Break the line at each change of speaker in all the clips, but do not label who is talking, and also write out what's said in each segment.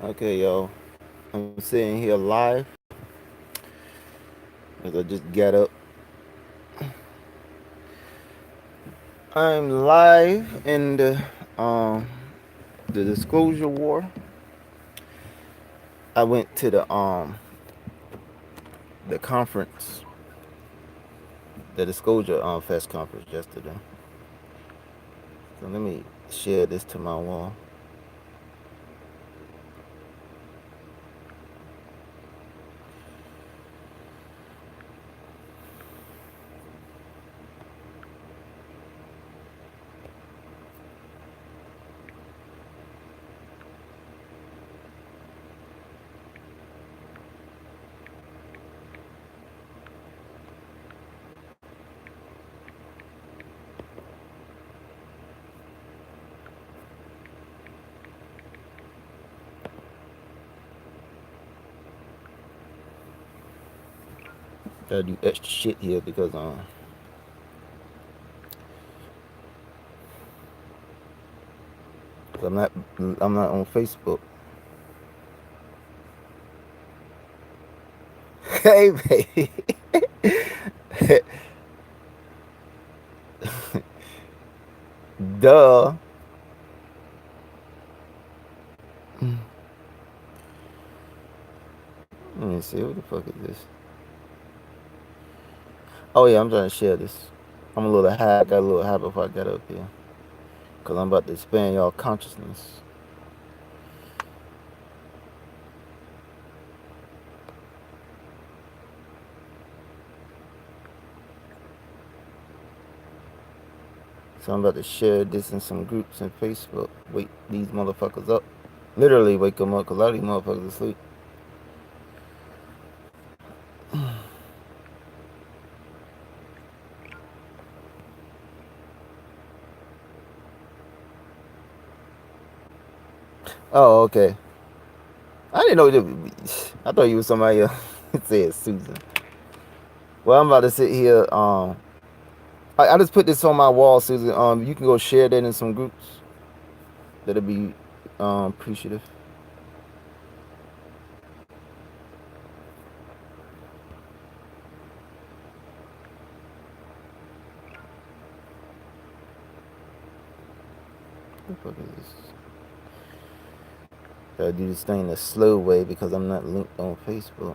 Okay, yo. I'm sitting here live as I just got up. I'm live in the Disclosure War. I went to the conference, the Disclosure Fest conference yesterday. So let me share this to my wall. Gotta do extra shit here because I'm not on Facebook. Hey, baby. Duh. Let me see. What the fuck is this? Oh yeah, I'm trying to share this. I'm a little high. I got a little high before I got up here. Cause I'm about to expand y'all consciousness. So I'm about to share this in some groups in Facebook. Wake these motherfuckers up. Literally wake them up, cause a lot of these motherfuckers asleep. Oh, okay. I didn't know I thought you was somebody else. It said Susan. Well, I'm about to sit here. I just put this on my wall, Susan. You can go share that in some groups. That'll be appreciative. What the fuck is this? Gotta do this thing the slow way because I'm not linked on Facebook.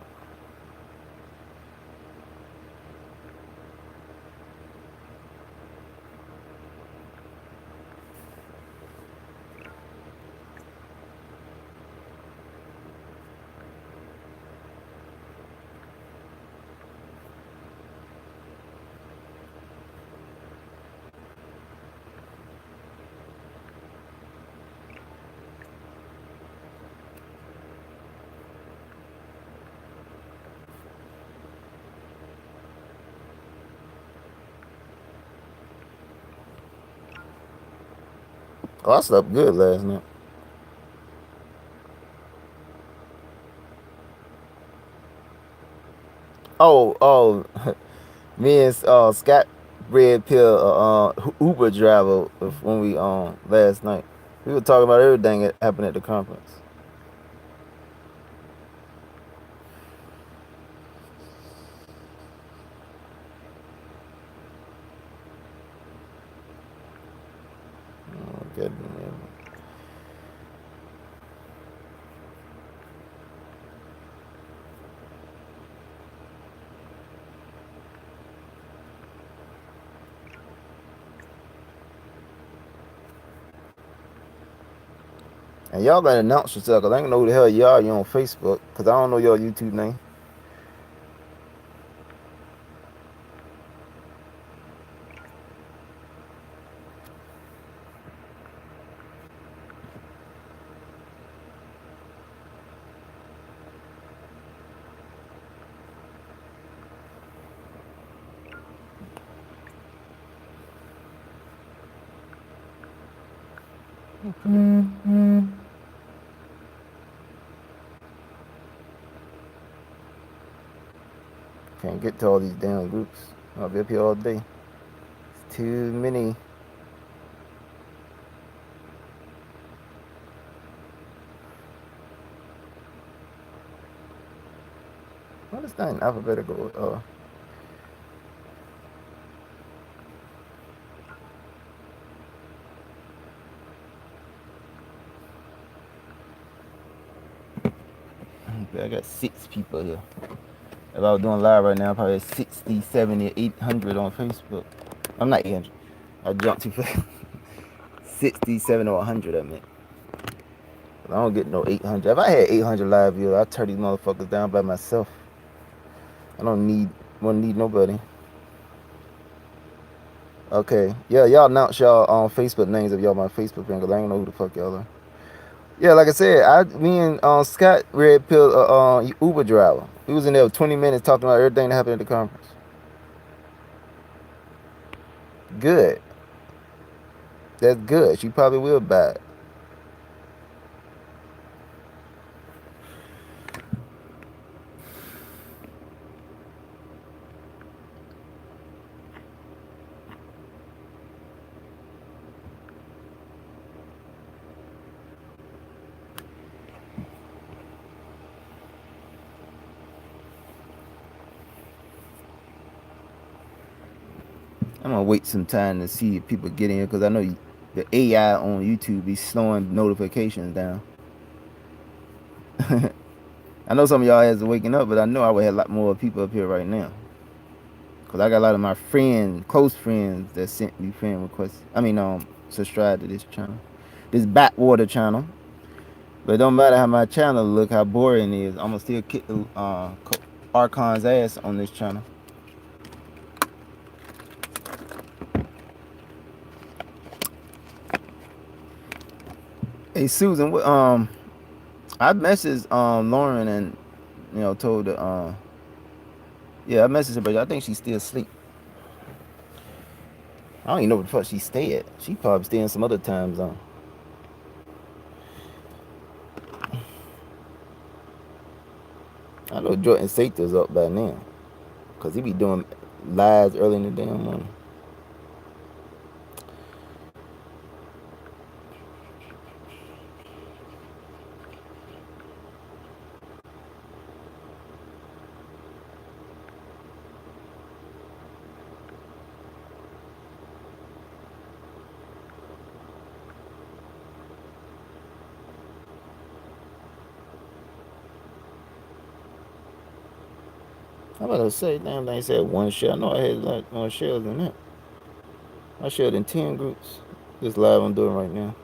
Oh, I slept good last night. Oh, me and Scott Red Pill, Uber driver, when we last night. We were talking about everything that happened at the conference. Oh, good. And y'all gotta announce yourself, cause I don't know who the hell y'all are. You on Facebook, cause I don't know your YouTube name. Can't get to all these damn groups. I'll be up here all day. It's too many. What is that in alphabetical? I got 6 people here. If I was doing live right now, I probably had 60, 70, 800 on Facebook. I'm not 800. I jumped too fast. 60, 70, or 100, I meant. I don't get no 800. If I had 800 live viewers, I'd turn these motherfuckers down by myself. I don't need nobody. Okay. Yeah, y'all announce y'all on Facebook names if y'all my Facebook friend, because I don't know who the fuck y'all are. Yeah, like I said, me and Scott Red Pill, Uber driver. He was in there 20 minutes talking about everything that happened at the conference. Good. That's good. She probably will buy it. I'm gonna wait some time to see if people get in here, because I know the AI on YouTube be slowing notifications down. I know some of y'all is waking up, but I know I would have a lot more people up here right now. Because I got a lot of my friends, close friends, that sent me friend requests. Subscribe to this channel. This backwater channel. But it don't matter how my channel look, how boring it is, I'm gonna still kick the Archon's ass on this channel. Hey Susan, I messaged Lauren and told her yeah, I messaged her, but I think she's still asleep. I don't even know where the fuck she stay at. She probably stay in some other time zone. I know Jordan Sater's up by now, cause he be doing lives early in the damn morning. I about to say, damn thing said one share. I know I had like more shares than that. I shared in 10 groups. This live I'm doing right now.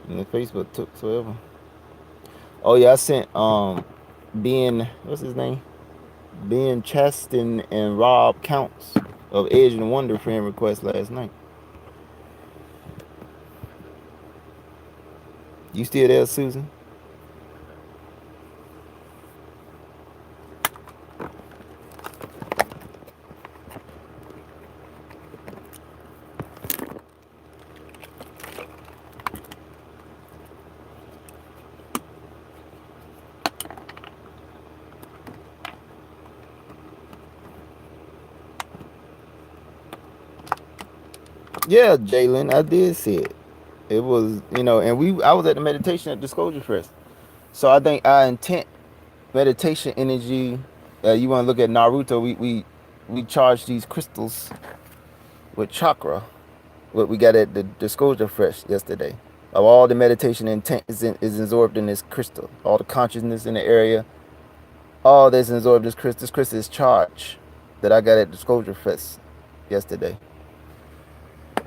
And the Facebook took forever. Oh yeah, I sent Ben, what's his name? Ben Chaston and Rob Counts of Edge and Wonder friend request last night. You still there, Susan? Yeah, Jalen, I did see it. It was, and I was at the meditation at Disclosure Fest. So I think our intent, meditation energy, you want to look at Naruto, we charge these crystals with chakra, what we got at the Disclosure Fest yesterday. Of all the meditation intent is absorbed in this crystal. All the consciousness in the area, all this is absorbed in this crystal. This crystal is charged that I got at Disclosure Fest yesterday.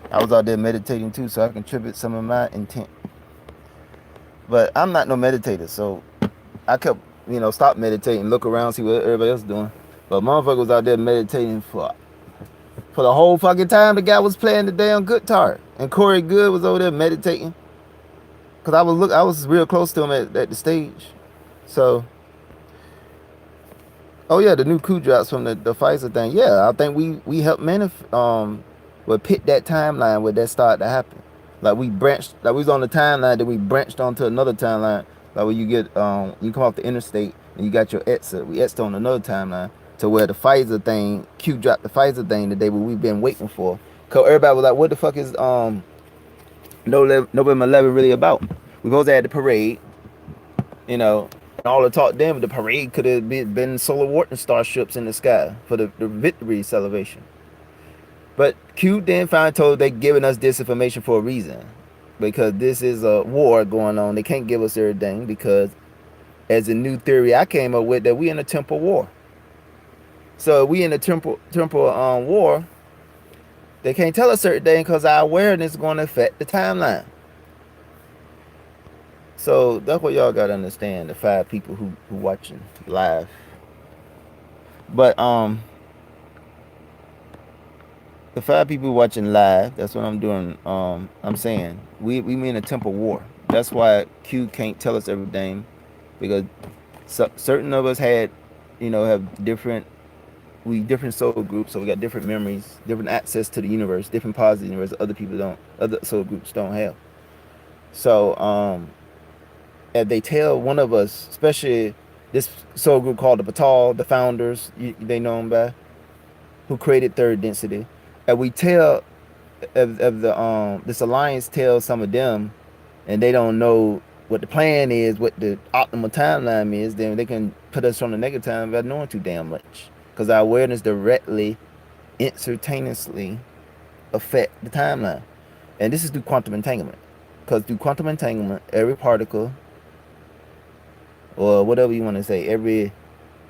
I was out there meditating too, so I contribute some of my intent. But I'm not no meditator, so I kept, stop meditating, look around, see what everybody else is doing. But motherfucker was out there meditating for the whole fucking time the guy was playing the damn guitar. And Corey Good was over there meditating. Cause I was real close to him at the stage. So, oh yeah, the new coup drops from the Pfizer thing. Yeah, I think we helped pit that timeline where that started to happen. Like we was on the timeline, then we branched onto another timeline. Like when you get you come off the interstate and you got your exit. We exited on another timeline to where the Pfizer thing, Q dropped the Pfizer thing today, what we've been waiting for. Cause everybody was like, what the fuck is November 11 really about? We supposed to have the parade, all the talk then, the parade could have been Solar Wharton starships in the sky for the victory celebration. But Q then finally told they giving us this information for a reason, because this is a war going on. They can't give us everything because, as a new theory I came up with, that we in a temporal war. So we in a temporal war. They can't tell us certain things because our awareness is going to affect the timeline. So that's what y'all gotta understand. The 5 people who watching live. But the 5 people watching live, that's what I'm doing. I'm saying we mean a temple war. That's why Q can't tell us everything, because certain of us had, have different soul groups, so we got different memories, different access to the universe, different parts of the universe other people don't, other soul groups don't have. So if they tell one of us, especially this soul group called the Batal, the founders, they know them by, who created third density, and we tell of the this alliance tells some of them, and they don't know what the plan is, what the optimal timeline is, then they can put us on the negative time without knowing too damn much, because our awareness directly, instantaneously affect the timeline, and this is through quantum entanglement. Because through quantum entanglement, every particle, or whatever you want to say, every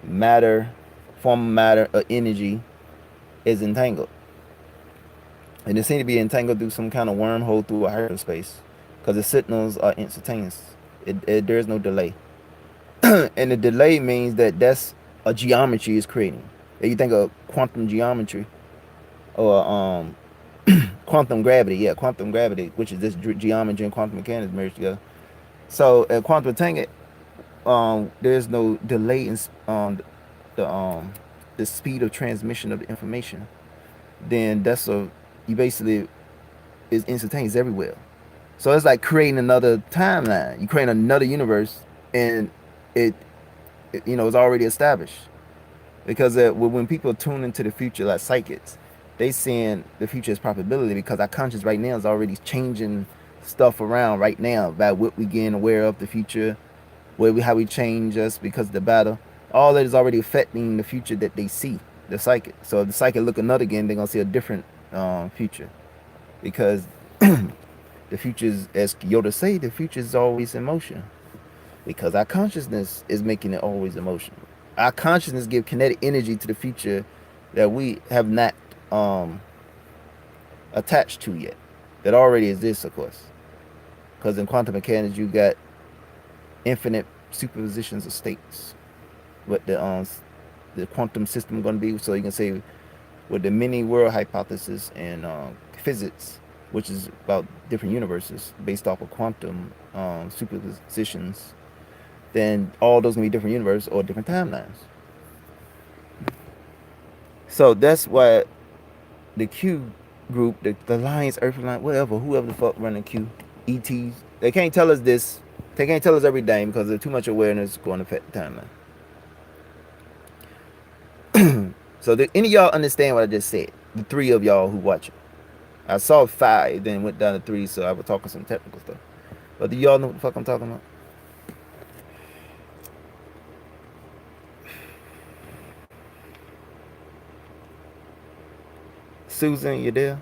matter, form of matter, or energy is entangled. And it seems to be entangled through some kind of wormhole through a hyperspace, because the signals are instantaneous. There's no delay. And the delay means that that's a geometry is creating. If you think of quantum geometry, or quantum gravity, quantum gravity, which is this geometry and quantum mechanics merged together. So at quantum entanglement, there's no delay in the speed of transmission of the information. Then you basically is instantaneous everywhere. So it's like creating another timeline. You create another universe, and it it's already established. Because when people tune into the future, like psychics, they seeing the future as probability, because our conscious right now is already changing stuff around right now about what we getting aware of the future, how we change us because of the battle. All that is already affecting the future that they see, the psychic. So if the psychic look another again, they're gonna see a different future, because the future is, as Yoda say, the future is always in motion, because our consciousness is making it always in motion. Our consciousness give kinetic energy to the future that we have not attached to yet, that already exists, of course. Because in quantum mechanics, you got infinite superpositions of states. What the quantum system going to be? So you can say with the many world hypothesis and physics, which is about different universes based off of quantum superpositions, then all those can be different universes or different timelines. So that's why the Q group, the Lions, Earth Line, whoever the fuck running Q, ETs, they can't tell us this. They can't tell us everything because there's too much awareness going to affect the timeline. So any of y'all understand what I just said? The 3 of y'all who watch it. I saw 5, then went down to 3, so I was talking some technical stuff. But do y'all know what the fuck I'm talking about? Susan, you there?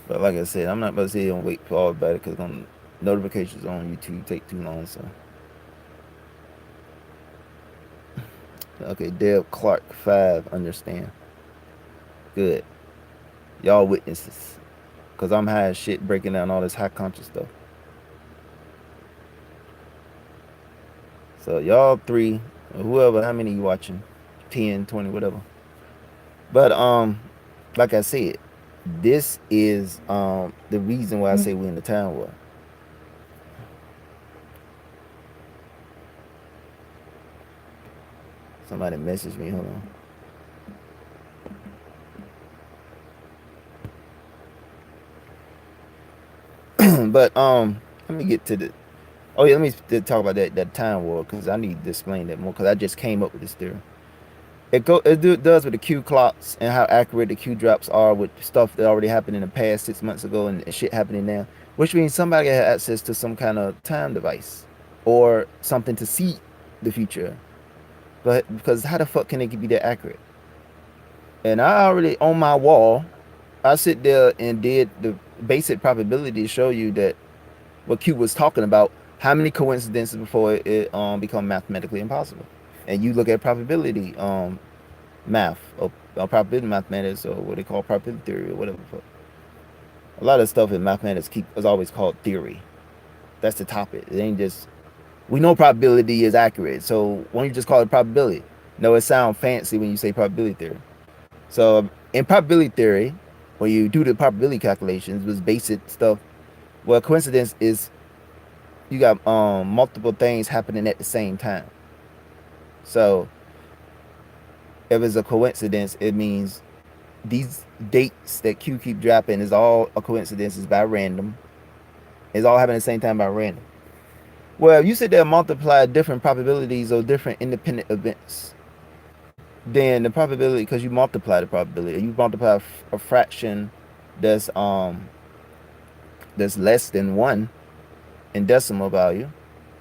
But like I said, I'm not about to sit here and wait for all about it, because notifications on YouTube take too long. So okay, Deb Clark 5, understand. Good. Y'all witnesses, because I'm high as shit breaking down all this high conscious stuff. So y'all 3, or whoever, how many you watching, 10, 20, whatever. But like I said, this is the reason why I say we're in the time war. Somebody messaged me, hold on. But let me get to Oh yeah, let me talk about that time war because I need to explain that more because I just came up with this theory. It does with the Q clocks and how accurate the Q drops are with stuff that already happened in the past 6 months ago and shit happening now, which means somebody had access to some kind of time device or something to see the future. But because how the fuck can it be that accurate? And I already on my wall, I sit there and did the basic probability to show you that what Q was talking about, how many coincidences before it become mathematically impossible. And you look at probability math or probability mathematics or what they call probability theory or whatever. A lot of stuff in mathematics is always called theory. That's the topic. It ain't just we know probability is accurate, so why don't you just call it probability? No, it sounds fancy when you say probability theory. So in probability theory, when you do the probability calculations, was basic stuff. Well, coincidence is you got multiple things happening at the same time. So if it's a coincidence, it means these dates that Q keep dropping is all a coincidence. Is by random. It's all happening at the same time by random. Well, you sit there and multiply different probabilities or different independent events, then the probability, because you multiply the probability, you multiply a fraction that's that's less than one in decimal value,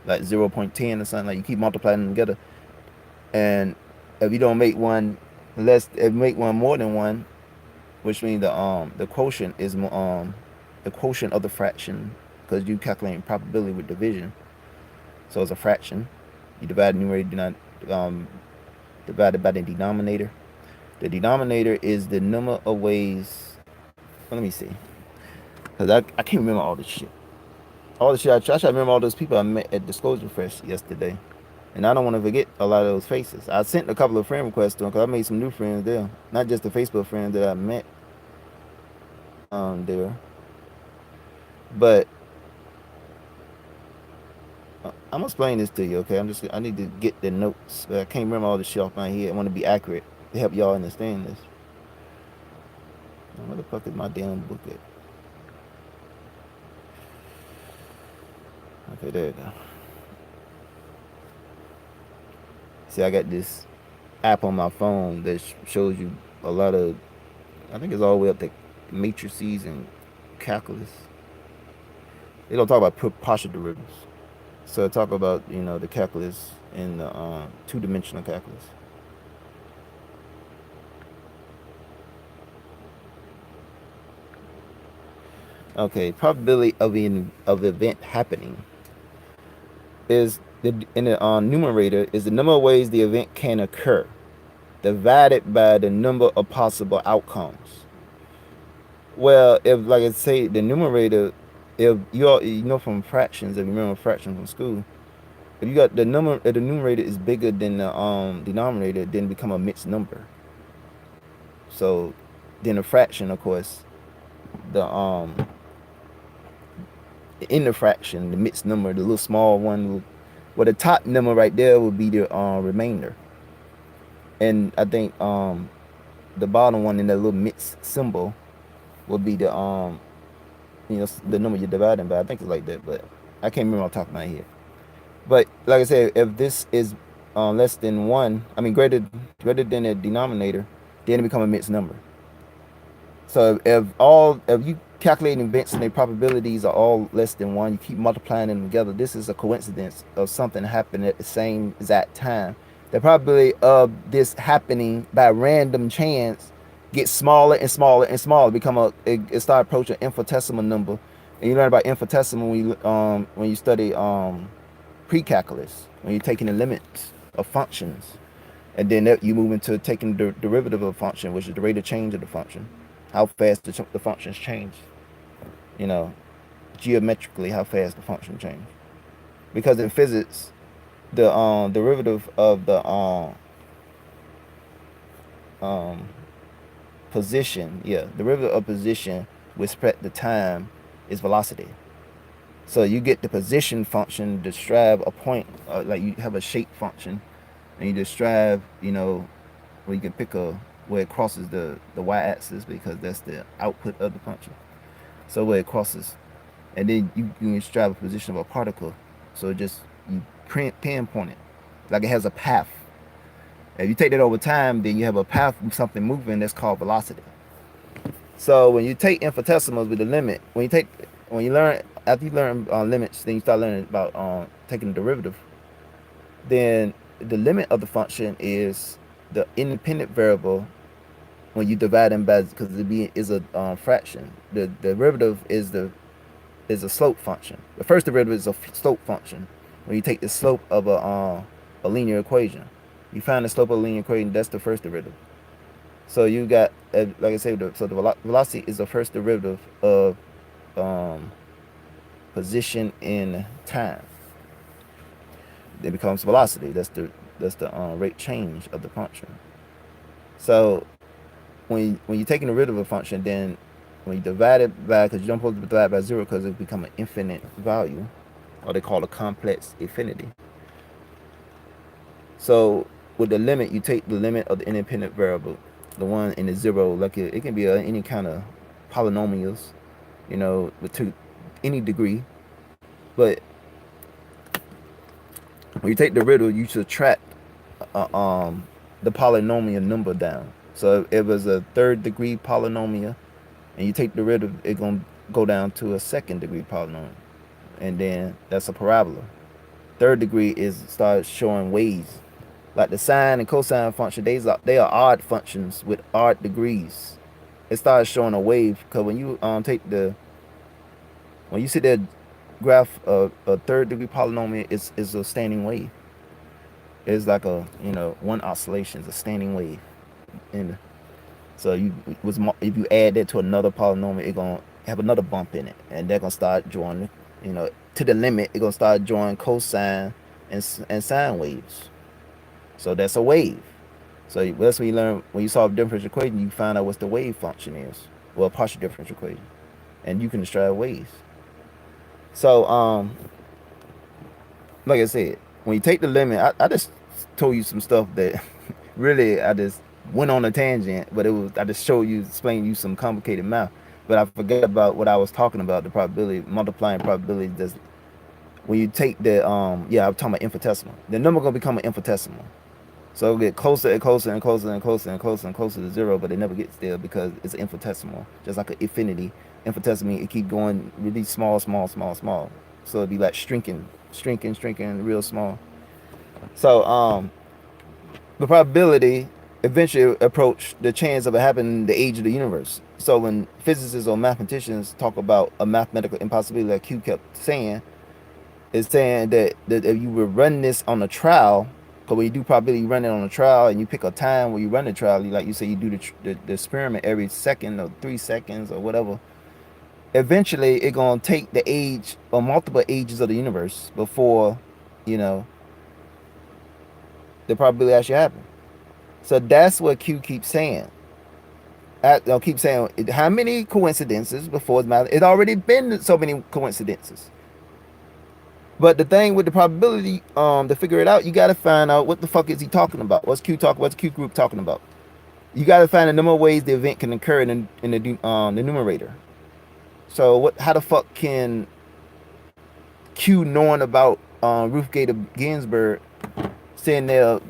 like 0.10 or something. Like you keep multiplying them together, and if you don't make one less, if you make one more than one, which means the quotient is the quotient of the fraction, because you calculating probability with division, so it's a fraction. You divide the numerator divided by the denominator. The denominator is the number of ways. Well, let me see, because I can't remember all this shit. All the shit I try to remember all those people I met at Disclosure Fest yesterday. And I don't want to forget a lot of those faces. I sent a couple of friend requests to them because I made some new friends there. Not just the Facebook friends that I met there. But I'm gonna explain this to you, okay? I need to get the notes. I can't remember all the shit off my head. I want to be accurate to help y'all understand this. Where the fuck is my damn book at? Okay, there you go. See, I got this app on my phone that shows you a lot of, I think it's all the way up to matrices and calculus. They don't talk about partial derivatives. So talk about, the calculus and the two-dimensional calculus. Okay, probability of an event happening is in the numerator is the number of ways the event can occur, divided by the number of possible outcomes. Well, if like I say, the numerator, if you know from fractions, if you remember fractions from school, if you got if the numerator is bigger than the denominator, then become a mixed number. So then a fraction, of course, the in the fraction, the mixed number, the little small one, well, the top number right there would be the remainder, and I think the bottom one in that little mixed symbol would be the the number you're dividing by. I think it's like that, but I can't remember on top of my head. But like I said, if this is less than one, I mean greater than the denominator, then it become a mixed number. So if you calculating events and their probabilities are all less than one, you keep multiplying them together. This is a coincidence of something happening at the same exact time. The probability of this happening by random chance gets smaller and smaller and smaller. It start approaching infinitesimal number. And you learn about infinitesimal when you study pre-calculus, when you're taking the limits of functions, and then you move into taking the derivative of a function, which is the rate of change of the function, how fast the functions change, geometrically how fast the function change. Because in physics, the derivative of the position, derivative of position with respect to time is velocity. So you get the position function to describe a point, like you have a shape function, and you describe, where you can pick where it crosses the y-axis because that's the output of the function. So where it crosses, and then you can describe a position of a particle So it just you pinpoint it, like it has a path. If you take that over time, then you have a path from something moving that's called velocity. So when you take infinitesimals with the limit, when you learn after you learn limits, then you start learning about taking the derivative. Then the limit of the function is the independent variable when you divide them by, because it is a fraction. The derivative is a slope function. The first derivative is a slope function. When you take the slope of a linear equation, you find the slope of a linear equation. That's the first derivative. So you got, like I said, so the velocity is the first derivative of position in time. It becomes velocity. That's the rate change of the function. So when you're taking the derivative of a function, then when you divide it by, because you don't supposed to divide by zero because it become an infinite value, or they call a complex infinity. So with the limit, you take the limit of the independent variable, the one in the zero, like it can be any kind of polynomials, to any degree. But when you take the derivative, you subtract the polynomial number down. So if it was a third degree polynomial, and you take the derivative, it's gonna go down to a second degree polynomial, and then that's a parabola. Third degree starts showing waves, like the sine and cosine function. They are odd functions with odd degrees. It starts showing a wave because when you when you see that graph of a third degree polynomial, is a standing wave. It's like one oscillation is a standing wave, and so if you add that to another polynomial, it's gonna have another bump in it, and they're gonna start drawing, to the limit. It's gonna start drawing cosine and sine waves. So that's a wave. So that's when you learn, when you solve a differential equation, you find out what the wave function is, well, partial differential equation, and you can extract waves. So like I said, when you take the limit, I just told you some stuff that really I just went on a tangent, but I just explained you some complicated math. But I forgot about what I was talking about, the probability, multiplying probability. That's when you take the I'm talking about infinitesimal. The number gonna become an infinitesimal. So it'll get closer and closer and closer and closer and closer and closer to zero, but it never gets there because it's infinitesimal, just like an infinity. Infinitesimal, it keep going really small, small, small, small. So it'd be like shrinking, real small. So the probability eventually approach the chance of it happening in the age of the universe. So when physicists or mathematicians talk about a mathematical impossibility, like Q kept saying, is saying that if you were running this on a trial, because when you do probability, you run it on a trial, and you pick a time where you run the trial, you say you do the experiment every second or 3 seconds or whatever. Eventually, it's gonna take the age or multiple ages of the universe before, the probability actually happen. So that's what Q keeps saying. I'll keep saying how many coincidences before it's matter. It's already been so many coincidences. But the thing with the probability, to figure it out, you got to find out what the fuck is he talking about. What's Q group talking about? You got to find a number of ways the event can occur in the numerator. So how the fuck can Q, knowing about Ruth Gator Ginsburg saying that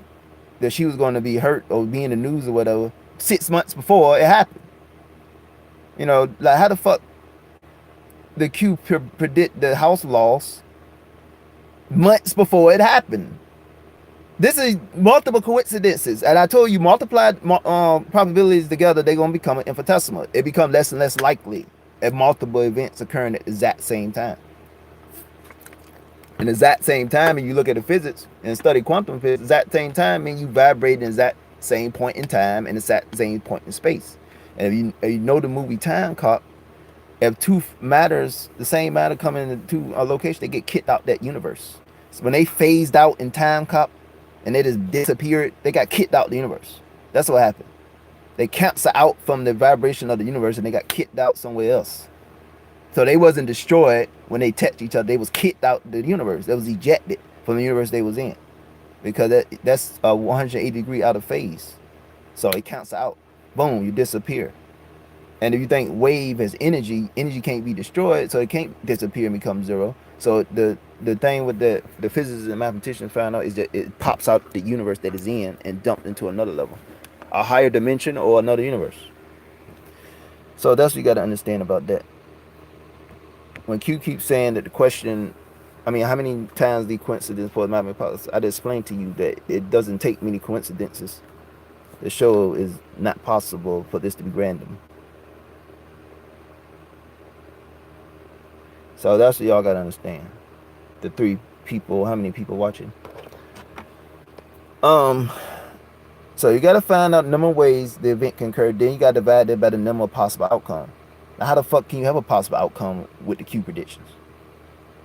she was going to be hurt or be in the news or whatever 6 months before it happened? Like how the fuck the Q predict the House loss months before it happened? This is multiple coincidences, and I told you, multiplied probabilities together, they're gonna become an infinitesimal. It becomes less and less likely if multiple events occurring at the exact same time. In the exact same time, and you look at the physics and study quantum physics, exact same time means you vibrate in that same point in time and the same point in space. And if you know the movie Time Cop, if two matters, the same matter come into a location, they get kicked out that universe. So when they phased out in Time Cop and they just disappeared, they got kicked out the universe. That's what happened. They cancel out from the vibration of the universe and they got kicked out somewhere else. So they wasn't destroyed when they touched each other. They was kicked out the universe. They was ejected from the universe they was in, because that's a 180 degree out of phase. So it cancels out. Boom, you disappear. And if you think wave has energy, energy can't be destroyed, so it can't disappear and become zero. So the the thing with the physicists and mathematicians found out is that it pops out the universe that is in and dumped into another level, a higher dimension or another universe. So that's what you got to understand about that. When Q keeps saying that the question, I mean, how many times the coincidence for the mathematical? I just explained to you that it doesn't take many coincidences. The show is not possible for this to be random. So that's what y'all got to understand. The three people, how many people watching? So you got to find out the number of ways the event can occur. Then you got to divide it by the number of possible outcomes. Now, how the fuck can you have a possible outcome with the Q predictions?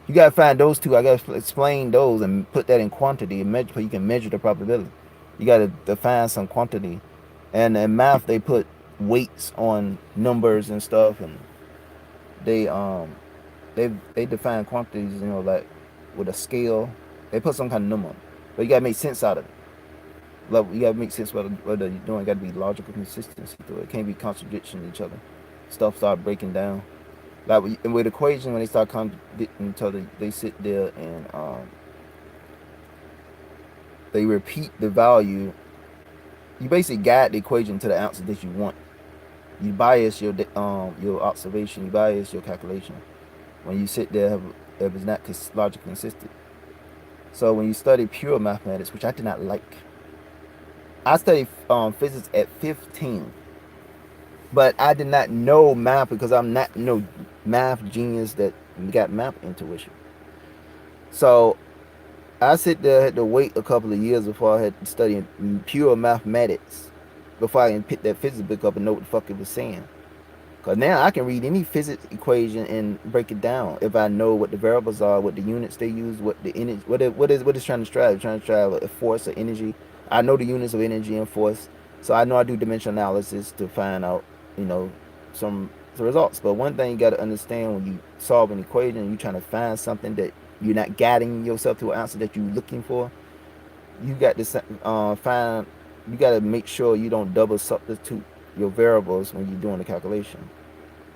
You got to find those two. I got to explain those and put that in quantity and measure, so you can measure the probability. You got to define some quantity. And in math, they put weights on numbers and stuff, and they define quantities, you know, like with a scale. They put some kind of number on it, but you gotta make sense out of it. Like, you gotta make sense whether you're doing. Got to be logical consistency to it. It can't be contradiction to each other. Stuff start breaking down. Like with equations, when they start contradicting each other, they sit there and they repeat the value. You basically guide the equation to the answer that you want. You bias your observation. You bias your calculation. When you sit there, if it's not logically consistent. So when you study pure mathematics, which I did not like, I studied physics at 15, but I did not know math because I'm not no math genius that got math intuition. So I sit there, had to wait a couple of years before I had to study pure mathematics before I can pick that physics book up and know what the fuck it was saying. Because now I can read any physics equation and break it down if I know what the variables are, what the units they use, what the energy, what is trying to strive. Trying to strive a force or energy. I know the units of energy and force, so I know I do dimensional analysis to find out, you know, some results. But one thing you got to understand when you solve an equation, you're trying to find something that you're not guiding yourself to an answer that you're looking for. You got to find. You got to make sure you don't double substitute your variables when you're doing the calculation,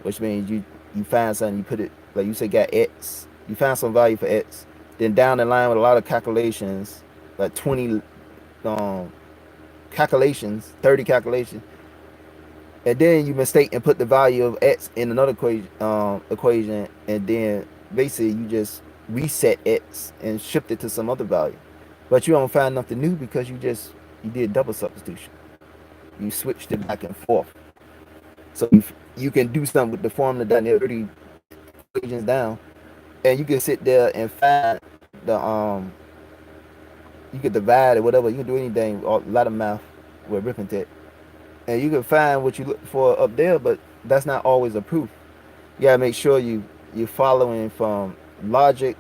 which means you find something, you put it, like you say, got x, you find some value for x, then down the line with a lot of calculations, like 20 calculations, 30 calculations, and then you mistake and put the value of x in another equation, and then basically you just reset x and shift it to some other value, but you don't find nothing new because you did double substitution. You switched it back and forth. So you can do something with the formula done there, 30 equations down, and you can sit there and find the you can divide or whatever. You can do anything, a lot of math with arithmetic, and you can find what you look for up there. But that's not always a proof. You gotta make sure you're following from logic.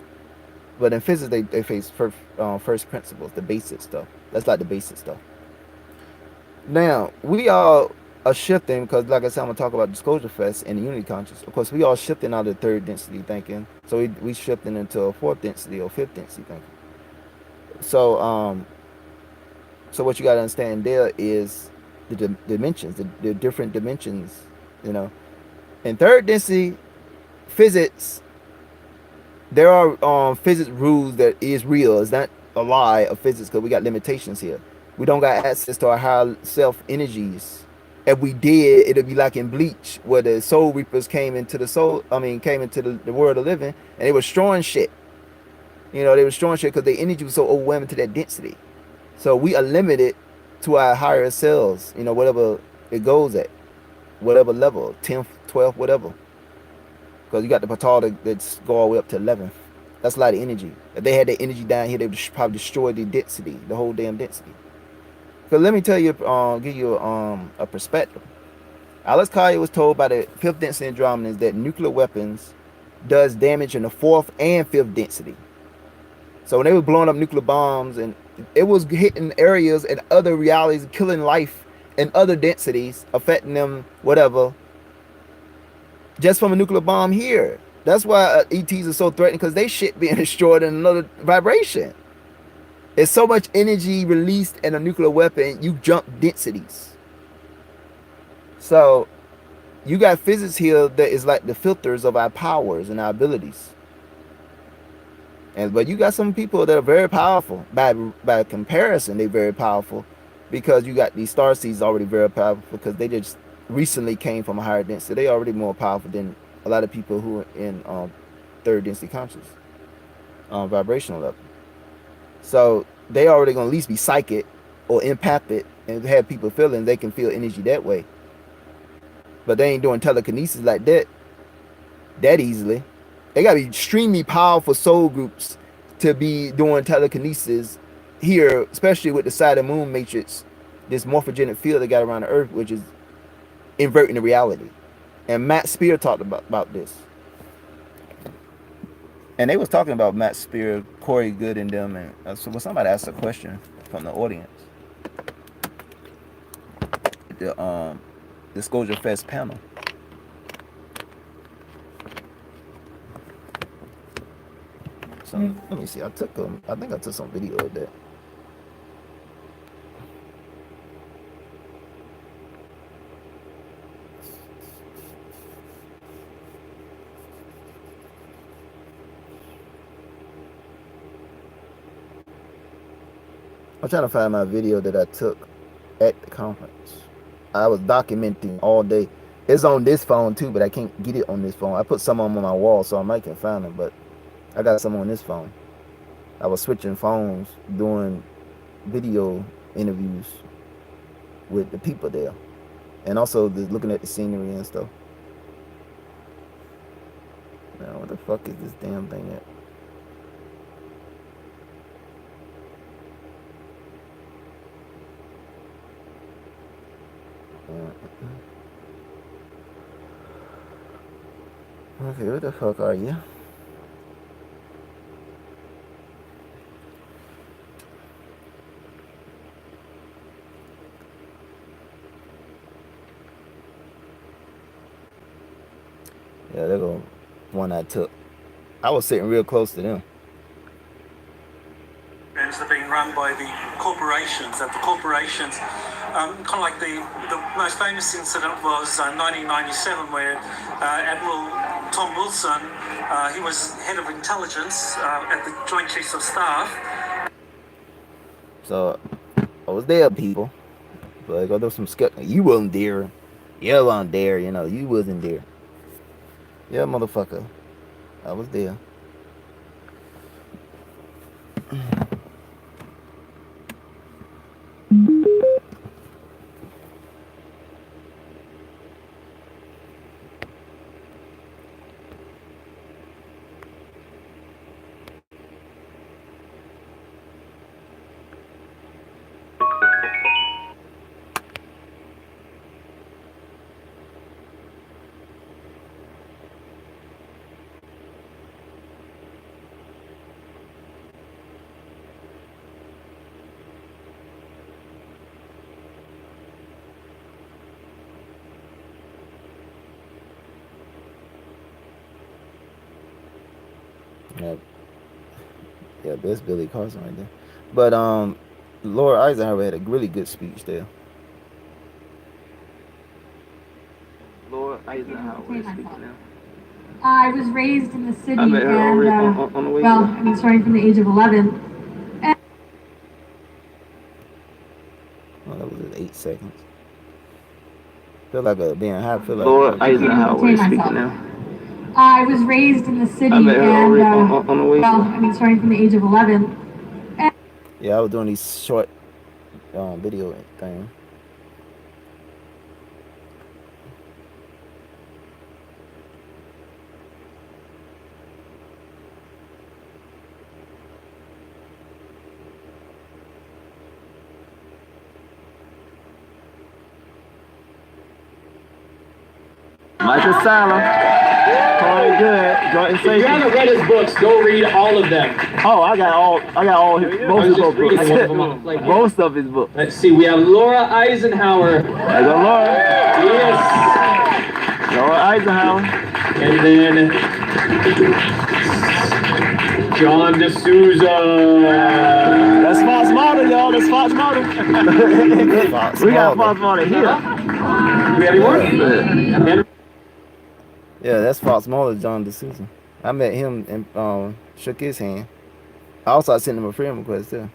But in physics, they face first principles, the basic stuff. That's like the basic stuff. Now, we all are shifting because, like I said, I'm going to talk about Disclosure Fest and the Unity Conscious. Of course, we all shifting out of third density thinking. So we shifting into a fourth density or fifth density thinking. So, so what you got to understand there is the dimensions, the different dimensions, you know. In third density physics, there are physics rules that is real. It's not a lie of physics because we got limitations here. We don't got access to our higher self energies. If we did, it'd be like in Bleach, where the soul reapers came into the world of living, and they were destroying shit. You know, they were destroying shit because their energy was so overwhelming to that density. So we are limited to our higher selves, you know, whatever it goes at, whatever level, 10th, 12th, whatever. Because you got the portal that's go all the way up to 11th. That's a lot of energy. If they had the energy down here, they would probably destroy the density, the whole damn density. Because let me tell you, give you a perspective. Alex Collier was told by the 5th density Andromedans that nuclear weapons does damage in the 4th and 5th density. So when they were blowing up nuclear bombs, and it was hitting areas and other realities, killing life in other densities, affecting them, whatever, just from a nuclear bomb here. That's why ETs are so threatening, because they shit being destroyed in another vibration. There's so much energy released in a nuclear weapon, you jump densities. So you got physics here that is like the filters of our powers and our abilities. But you got some people that are very powerful. By comparison, they're very powerful because you got these star seeds already very powerful because they just recently came from a higher density. They already more powerful than a lot of people who are in third density conscious vibrational level. So they already gonna at least be psychic or empathic and have people feeling they can feel energy that way. But they ain't doing telekinesis like that easily. They gotta be extremely powerful soul groups to be doing telekinesis here, especially with the side of the moon matrix, this morphogenic field they got around the earth, which is inverting the reality. And Matt Spear talked about this. And they was talking about Matt Spear, Corey Good, and them. And so when somebody asked a question from the audience, the Disclosure Fest panel. So let me see. I think I took some video of that. I'm trying to find my video that I took at the conference. I was documenting all day. It's on this phone too, but I can't get it on this phone. I put some on my wall, so I might can find them, but I got some on this phone. I was switching phones, doing video interviews with the people there, and also looking at the scenery and stuff. Now, what the fuck is this damn thing at? Okay, what the fuck are you? Yeah, there go one I took. I was sitting real close to them.
They're being run by the corporations. That the corporations, kind of like the most famous incident was 1997, where Admiral Tom Wilson, he was head of intelligence at the Joint Chiefs of Staff.
So I was there, people. But there was some skeptics. You wasn't there. You wasn't there. You know, you wasn't there. Yeah, motherfucker. I was there. Yeah, that's Billy Carson right there. But Laura Eisenhower had a really good speech there.
Laura Eisenhower is speaking now.
I was raised in the city, and starting from the age of 11.
Oh, that was at 8 seconds. Feel like being high. Feel like
Laura Eisenhower is speaking now.
I was raised in the city, and starting from the age of 11.
Yeah, I was doing these short video things.
Michael Sala. Corey Good. Joint
If you haven't read his books, go read all of them.
Oh, I got all his most of his books.
Like,
most of his books.
Let's see, we have Laura Eisenhower.
I got Laura.
Yes.
Laura Eisenhower.
And then John D'Souza.
That's Fox Model, y'all. That's Fox Model. We got Fox Model here.
Do we have any more?
Yeah, that's Fox Mulder, John D'Souza. I met him and shook his hand. Also, I sent him a friend request too.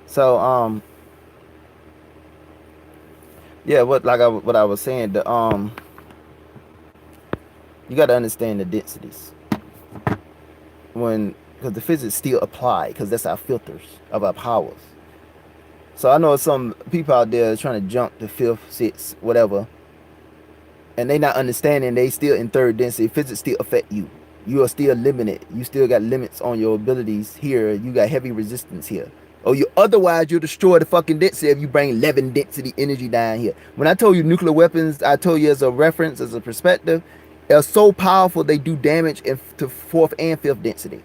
So yeah, what I was saying, you got to understand the densities because the physics still apply because that's our filters of our powers. So I know some people out there trying to jump to fifth, sixth, whatever, and they not understanding they still in third density. Physics still affect you. You are still limited. You still got limits on your abilities here. You got heavy resistance here. Or otherwise you'll destroy the fucking density if you bring 11 density energy down here. When I told you nuclear weapons, I told you as a reference, as a perspective, they're so powerful they do damage to fourth and fifth density.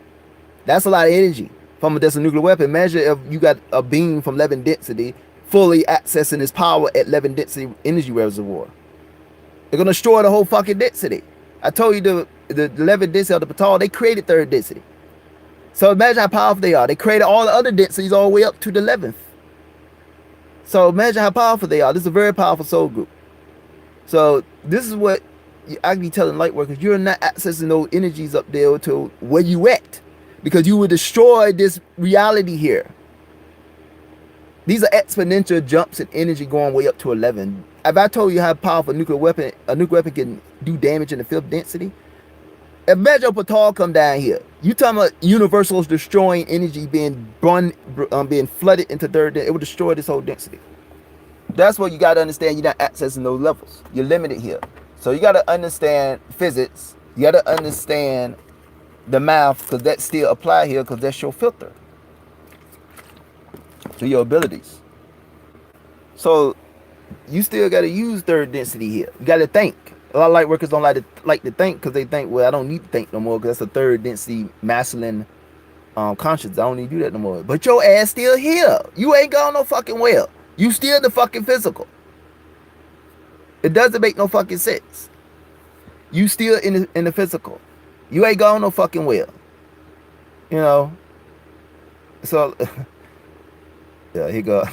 That's a lot of energy from a nuclear weapon. Measure if you got a beam from 11 density fully accessing its power at 11 density energy reservoir. They're gonna destroy the whole fucking density. I told you the 11 density of the Patal, they created third density. So imagine how powerful they are. They created all the other densities all the way up to the 11th. So imagine how powerful they are. This is a very powerful soul group. So this is what I be telling light workers. You're not accessing those energies up there to where you at. Because you will destroy this reality here. These are exponential jumps in energy going way up to 11. If I told you how powerful a nuclear weapon can do damage in the fifth density, imagine a Patal come down here. You talking about universals destroying energy being flooded into third density. It will destroy this whole density. That's what you got to understand. You're not accessing those levels. You're limited here. So you got to understand physics. You got to understand the math, because that still apply here, because that's your filter to your abilities. So you still got to use third density here. You got to think. A lot of light workers don't like to think because they think, well, I don't need to think no more because that's a third density masculine conscience. I don't need to do that no more. But your ass still here. You ain't gone no fucking well. You still the fucking physical. It doesn't make no fucking sense. You still in the physical. You ain't gone no fucking well. You know. So yeah, here go.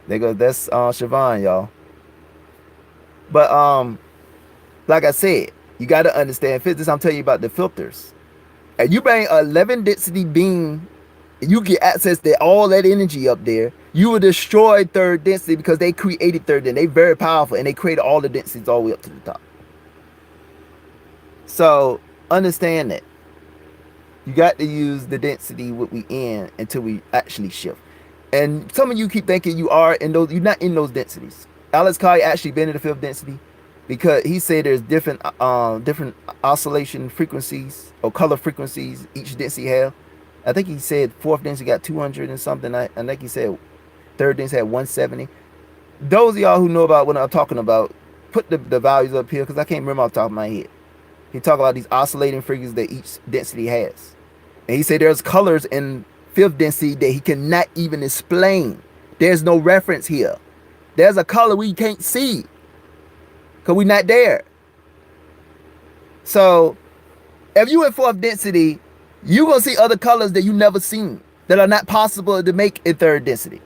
There goes that's Siobhan, y'all. But like I said, you got to understand physics. I'm telling you about the filters. And you bring 11 density beam, you get access to all that energy up there. You will destroy third density because they created third density. They very powerful and they created all the densities all the way up to the top. So understand that. You got to use the density what we in until we actually shift. And some of you keep thinking you are in those, you're not in those densities. Alex Kai actually been in the fifth density because he said there's different oscillation frequencies or color frequencies each density have. I think he said fourth density got 200 and something. I think he said third density had 170. Those of y'all who know about what I'm talking about, put the values up here because I can't remember off the top of my head. He talked about these oscillating frequencies that each density has. And he said there's colors in fifth density that he cannot even explain. There's no reference here. There's a color we can't see because we're not there. So if you in fourth density, you're going to see other colors that you never seen that are not possible to make in third density.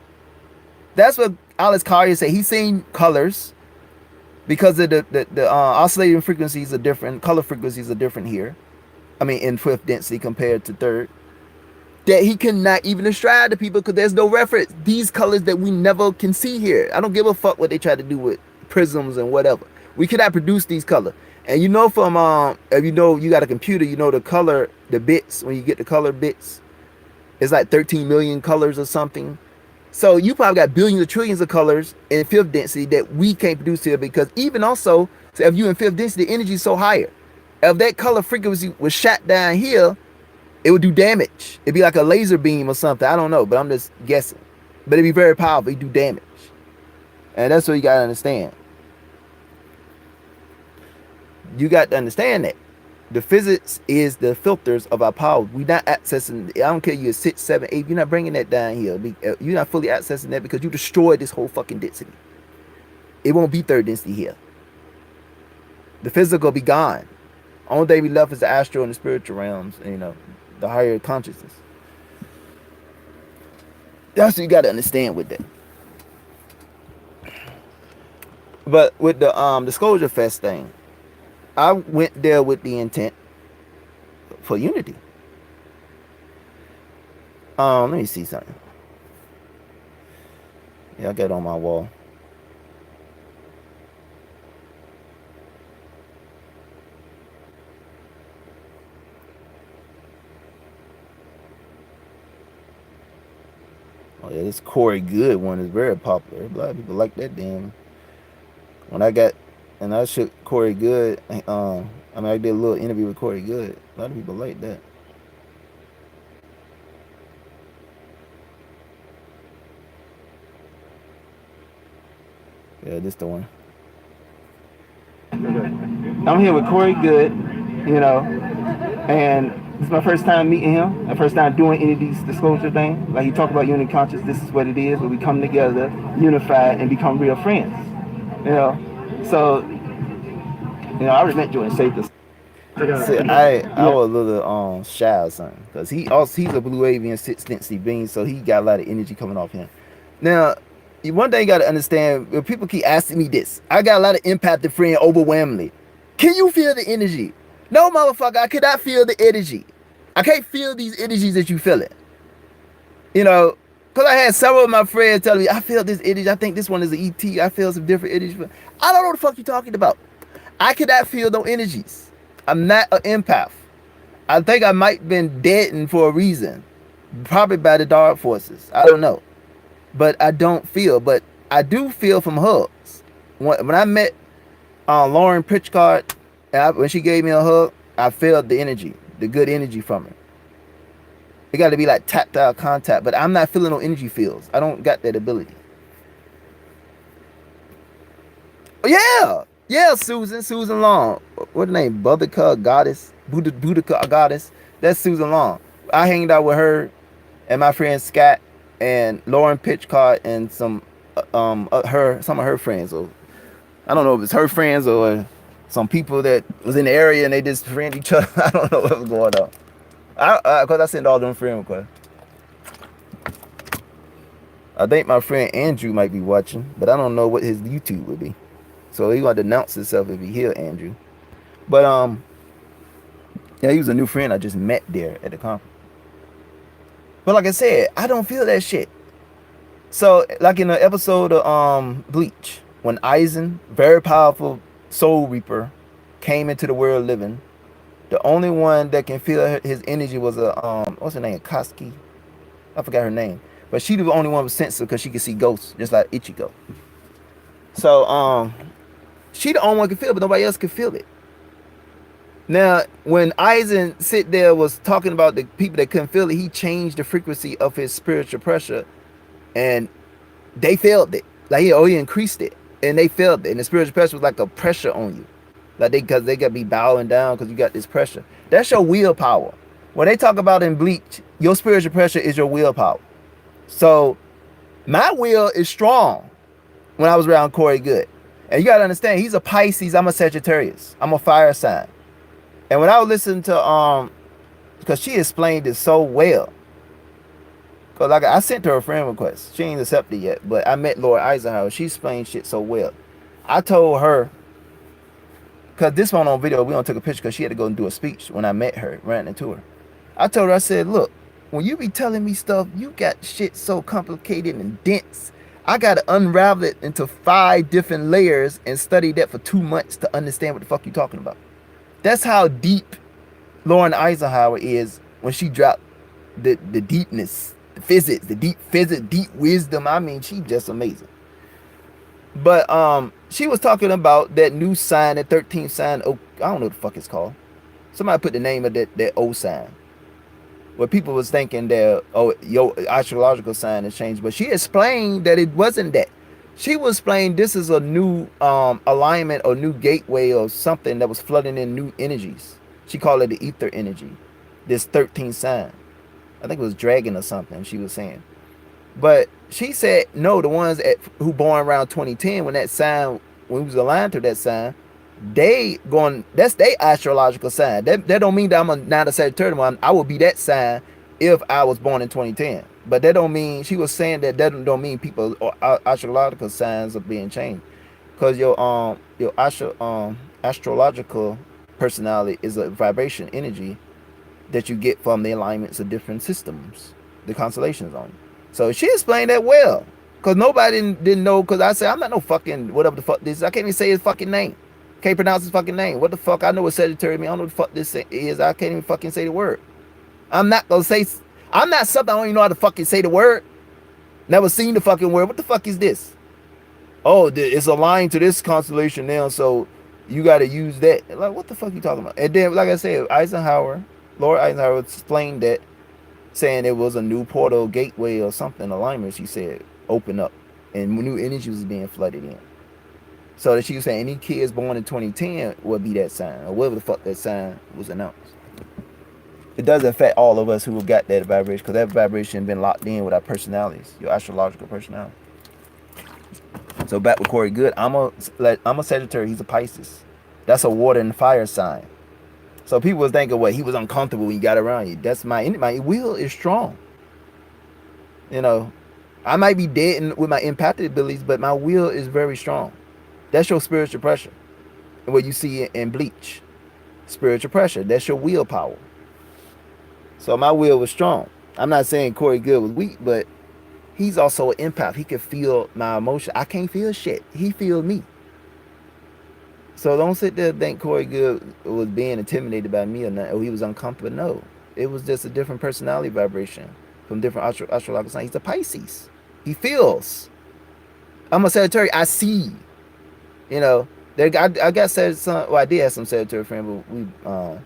That's what Alex Collier said. He's seen colors because of the oscillating frequencies are different. Color frequencies are different here. I mean, in fifth density compared to third. That he cannot even describe to people because there's no reference. These colors that we never can see here. I don't give a fuck what they try to do with prisms and whatever. We cannot produce these colors. And you know from if you know you got a computer, you know the color, the bits, when you get the color bits, it's like 13 million colors or something. So you probably got billions or trillions of colors in fifth density that we can't produce here because even also, so if you in fifth density, the energy is so higher. If that color frequency was shot down here, it would do damage. It'd be like a laser beam or something. I don't know, but I'm just guessing. But it'd be very powerful. It'd do damage. And that's what you got to understand. You got to understand that. The physics is the filters of our power. We're not accessing, I don't care you're 6, 7, 8. You're not bringing that down here. You're not fully accessing that because you destroyed this whole fucking density. It won't be third density here. The physical will be gone. Only thing we left is the astral and the spiritual realms, you know, the higher consciousness. That's what you got to understand with that. But with the Disclosure Fest thing, I went there with the intent for unity. Let me see something. Yeah, I got it on my wall. Oh yeah, this Corey Good one is very popular. A lot of people like that damn. When I shook Corey Good, I did a little interview with Corey Good. A lot of people like that. Yeah, this the one. I'm here with Corey Good, and this is my first time meeting him. My first time doing any of these disclosure things. Like he talked about unity conscious. This is what it is, where we come together, unify, and become real friends. So I respect you and say this. See, I was a little shy or something, because he's a blue avian 6th being, so he got a lot of energy coming off him. Now, one thing you got to understand, when people keep asking me this, I got a lot of empathic friend overwhelmingly. Can you feel the energy? No, motherfucker, I cannot feel the energy. I can't feel these energies that you feel it. Because I had several of my friends telling me, I feel this energy. I think this one is an ET. I feel some different energies. I don't know what the fuck you're talking about. I cannot feel no energies. I'm not an empath. I think I might have been deadened for a reason. Probably by the dark forces. I don't know. But I don't feel. But I do feel from hugs. When I met Lauren Pritchard, when she gave me a hug, I felt the energy. The good energy from her. It got to be like tactile contact. But I'm not feeling no energy fields. I don't got that ability. Yeah, Susan Long. What her name? Boudica Goddess. Boudica Goddess. That's Susan Long. I hanged out with her and my friend Scott and Lauren Pitchcott and some of her friends. Or I don't know if it's her friends or some people that was in the area and they just friend each other. I don't know what was going on. Because I sent all them friend requests. I think my friend Andrew might be watching, but I don't know what his YouTube would be. So he gonna announce himself if he hear Andrew. But yeah, he was a new friend I just met there at the conference. But like I said, I don't feel that shit. So like in the episode of Bleach, when Aizen, very powerful soul reaper, came into the world living, the only one that can feel his energy was what's her name? Koski. I forgot her name. But she the only one with sensitive because she could see ghosts, just like Ichigo. So she the only one can feel it, but nobody else can feel it. Now, when Aizen sit there was talking about the people that couldn't feel it, he changed the frequency of his spiritual pressure, and they felt it. Like he increased it, and they felt it. And the spiritual pressure was like a pressure on you, like because they gotta be bowing down because you got this pressure. That's your willpower. When they talk about in Bleach, your spiritual pressure is your willpower. So my will is strong when I was around Corey Good. And you gotta understand, he's a Pisces, I'm a Sagittarius. I'm a fire sign. And when I was listening to because she explained it so well. Cause like I sent her a friend request. She ain't accepted yet, but I met Laura Eisenhower. She explained shit so well. I told her, cause this one on video, we don't take a picture because she had to go and do a speech when I met her, ran into her. I told her, I said, look, when you be telling me stuff, you got shit so complicated and dense. I got to unravel it into 5 different layers and study that for 2 months to understand what the fuck you talking about. That's how deep Lauren Eisenhower is when she dropped the deepness, the physics, deep wisdom. I mean, she just amazing. But she was talking about that new sign, that 13th sign. Oh, I don't know what the fuck it's called. Somebody put the name of that O sign. Where people was thinking that, your astrological sign has changed. But she explained that it wasn't that. She was explaining this is a new alignment or new gateway or something that was flooding in new energies. She called it the ether energy. This 13th sign. I think it was dragon or something she was saying. But she said, no, the ones who born around 2010, when that sign, when we was aligned to that sign, that's their astrological sign. That don't mean that I'm not a Sagittarius. I would be that sign if I was born in 2010. But that don't mean, she was saying that don't mean people or astrological signs are being changed. Because your astrological personality is a vibration energy that you get from the alignments of different systems, the constellations on you. So she explained that well. Because nobody didn't know, because I said, I'm not no fucking, whatever the fuck this is. I can't even say his fucking name. Can't pronounce his fucking name. What the fuck? I know what Sagittarius means. I don't know what the fuck this is. I can't even fucking say the word. I'm not gonna say, I'm not something I don't even know how to fucking say the word. Never seen the fucking word. What the fuck is this? Oh, it's aligned to this constellation now, so you got to use that. Like, what the fuck you talking about? And then, like I said, Laura Eisenhower explained that, saying it was a new portal, gateway, or something, alignment, she said, open up, and new energy was being flooded in. So that she was saying any kids born in 2010 would be that sign, or whatever the fuck that sign was announced. It does affect all of us who have got that vibration, because that vibration been locked in with our personalities, your astrological personality. So back with Corey Good, I'm a Sagittarius, he's a Pisces. That's a water and fire sign. So people was thinking, what, he was uncomfortable when he got around you. That's my will is strong. You know, I might be dead with my empathic abilities, but my will is very strong. That's your spiritual pressure. And what you see in Bleach. Spiritual pressure. That's your willpower. So my will was strong. I'm not saying Corey Good was weak, but he's also an empath. He can feel my emotion. I can't feel shit. He feels me. So don't sit there and think Corey Good was being intimidated by me or not, or he was uncomfortable. No. It was just a different personality vibration from different astrological signs. He's a Pisces. He feels. I'm a Sagittarius. I see. You know, I got Sagittarius. Well, I did have some Sagittarius friends, but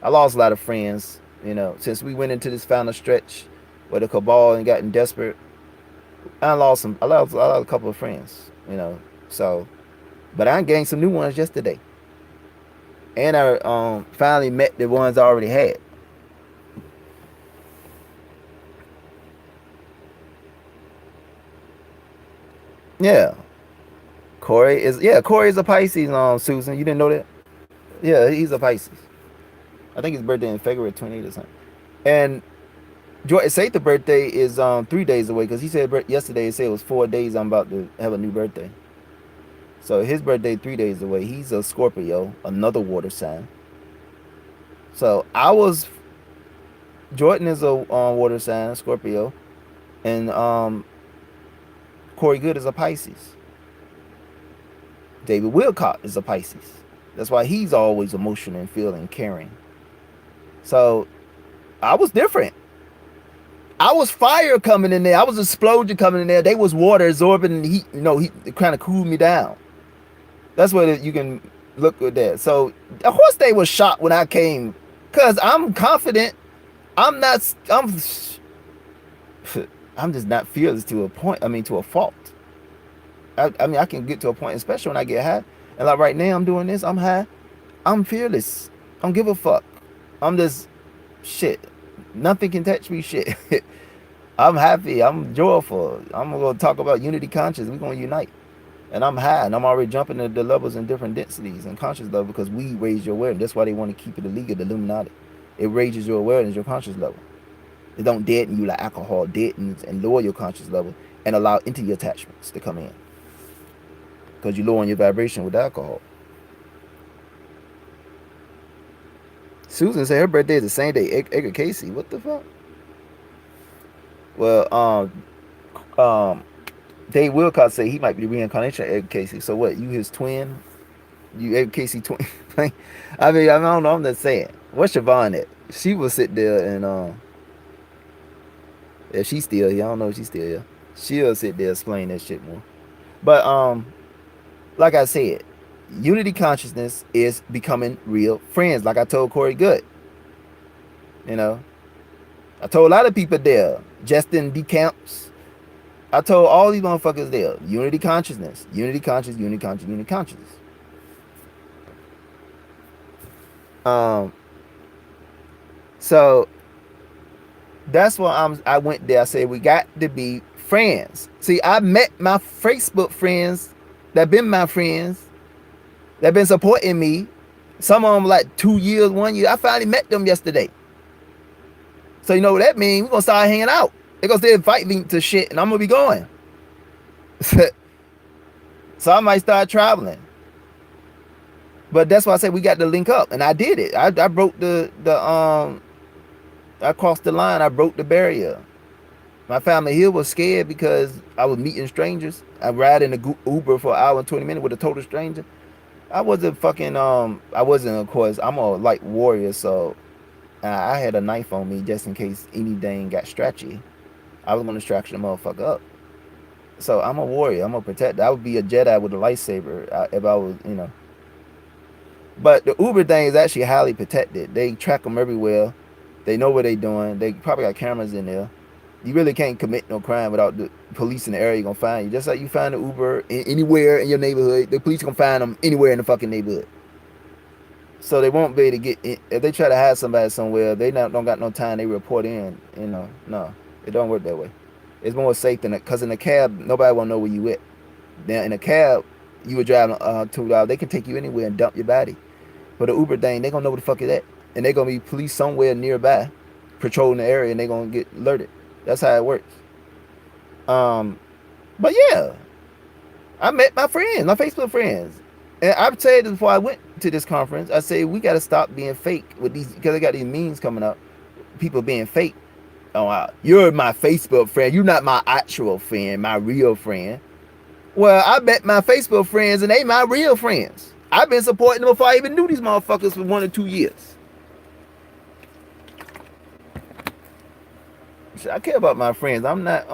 I lost a lot of friends. You know, since we went into this final stretch where the cabal and gotten desperate, I lost a couple of friends. You know, so, but I gained some new ones yesterday, and I finally met the ones I already had. Yeah. Corey is a Pisces, Susan. You didn't know that? Yeah, he's a Pisces. I think his birthday in February 28th or something. And Jordan Sathan's birthday is 3 days away, because he said yesterday, he said it was 4 days I'm about to have a new birthday. So his birthday 3 days away. He's a Scorpio, another water sign. So Jordan is a water sign, Scorpio, and Corey Good is a Pisces. David Wilcock is a Pisces. That's why he's always emotional and feeling, caring. So I was different. I was fire coming in there. I was explosion coming in there. They was water absorbing heat. You know, he kind of cooled me down. That's what you can look at that. So of course they was shocked when I came, because I'm confident. I'm just not fearless to a point. I mean, to a fault. I mean, I can get to a point, especially when I get high. And like right now, I'm doing this. I'm high. I'm fearless. I don't give a fuck. I'm just shit. Nothing can touch me. Shit. I'm happy. I'm joyful. I'm gonna talk about unity consciousness. We're gonna unite. And I'm high, and I'm already jumping to the levels in different densities and conscious level, because we raise your awareness. That's why they want to keep it illegal, the Illuminati. It raises your awareness, your conscious level. It don't deaden you like alcohol deadens and lower your conscious level and allow into your attachments to come in. Because you're lowering your vibration with alcohol. Susan said her birthday is the same day Edgar Casey. What the fuck? Well, Dave Wilcox said he might be the reincarnation of Edgar Casey. So what? You his twin? You Edgar Casey twin? I mean, I don't know. I'm just saying. What's Siobhan at? She will sit there and if she's still here, I don't know if she's still here. She'll sit there explain that shit more. But like I said, unity consciousness is becoming real friends. Like I told Corey Good. You know, I told a lot of people there. Justin D. Camps. I told all these motherfuckers there. Unity consciousness. Unity consciousness. Unity consciousness. Unity consciousness. So that's why I went there. I said we got to be friends. See, I met my Facebook friends that been my friends, that been supporting me. Some of them like 2 years, 1 year. I finally met them yesterday. So you know what that means? We're gonna start hanging out. They're gonna start inviting me to shit, and I'm gonna be going. So I might start traveling. But that's why I said we got to link up, and I did it. I broke I crossed the line. I broke the barrier. My family here was scared because I was meeting strangers. I ride in the Uber for an hour and 20 minutes with a total stranger. I wasn't, of course, I'm a light warrior, so I had a knife on me just in case anything got stretchy. I was going to stretch the motherfucker up. So I'm a warrior. I'm a protector. I would be a Jedi with a lightsaber if I was, But the Uber thing is actually highly protected. They track them everywhere. They know what they're doing. They probably got cameras in there. You really can't commit no crime without the police in the area gonna find you. Just like you find an Uber anywhere in your neighborhood, the police gonna find them anywhere in the fucking neighborhood. So they won't be able to get in. If they try to hide somebody somewhere, they don't got no time. They report in. No, it don't work that way. It's more safe than because in a cab, nobody will know where you at. Now in a cab, you were driving $2. They can take you anywhere and dump your body. But the Uber thing, they gonna know where the fuck is at, and they gonna be police somewhere nearby, patrolling the area, and they gonna get alerted. That's how it works. But yeah, I met my friends, my Facebook friends, and I've said this before I went to this conference. I say we got to stop being fake with these, because they got these memes coming up, people being fake. Oh, you're my Facebook friend. You're not my actual friend, my real friend. Well, I met my Facebook friends, and they my real friends. I've been supporting them before I even knew these motherfuckers for 1 or 2 years. I care about my friends. I'm not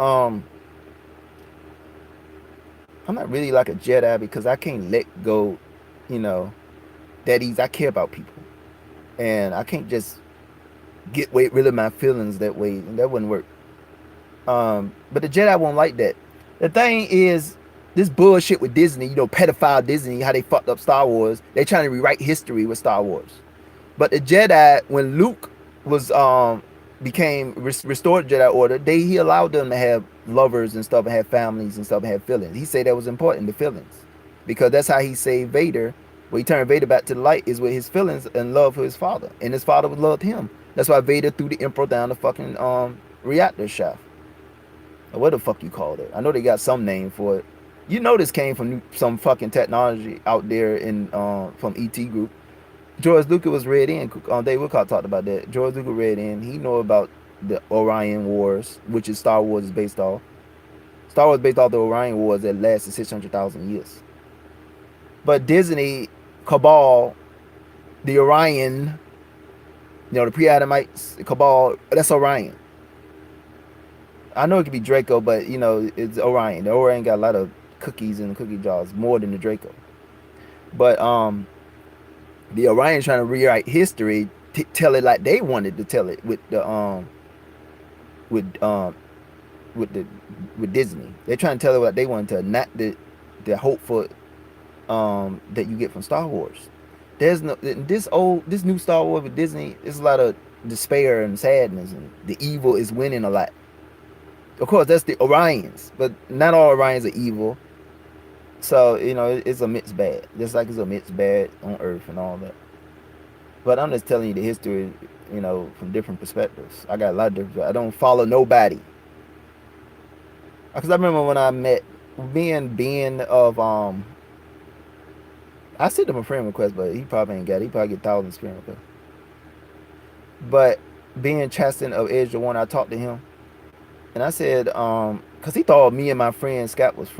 really like a Jedi because I can't let go, that easy. I care about people, and I can't just get rid of my feelings that way, and that wouldn't work. But the Jedi won't like that. The thing is, this bullshit with Disney, pedophile Disney, how they fucked up Star Wars. They trying to rewrite history with Star Wars. But the Jedi, when Luke was became restored Jedi Order, he allowed them to have lovers and stuff, and have families and stuff, and have feelings. He said that was important, the feelings, because that's how he saved Vader. When he turned Vader back to the light is with his feelings and love for his father, and his father loved him. That's why Vader threw the Emperor down the fucking reactor shaft, or what the fuck you called it. I know they got some name for it. This came from some fucking technology out there in from ET Group. George Lucas was read in. Dave Wilcox talked about that. George Lucas read in. He know about the Orion Wars, which is Star Wars is based off. Star Wars based off the Orion Wars that lasted 600,000 years. But Disney, Cabal, the Orion, the pre-Adamites, Cabal, that's Orion. I know it could be Draco, but it's Orion. The Orion got a lot of cookies in the cookie jars, more than the Draco. But the Orion trying to rewrite history, tell it like they wanted to tell it with Disney. They're trying to tell it what they wanted to, not the hope for that you get from Star Wars. There's no this new Star Wars with Disney. There's a lot of despair and sadness, and the evil is winning a lot. Of course, that's the Orions, but not all Orions are evil. So, it's a mixed bag. Just like it's a mixed bag on Earth and all that. But I'm just telling you the history, from different perspectives. I got a lot of different. I don't follow nobody. Because I remember when I met being of I sent him a friend request, but he probably ain't got it. He probably get thousands of friend requests. But being Chaston of Edge the one, I talked to him. And I said, because he thought me and my friend Scott was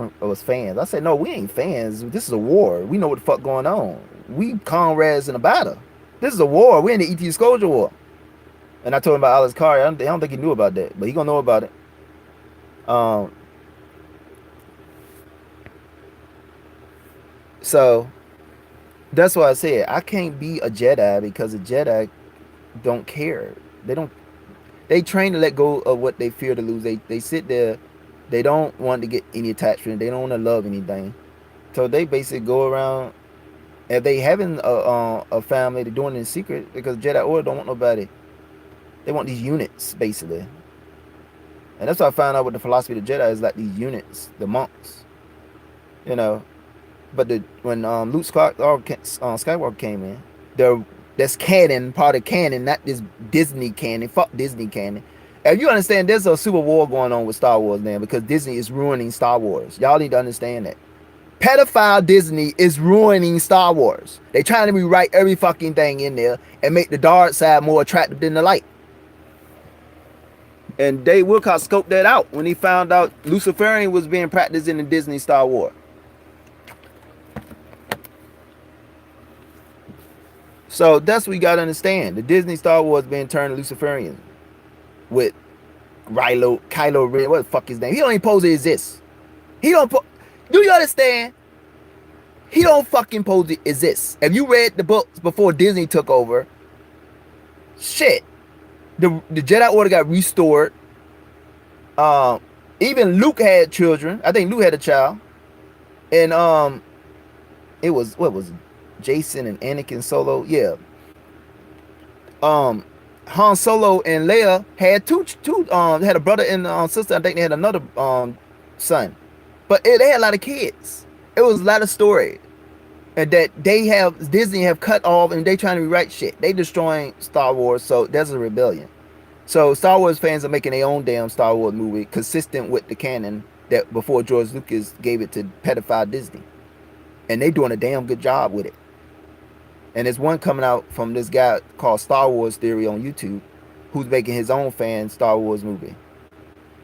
fans. I said, no, we ain't fans. This is a war. We know what the fuck going on. We comrades in a battle. This is a war. We're in the E.T. Scourge War. And I told him about Alex Carr. I don't think he knew about that, but he gonna know about it. So that's why I said I can't be a Jedi, because a Jedi don't care. They train to let go of what they fear to lose. They sit there. They don't want to get any attachment. They don't want to love anything. So they basically go around. If they having a family, they're doing it in secret, because Jedi Order don't want nobody. They want these units, basically. And that's what I found out with the philosophy of the Jedi is like these units, the monks. But when Luke Skywalker came in, that's canon, part of canon, not this Disney canon. Fuck Disney canon. If you understand, there's a super war going on with Star Wars now, because Disney is ruining Star Wars. Y'all need to understand that. Pedophile Disney is ruining Star Wars. They trying to rewrite every fucking thing in there and make the dark side more attractive than the light. And Dave Wilcox scoped that out when he found out Luciferian was being practiced in the Disney Star Wars. So that's what you gotta understand. The Disney Star Wars being turned Luciferian with Kylo Ren, what the fuck his name? He don't even pose to exist. He don't do you understand? He don't fucking pose to exist. If you read the books before Disney took over, shit, the Jedi Order got restored. Even Luke had children. I think Luke had a child. And it was what was it? Jason and Anakin Solo. Yeah. Han Solo and Leia had two had a brother and sister. I think they had another son. But they had a lot of kids. It was a lot of story. And that Disney have cut off and they trying to rewrite shit. They destroying Star Wars, so there's a rebellion. So Star Wars fans are making their own damn Star Wars movie consistent with the canon that before George Lucas gave it to pedophile Disney. And they doing a damn good job with it. And there's one coming out from this guy called Star Wars Theory on YouTube who's making his own fan Star Wars movie.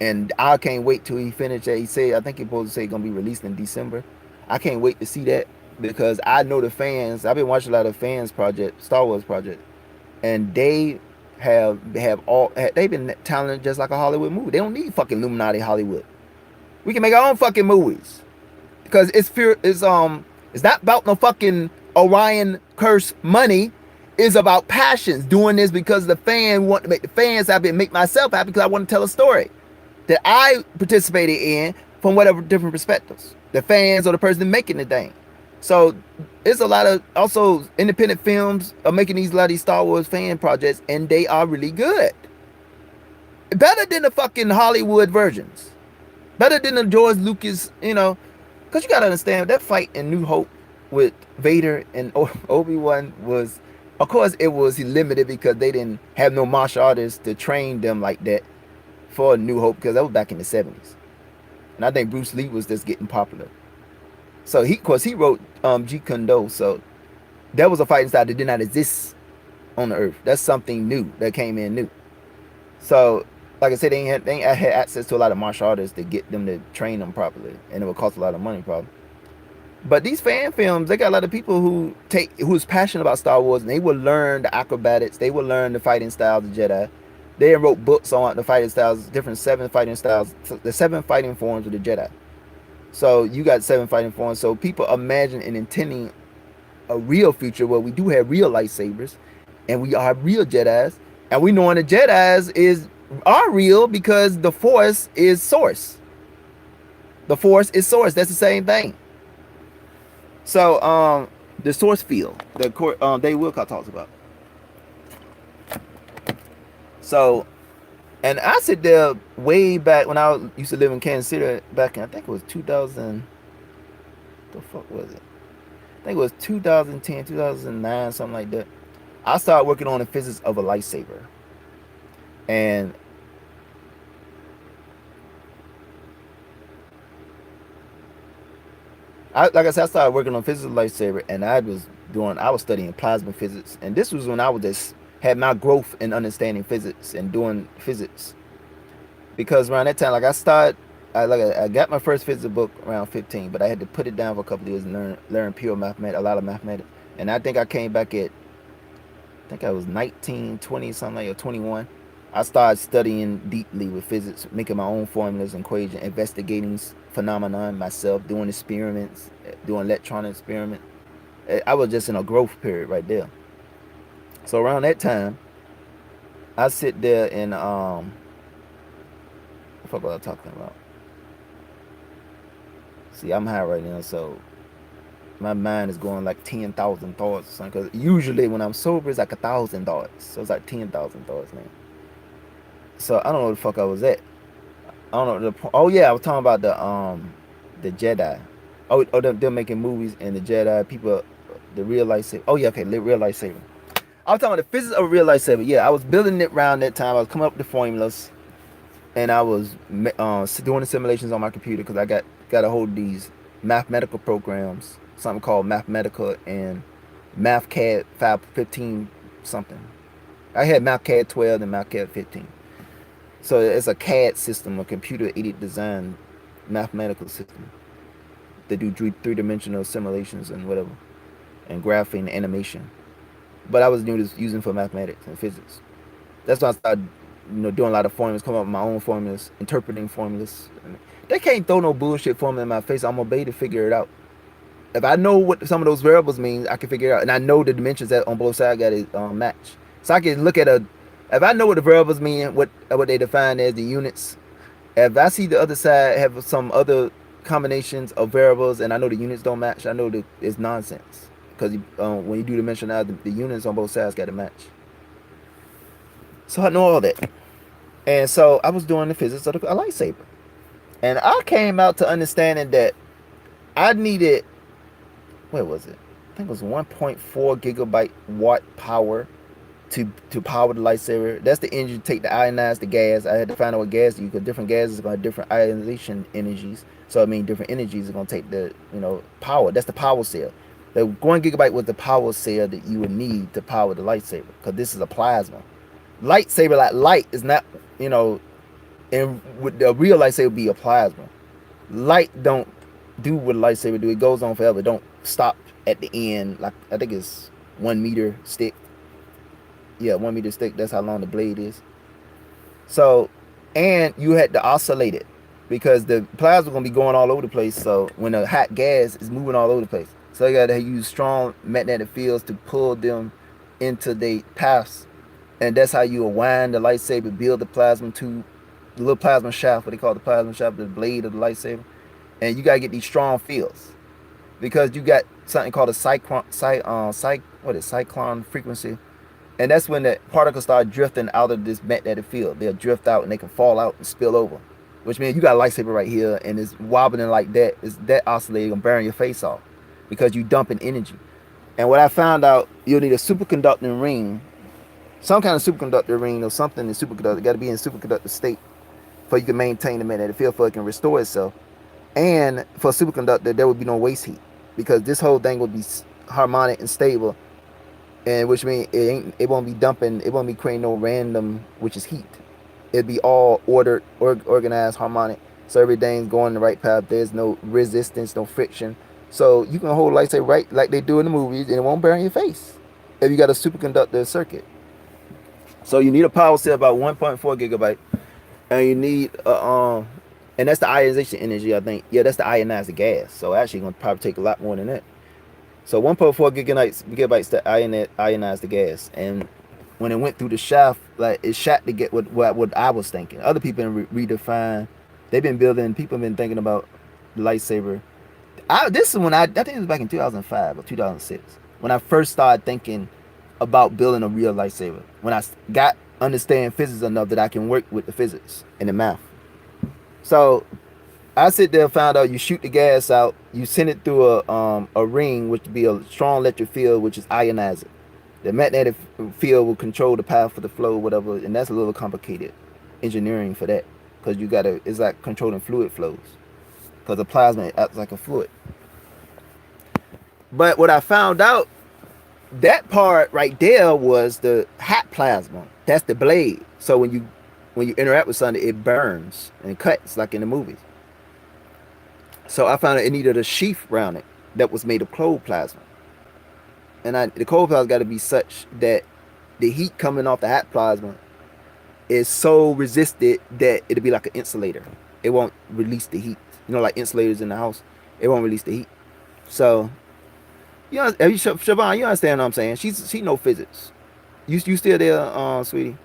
And I can't wait till he finishes that. He said, I think he's supposed to say it's going to be released in December. I can't wait to see that because I know the fans. I've been watching a lot of fans project, Star Wars project. And they they've been talented just like a Hollywood movie. They don't need fucking Illuminati Hollywood. We can make our own fucking movies. Because it's not about no fucking Orion curse money. Is about passions. Doing this because the fan want to make the fans happy and make myself happy because I want to tell a story that I participated in from whatever different perspectives. The fans or the person making the thing. So there's a lot of also independent films are making a lot of these Star Wars fan projects and they are really good. Better than the fucking Hollywood versions. Better than the George Lucas, because you gotta understand that fight in New Hope with Vader and Obi-Wan was, of course, it was limited because they didn't have no martial artists to train them like that for New Hope because that was back in the 70s. And I think Bruce Lee was just getting popular. So he wrote Jeet Kune Do. So that was a fighting style that did not exist on the earth. That's something new that came in new. So like I said, they had access to a lot of martial artists to get them to train them properly, and it would cost a lot of money probably. But these fan films, they got a lot of people who's passionate about Star Wars, and they will learn the acrobatics, they will learn the fighting styles of Jedi. They wrote books on the fighting styles, different 7 fighting styles, the 7 fighting forms of the Jedi. So you got 7 fighting forms. So people imagine and intending a real future where we do have real lightsabers, and we are real Jedis, and we knowing the Jedis are real because the Force is source. The Force is source. That's the same thing. So the source field that Dave Wilcox talks about. So, and I sit there way back when I used to live in Kansas City back in, I think it was 2000. The fuck was it? I think it was 2010, 2009, something like that. I started working on the physics of a lightsaber. And I started working on physics of lightsaber, and I was studying plasma physics, and this was when I was just had my growth in understanding physics and doing physics. Because around that time, I got my first physics book around 15, but I had to put it down for a couple of years and learn pure mathematics, a lot of mathematics. And I think I came back I was 19, 20 something like, or 21. I started studying deeply with physics, making my own formulas and equations, investigating phenomenon myself, doing experiments, doing electronic experiments. I was just in a growth period right there. So around that time, I sit there and what the fuck was I talking about? See, I'm high right now, so my mind is going like 10,000 thoughts or something. Because usually when I'm sober, it's like 1,000 thoughts. So it's like 10,000 thoughts now. So I don't know where the fuck I was at. I don't know. Oh yeah, I was talking about the Jedi. Oh, they're making movies and the Jedi people, the real lightsaber. Oh yeah, okay, real lightsaber. I was talking about the physics of a real lightsaber. Yeah, I was building it around that time. I was coming up with the formulas, and I was doing the simulations on my computer because I got a hold of these mathematical programs, something called Mathematica and MathCAD 515 something. I had MathCAD 12 and MathCAD 15. So it's a CAD system, a computer-aided design mathematical system. They do three-dimensional simulations and whatever, and graphing and animation. But I was using for mathematics and physics. That's why I started, doing a lot of formulas, coming up with my own formulas, interpreting formulas. They can't throw no bullshit formula in my face. I'm gonna be able to figure it out. If I know what some of those variables mean, I can figure it out, and I know the dimensions that on both sides got to match. So I can look at if I know what the variables mean, what they define as the units. If I see the other side have some other combinations of variables, and I know the units don't match, I know that it's nonsense. Because when you do dimensionality, the units on both sides got to match. So I know all that. And so I was doing the physics of a lightsaber. And I came out to understanding that I needed, what was it? I think it was 1.4 gigabyte watt power to power the lightsaber. That's the energy to take the ionize the gas. I had to find out what gas because different gases are going to have different ionization energies. So I mean different energies are going to take the power. That's the power cell. The 1 gigabyte was the power cell that you would need to power the lightsaber, because this is a plasma. Lightsaber, like light, is not, and with the real lightsaber would be a plasma. Light don't do what a lightsaber do. It goes on forever. It don't stop at the end. Like I think it's 1 meter stick. Yeah, 1 meter stick. That's how long the blade is. So, and you had to oscillate it because the plasma gonna be going all over the place. So when the hot gas is moving all over the place, so you gotta use strong magnetic fields to pull them into the paths, and that's how you wind the lightsaber, build the plasma tube, the little plasma shaft, what they call the plasma shaft, the blade of the lightsaber, and you gotta get these strong fields because you got something called a cyclone frequency. And that's when the particles start drifting out of this magnetic field. They'll drift out and they can fall out and spill over. Which means you got a lightsaber right here and it's wobbling like that. Is that oscillating gonna burn your face off because you dumping energy. And what I found out, you'll need a superconducting ring, some kind of superconductor ring or something in superconductor. It got to be in superconductor state for you can maintain the magnetic field, for it can restore itself. And for a superconductor, there would be no waste heat because this whole thing would be harmonic and stable. And which means it won't be dumping, it won't be creating no random, which is heat. It'd be all ordered, organized, harmonic. So everything's going the right path. There's no resistance, no friction. So you can hold lightsaber right like they do in the movies, and it won't burn your face if you got a superconductor circuit. So you need a power cell about 1.4 gigabyte, and you need and that's the ionization energy, I think. Yeah, that's the ionized gas. So actually, gonna probably take a lot more than that. So 1.4 gigabytes to ionize the gas, and when it went through the shaft, like it shot to get what I was thinking. Other people redefine. They've been building. People have been thinking about the lightsaber. This is when I think it was back in 2005 or 2006 when I first started thinking about building a real lightsaber. When I got understand physics enough that I can work with the physics and the math. So I sit there and found out you shoot the gas out, you send it through a ring, which would be a strong electric field, which is ionizing. The magnetic field will control the path for the flow, whatever, and that's a little complicated engineering for that, because it's like controlling fluid flows, because the plasma acts like a fluid. But what I found out, that part right there was the hot plasma. That's the blade. So when you interact with something, it burns and cuts like in the movies. So I found it needed a sheath around it that was made of cold plasma. And the cold plasma got to be such that the heat coming off the hot plasma is so resisted that it'll be like an insulator. It won't release the heat. Like insulators in the house, it won't release the heat. So, Siobhan, you understand what I'm saying? She know physics. You still there, sweetie?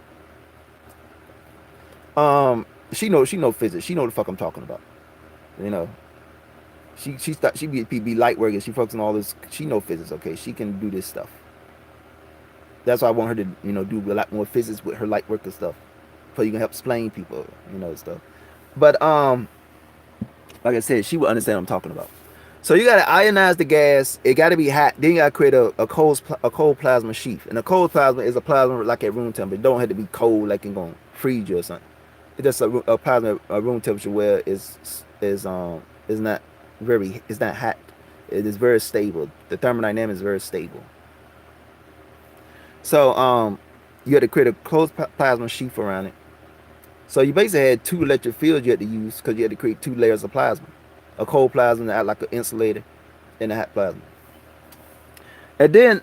She know physics. She know the fuck I'm talking about. She be light working. She focuses on all this. She know physics. Okay, she can do this stuff. That's why I want her to do a lot more physics with her light worker stuff, so you can help explain people stuff. But like I said, she will understand what I'm talking about. So you gotta ionize the gas. It gotta be hot. Then you gotta create a cold plasma sheath. And a cold plasma is a plasma like at room temperature. It don't have to be cold like it's gonna freeze you or something. It's just a plasma at room temperature where is not it's not hot. It is very stable. The thermodynamics is very stable. So you had to create a closed plasma sheath around it. So you basically had 2 electric fields you had to use because you had to create 2 layers of plasma. A cold plasma that act like an insulator and a hot plasma. And then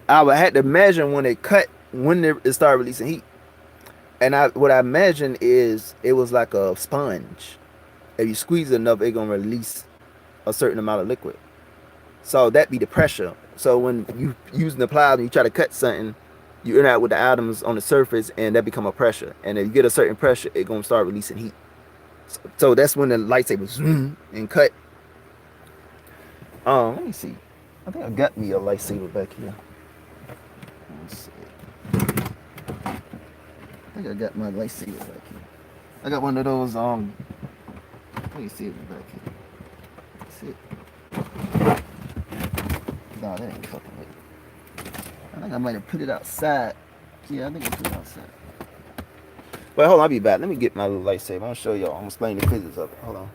I had to measure when it cut, when it started releasing heat. And what I imagined is it was like a sponge. If you squeeze it enough, it's gonna release a certain amount of liquid. So that be the pressure. So when you using the plasma, you try to cut something, you interact with the atoms on the surface, and that become a pressure. And if you get a certain pressure, it's gonna start releasing heat. So that's when the lightsaber zoom and cut. Let me see. I think I got me a lightsaber back here. Let's see. I think I got my lightsaber back here. I got one of those. Let me see it back here. See it? No, that ain't fucking it. I think I might have put it outside. Yeah, I think I put it outside. But hold on, I'll be back. Let me get my little lightsaber. I'm gonna show y'all. I'm gonna explain the physics of it. Hold on.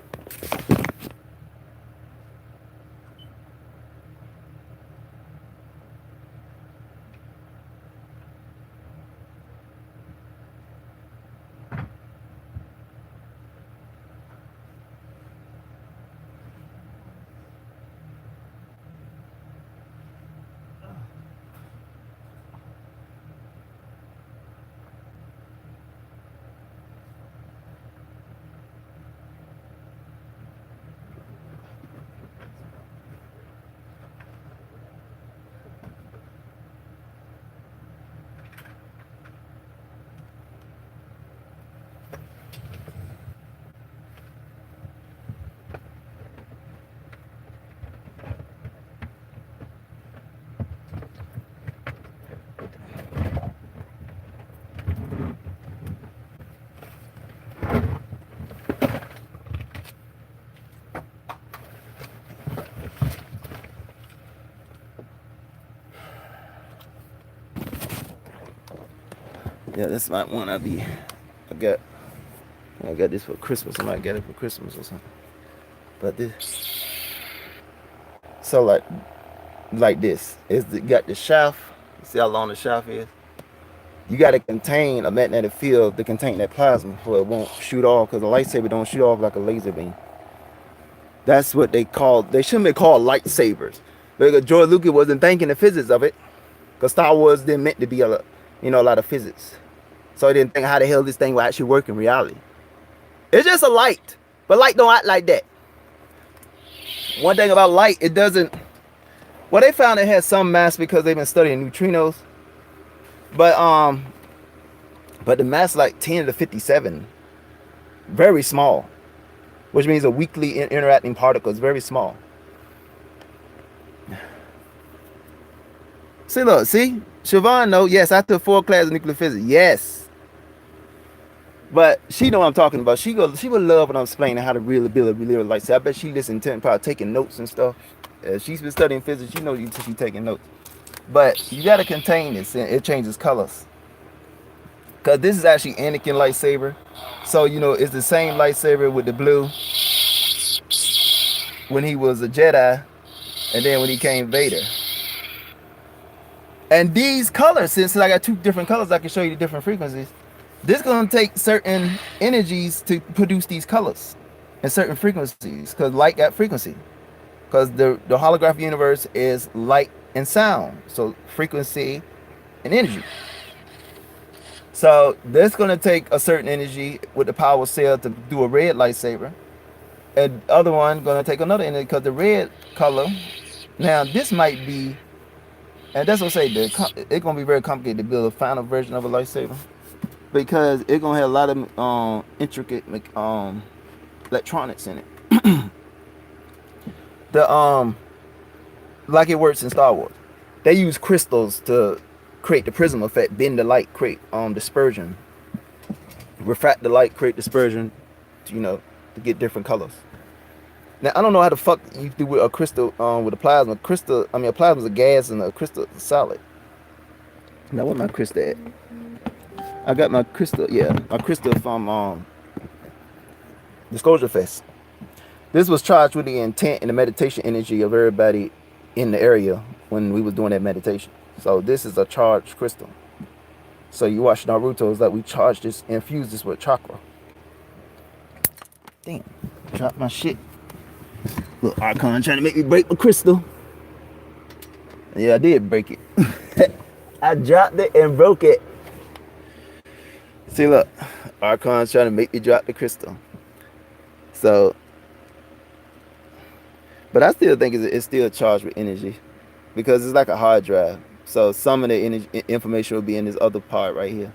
Yeah, that's my one. I got this for Christmas. I might get it for Christmas or something. But this, so like this is got the shaft. You see how long the shaft is? You got to contain a magnetic field to contain that plasma so it won't shoot off, because a lightsaber don't shoot off like a laser beam. That's what they shouldn't be called lightsabers. Because George Lucas wasn't thinking the physics of it, because Star Wars didn't meant to be a lot of physics. So he didn't think how the hell this thing will actually work in reality. It's just a light, but light don't act like that. One thing about light, it doesn't. Well, they found it has some mass because they've been studying neutrinos, but the mass like 10 to 57, very small, which means a weakly interacting particle is very small. See, look, see, Siobhan, no, yes, I took 4 classes of nuclear physics, yes. But she know what I'm talking about. She would love when I'm explaining how to really build a really light. I bet she listened to probably taking notes and stuff. She's been studying physics. You know, she's taking notes. But you got to contain this, and it changes colors. Because this is actually Anakin lightsaber. So, it's the same lightsaber with the blue when he was a Jedi, and then when he came Vader. And these colors, since I got 2 different colors, I can show you the different frequencies. This is going to take certain energies to produce these colors and certain frequencies, because light got frequency. Because the holographic universe is light and sound, so frequency and energy. So this is going to take a certain energy with the power cell to do a red lightsaber, and the other one going to take another energy, because the red color. Now this might be, and that's what I say, it's going to be very complicated to build a final version of a lightsaber, because it's going to have a lot of intricate electronics in it. Like it works in Star Wars. They use crystals to create the prism effect, bend the light, create dispersion. Refract the light, create dispersion, to get different colors. Now, I don't know how the fuck you do with a crystal, with a plasma. A plasma is a gas and a crystal is solid. Now, where's my crystal at? I got my crystal, my crystal from Disclosure Fest. This was charged with the intent and the meditation energy of everybody in the area when we was doing that meditation. So this is a charged crystal. So you watch Naruto, it's like we charge this, infuse this with chakra. Damn, dropped my shit. Look, Archon trying to make me break the crystal. Yeah, I did break it. I dropped it and broke it. See, look, Archon's trying to make me drop the crystal. So, but I still think it's still charged with energy because it's like a hard drive. So some of the energy, information will be in this other part right here.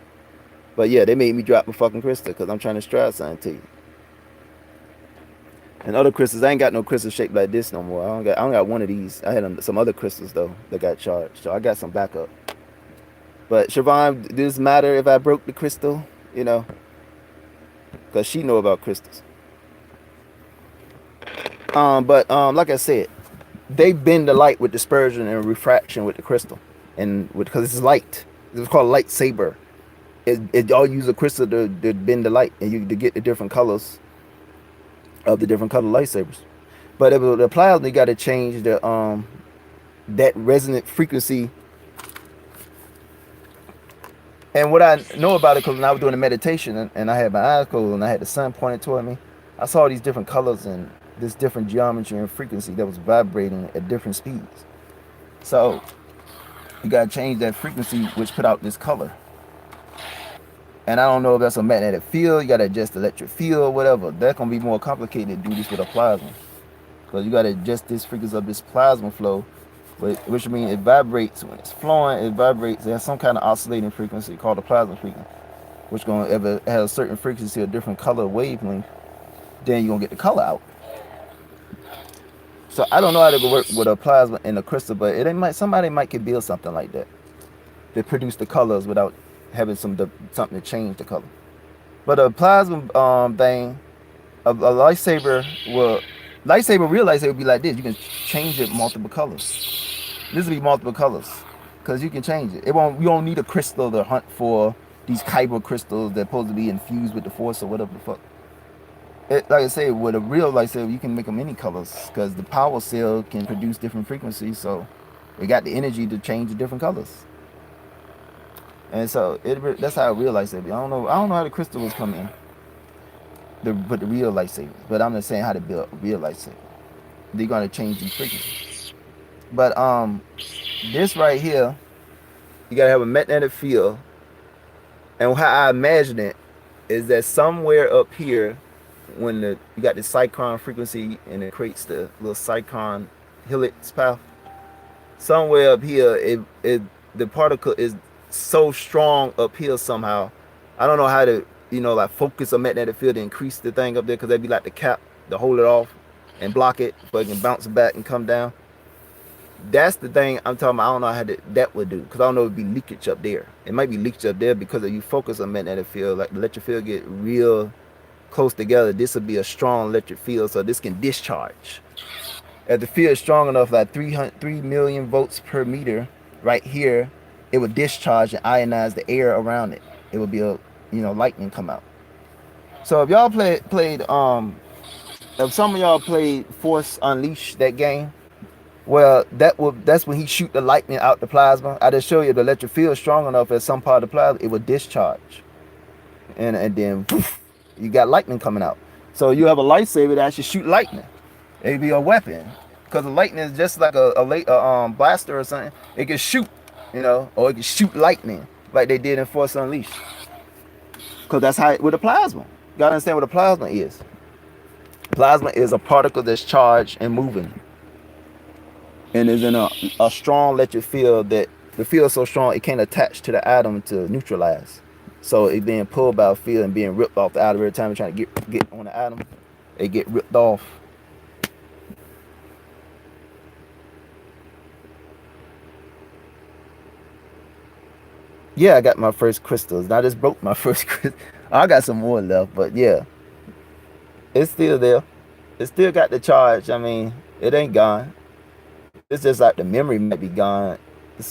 But yeah, they made me drop my fucking crystal because I'm trying to strap something to you. And other crystals, I ain't got no crystal shaped like this no more. I don't got one of these. I had some other crystals though that got charged, so I got some backup. But Siobhan, does this matter if I broke the crystal? You know, because she know about crystals. But like I said, they bend the light with dispersion and refraction with the crystal, and because it's light, it's called lightsaber. It all use a crystal to bend the light, and you to get the different colors of the different color lightsabers. But if the plasma, you got to change the that resonant frequency. And what I know about it, because when I was doing the meditation and I had my eyes closed and I had the sun pointed toward me, I saw these different colors and this different geometry and frequency that was vibrating at different speeds. So you got to change that frequency, which put out this color. And I don't know if that's a magnetic field. You got to adjust the electric field, whatever. That's going to be more complicated to do this with a plasma, because you got to adjust this frequency of this plasma flow, which means it vibrates when it's flowing. It vibrates. It has some kind of oscillating frequency called the plasma frequency, which going if it has a certain frequency, a different color wavelength, then you're gonna get the color out. So I don't know how to work with a plasma and a crystal, but somebody might could build something like that to produce the colors without having something to change the color. But a plasma thing, a lightsaber real lightsaber would be like this. You can change it multiple colors. This will be multiple colors because you can change it. You don't need a crystal to hunt for these kyber crystals that's supposed to be infused with the force or whatever the fuck. Like I say, with a real lightsaber, you can make them any colors because the power cell can produce different frequencies. So it got the energy to change the different colors. And so that's how a real lightsaber. I don't know how the crystals come in. But the real lightsabers. But I'm just saying how to build a real lightsaber. They're gonna change these frequencies. But this right here, you gotta have a magnetic field. And how I imagine it is that somewhere up here, when you got the cyclone frequency and it creates the little cyclone helix path, somewhere up here, the particle is so strong up here somehow. I don't know how to, like focus a magnetic field to increase the thing up there, because that'd be like the cap to hold it off and block it, but it can bounce back and come down. That's the thing I'm talking about. I don't know how that would do, because I don't know if it'd be leakage up there. It might be leakage up there because if you focus on magnetic field, like the electric field get real close together, this would be a strong electric field, so this can discharge. If the field is strong enough, like 3 million volts per meter right here, it would discharge and ionize the air around it. It would be a lightning come out. So if y'all played if some of y'all played Force Unleashed, that game, well, that's when he shoot the lightning out the plasma. I just show you the electric field strong enough at some part of the plasma, it would discharge, and then poof, you got lightning coming out. So you have a lightsaber that actually shoot lightning. It'd be a weapon, because the lightning is just like a blaster or something. It can shoot, or it can shoot lightning like they did in Force Unleashed. Because that's how with a plasma. You gotta understand what a plasma is. Plasma is a particle that's charged and moving, and is in a strong electric field that the field is so strong it can't attach to the atom to neutralize. So it being pulled by a field and being ripped off the atom every time you're trying to get on the atom, it get ripped off. Yeah, I got my first crystals. I just broke my first crystal. I got some more left, but yeah, it's still there. It still got the charge. I mean, it ain't gone. It's just like the memory might be gone.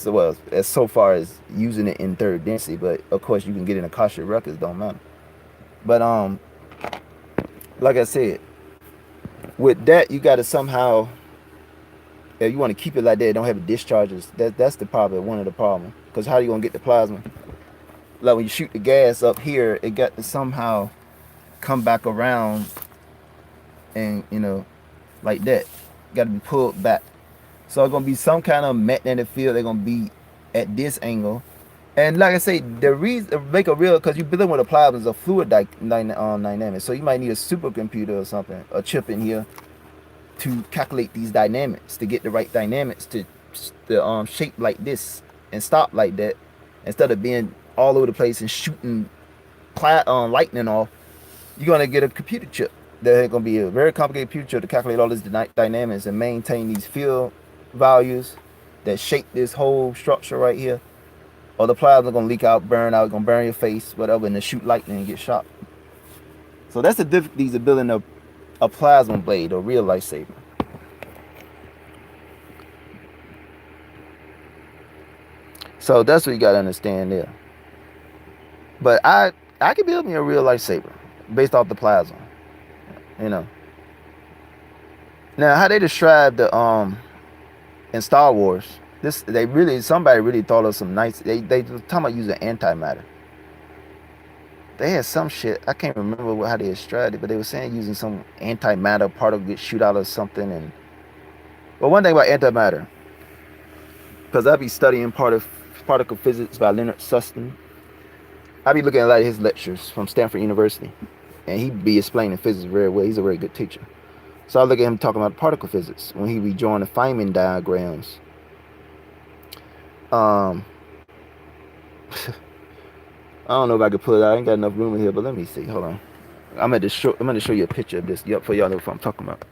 Well, as so far as using it in third density, but of course you can get in Akashic records, don't matter. But like I said, with that, you got to somehow, if you want to keep it like that, don't have it discharges. That's the problem. One of the problems. Because how you gonna get the plasma? Like when you shoot the gas up here, it got to somehow come back around, and like that. Got to be pulled back. So it's gonna be some kind of magnetic field. They're gonna be at this angle. And like I say, the reason make a real, because you're dealing with a plasma is a fluid dynamic. So you might need a supercomputer or something, a chip in here, to calculate these dynamics, to get the right dynamics to shape like this and stop like that, instead of being all over the place and shooting lightning off. You're gonna get a computer chip. There's gonna be a very complicated computer chip to calculate all these dynamics and maintain these field values that shape this whole structure right here. Or the plasma gonna leak out, burn out, gonna burn your face, whatever, and then shoot lightning and get shot. So that's the difficulties of building a plasma blade or real lightsaber. So that's what you gotta understand there. But I could build me a real lightsaber based off the plasma. Now how they describe the in Star Wars, somebody really thought of some nice. They were talking about using antimatter. They had some shit, I can't remember how they described it, but they were saying using some antimatter particle get shoot out of something. And well, one thing about antimatter, because I be studying particle physics by Leonard Susskind. I be looking at a lot of his lectures from Stanford University, and he be explaining physics very well. He's a very good teacher. So I look at him talking about particle physics when he be drawing the Feynman diagrams. I don't know if I could pull it out. I ain't got enough room in here, but let me see. Hold on. I'm gonna show you a picture of this. Yep, for y'all know what I'm talking about.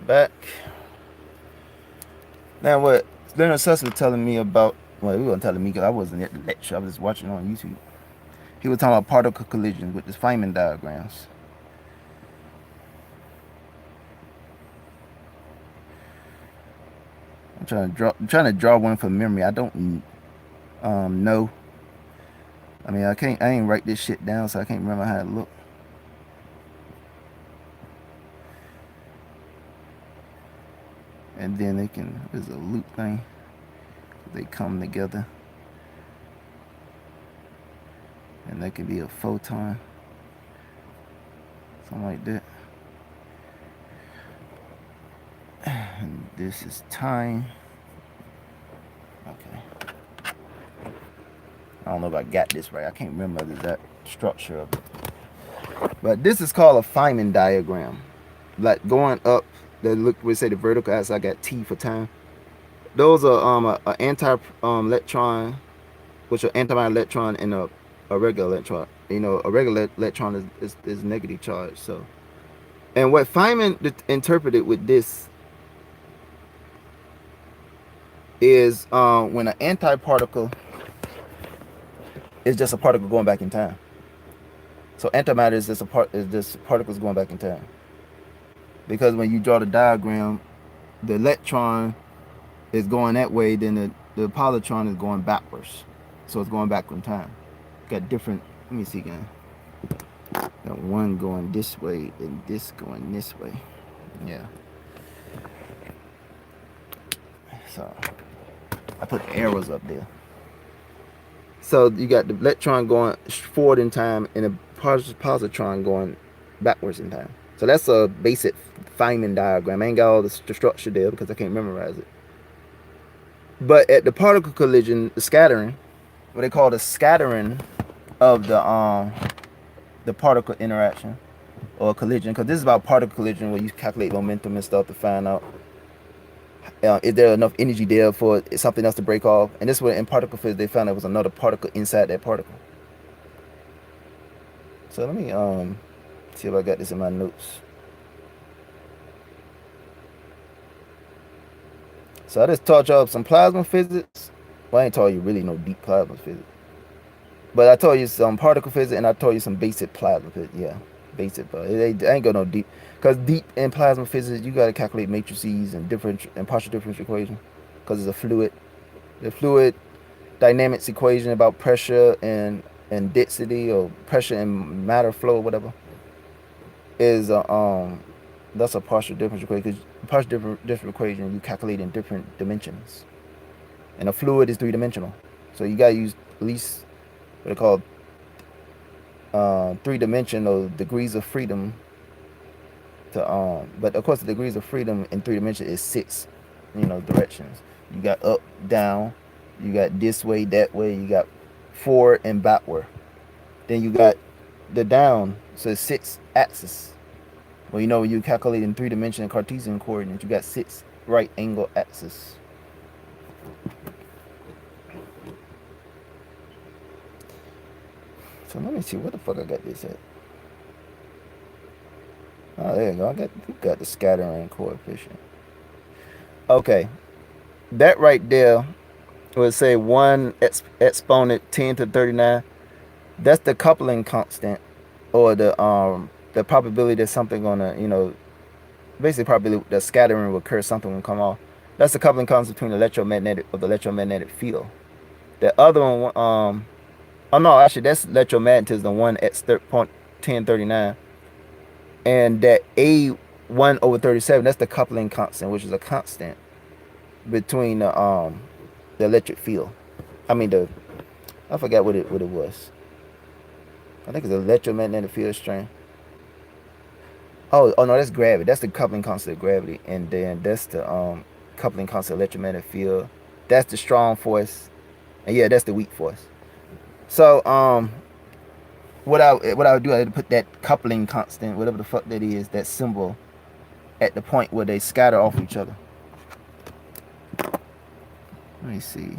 Back. Now what Leonard Susskind was telling me about, well, he wasn't telling me because I wasn't at the lecture, I was just watching on YouTube. He was talking about particle collisions with the Feynman diagrams. I'm trying to draw one from memory. I don't know. I mean, I ain't write this shit down, so I can't remember how it looked. And then there's a loop thing. They come together. And that could be a photon. Something like that. And this is time. Okay. I don't know if I got this right. I can't remember the exact structure of it. But this is called a Feynman diagram. Like going up, we say the vertical axis, I got T for time. Those are an anti-electron, which are antimatter electron, and a regular electron. A regular electron is negative charge. So, and what Feynman interpreted with this is when an antiparticle is just a particle going back in time. So antimatter is just particles going back in time. Because when you draw the diagram, the electron is going that way, then the positron is going backwards. So it's going back in time. Got different, let me see again. Got one going this way and this going this way. Yeah. So I put the arrows up there. So you got the electron going forward in time and the positron going backwards in time. So that's a basic Feynman diagram. I ain't got all the structure there because I can't memorize it. But at the particle collision, the scattering, what they call the scattering of the particle interaction or collision, because this is about particle collision where you calculate momentum and stuff to find out is there enough energy there for something else to break off. And this way in particle physics they found there was another particle inside that particle. So let me see if I got this in my notes. So I just taught y'all some plasma physics. Well, I ain't taught you really no deep plasma physics. But I taught you some particle physics and I taught you some basic plasma physics. Yeah, basic, but it ain't got no deep. Because deep in plasma physics, you got to calculate matrices and partial differential equation. Because it's a fluid. The fluid dynamics equation about pressure and density or pressure and matter flow or whatever is that's a partial differential equation. Because partial differential equation you calculate in different dimensions, and a fluid is 3-dimensional. So you gotta use at least what they call 3-dimensional degrees of freedom to but of course the degrees of freedom in 3 dimensions is 6, directions. You got up, down, you got this way, that way, you got forward and backward. Then you got the down, so it's 6 axis. Well, when you calculate in 3-dimensional Cartesian coordinates, you got 6 right angle axis. So let me see what the fuck I got this at. Oh, there you go. I got the scattering coefficient. Okay, that right there would say 1 exponent 10 to 39. That's the coupling constant, or the probability that something gonna, basically probability that scattering will occur, something will come off. That's the coupling constant between the electromagnetic field. The other one, oh no, actually that's electromagnetism 1 at 1039, and that A1 over 37, that's the coupling constant, which is a constant between the electric field. I forgot what it was. I think it's electromagnetic field strength. Oh no, that's gravity. That's the coupling constant of gravity, and then that's the coupling constant of electromagnetic field. That's the strong force, and yeah, that's the weak force. So what I would do, I had to put that coupling constant, whatever the fuck that is, that symbol, at the point where they scatter off each other. Let me see.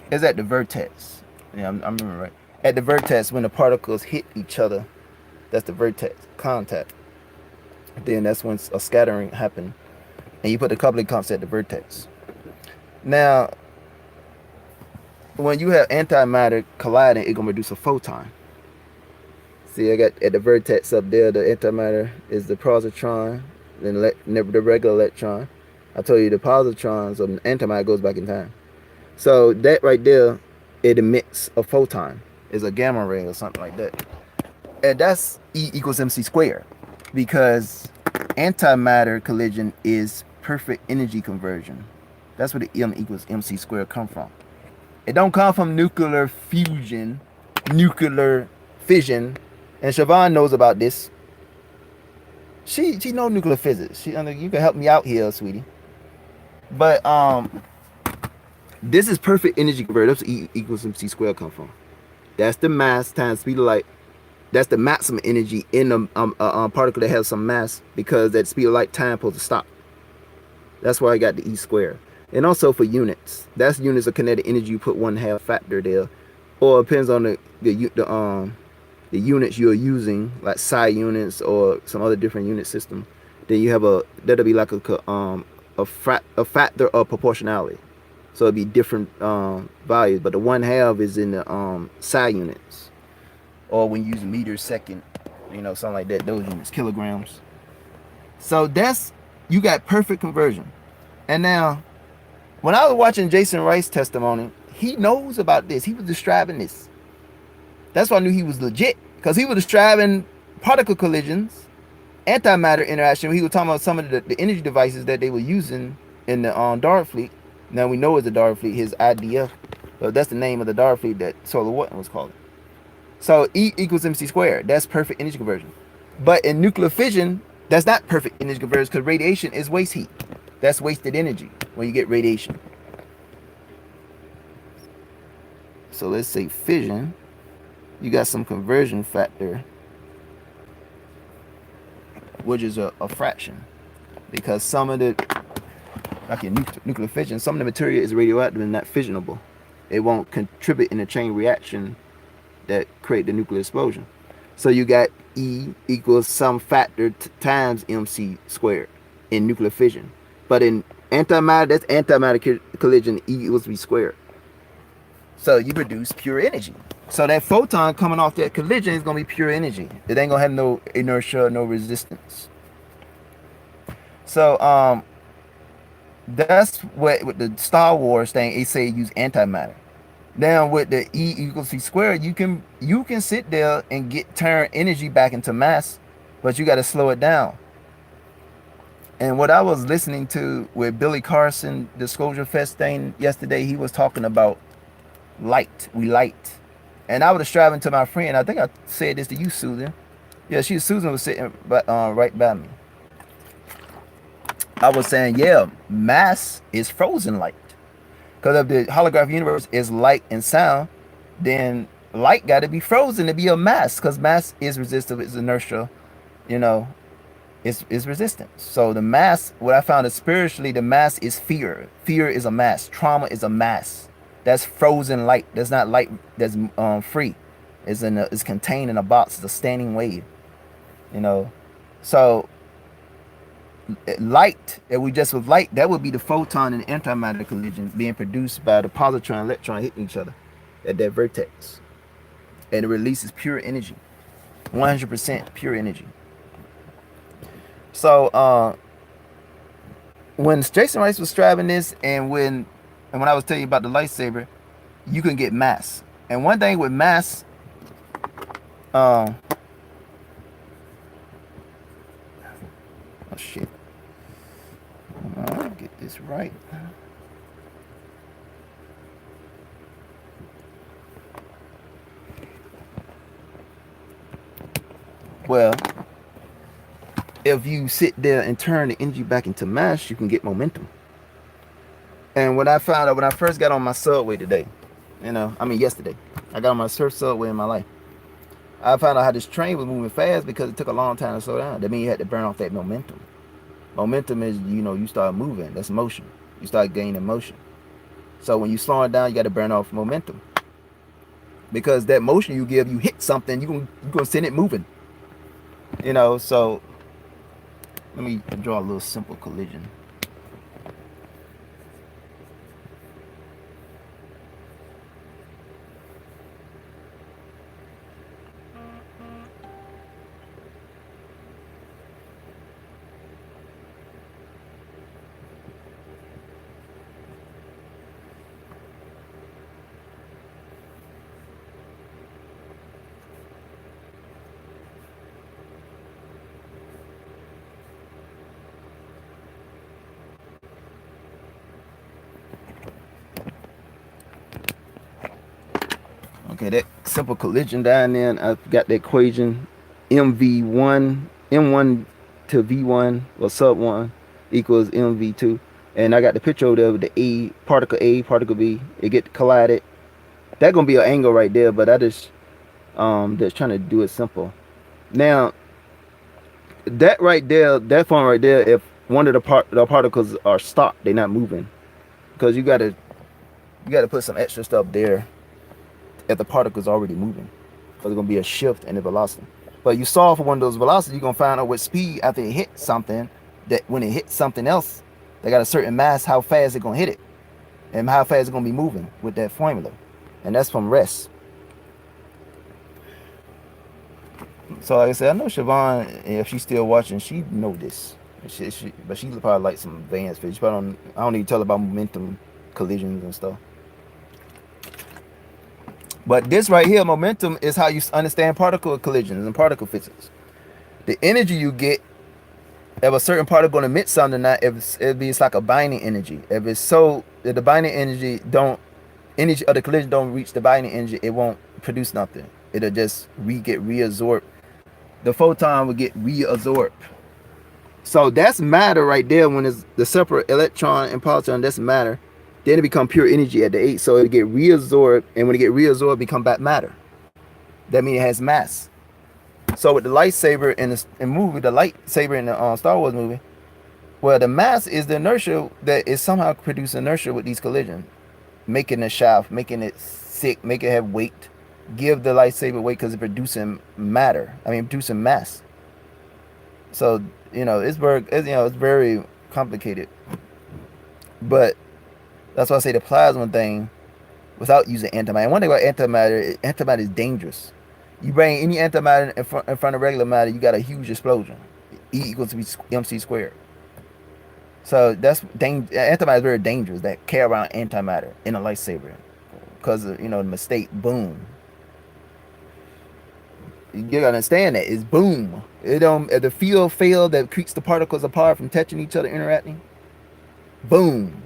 It's at the vertex. Yeah, I remember right. At the vertex, when the particles hit each other, that's the vertex contact. Then that's when a scattering happened, and you put the coupling constant at the vertex. Now, when you have antimatter colliding, it's gonna produce a photon. See, I got at the vertex up there, the antimatter is the positron, then the regular electron. I told you the positrons of the antimatter goes back in time. So that right there, it emits a photon. It's a gamma ray or something like that. And that's E equals mc squared, because antimatter collision is perfect energy conversion. That's where the M equals mc squared come from. It don't come from nuclear fusion, nuclear fission. And Siobhan knows about this. She knows nuclear physics. You can help me out here, sweetie. But this is perfect energy conversion. That's where E equals mc squared come from. That's the mass times speed of light. That's the maximum energy in a particle that has some mass, because that speed of light time supposed to stop. That's why I got the E squared. And also for units, that's units of kinetic energy. You put 1/2 factor there, or it depends on the the units you're using, like psi units or some other different unit system, then you have that'll be like a factor of proportionality. So it'd be different values, but the 1/2 is in the psi units, or when you use meters second, something like that. Those units, kilograms. So you got perfect conversion. And now, when I was watching Jason Rice's testimony, he knows about this. He was describing this. That's why I knew he was legit, because he was describing particle collisions, antimatter interaction. He was talking about some of the energy devices that they were using in the Dart Fleet. Now we know it's the Dart Fleet, his IDF. So that's the name of the Dart Fleet that Solar Wharton was calling. So E equals mc squared. That's perfect energy conversion. But in nuclear fission, that's not perfect energy conversion, because radiation is waste heat. That's wasted energy when you get radiation. So let's say fission, you got some conversion factor, which is a fraction, because some of the, like in nuclear fission, some of the material is radioactive and not fissionable. It won't contribute in a chain reaction that create the nuclear explosion. So you got E equals some factor times mc squared in nuclear fission. But in antimatter, that's antimatter collision, E equals v squared. So you produce pure energy. So that photon coming off that collision is going to be pure energy. It ain't going to have no inertia, no resistance. So that's what with the Star Wars thing, it say use antimatter. Now with the E equals c squared, you can sit there and turn energy back into mass, but you got to slow it down. And what I was listening to with Billy Carson, Disclosure Fest thing yesterday, he was talking about light. We light. And I was striving to my friend. I think I said this to you, Susan. Yeah, Susan was sitting right by me. I was saying, yeah, mass is frozen light. Because if the holographic universe is light and sound, then light got to be frozen to be a mass, because mass is resistive, it's inertia, it's resistance. So the mass, what I found is spiritually, the mass is fear. Fear is a mass. Trauma is a mass. That's frozen light. That's not light that's free. It's contained in a box. It's a standing wave. So light, that we just with light, that would be the photon and antimatter collision being produced by the positron and electron hitting each other at that vertex. And it releases pure energy. 100% pure energy. So when Jason Rice was striving this, and when I was telling you about the lightsaber, you can get mass. And one thing with mass, oh shit. I'll get this right. Well, if you sit there and turn the energy back into mass, you can get momentum. And what I found out when I first got on my subway today, yesterday, I got on my first subway in my life. I found out how this train was moving fast because it took a long time to slow down. That means you had to burn off that momentum. Momentum is, you start moving. That's motion. You start gaining motion. So when you slow it down, you got to burn off momentum. Because that motion you give, you hit something, you're going to send it moving. So let me draw a little simple collision. Okay, that simple collision down there, I've got the equation mv1 m1 to v1 or sub 1 equals mv2, and I got the picture over there with the particle B, it get collided. That's gonna be an angle right there, but I just trying to do it simple. Now that right there, that form right there, if one of the particles are stopped, they're not moving, because you gotta put some extra stuff there if the particle is already moving. there's gonna be a shift in the velocity. But you solve for one of those velocities, you're gonna find out what speed after it hits something, that when it hits something else, they got a certain mass, how fast it's gonna hit it, and how fast it's gonna be moving with that formula. And that's from rest. So like I said, I know Siobhan, if she's still watching, she know this. But she probably like some advanced physics. But I don't need to tell her about momentum collisions and stuff. But this right here, momentum, is how you understand particle collisions and particle physics. The energy you get, if a certain particle going to emit something, not if it's like a binding energy. If it's so if the binding energy of the collision don't reach the binding energy, it won't produce nothing. It'll just get reabsorbed. The photon will get reabsorbed. So that's matter right there. When it's the separate electron and positron, that's matter. Then it become pure energy at the 8. So it get reabsorbed, and when it get reabsorbed, it become back matter. That means it has mass. So with the lightsaber in the movie, the lightsaber in the Star Wars movie, well, the mass is the inertia that is somehow producing inertia with these collisions, making the shaft, making it sick, make it have weight, give the lightsaber weight because it's producing matter. Producing mass. So it's very complicated. But that's why I say the plasma thing, without using antimatter. One thing about antimatter is dangerous. You bring any antimatter in front of regular matter, you got a huge explosion. E equals to MC squared. So that's antimatter is very dangerous. That carry around antimatter in a lightsaber, because of the mistake. Boom. You gotta understand that it's boom. If the field failed that keeps the particles apart from touching each other, interacting. Boom.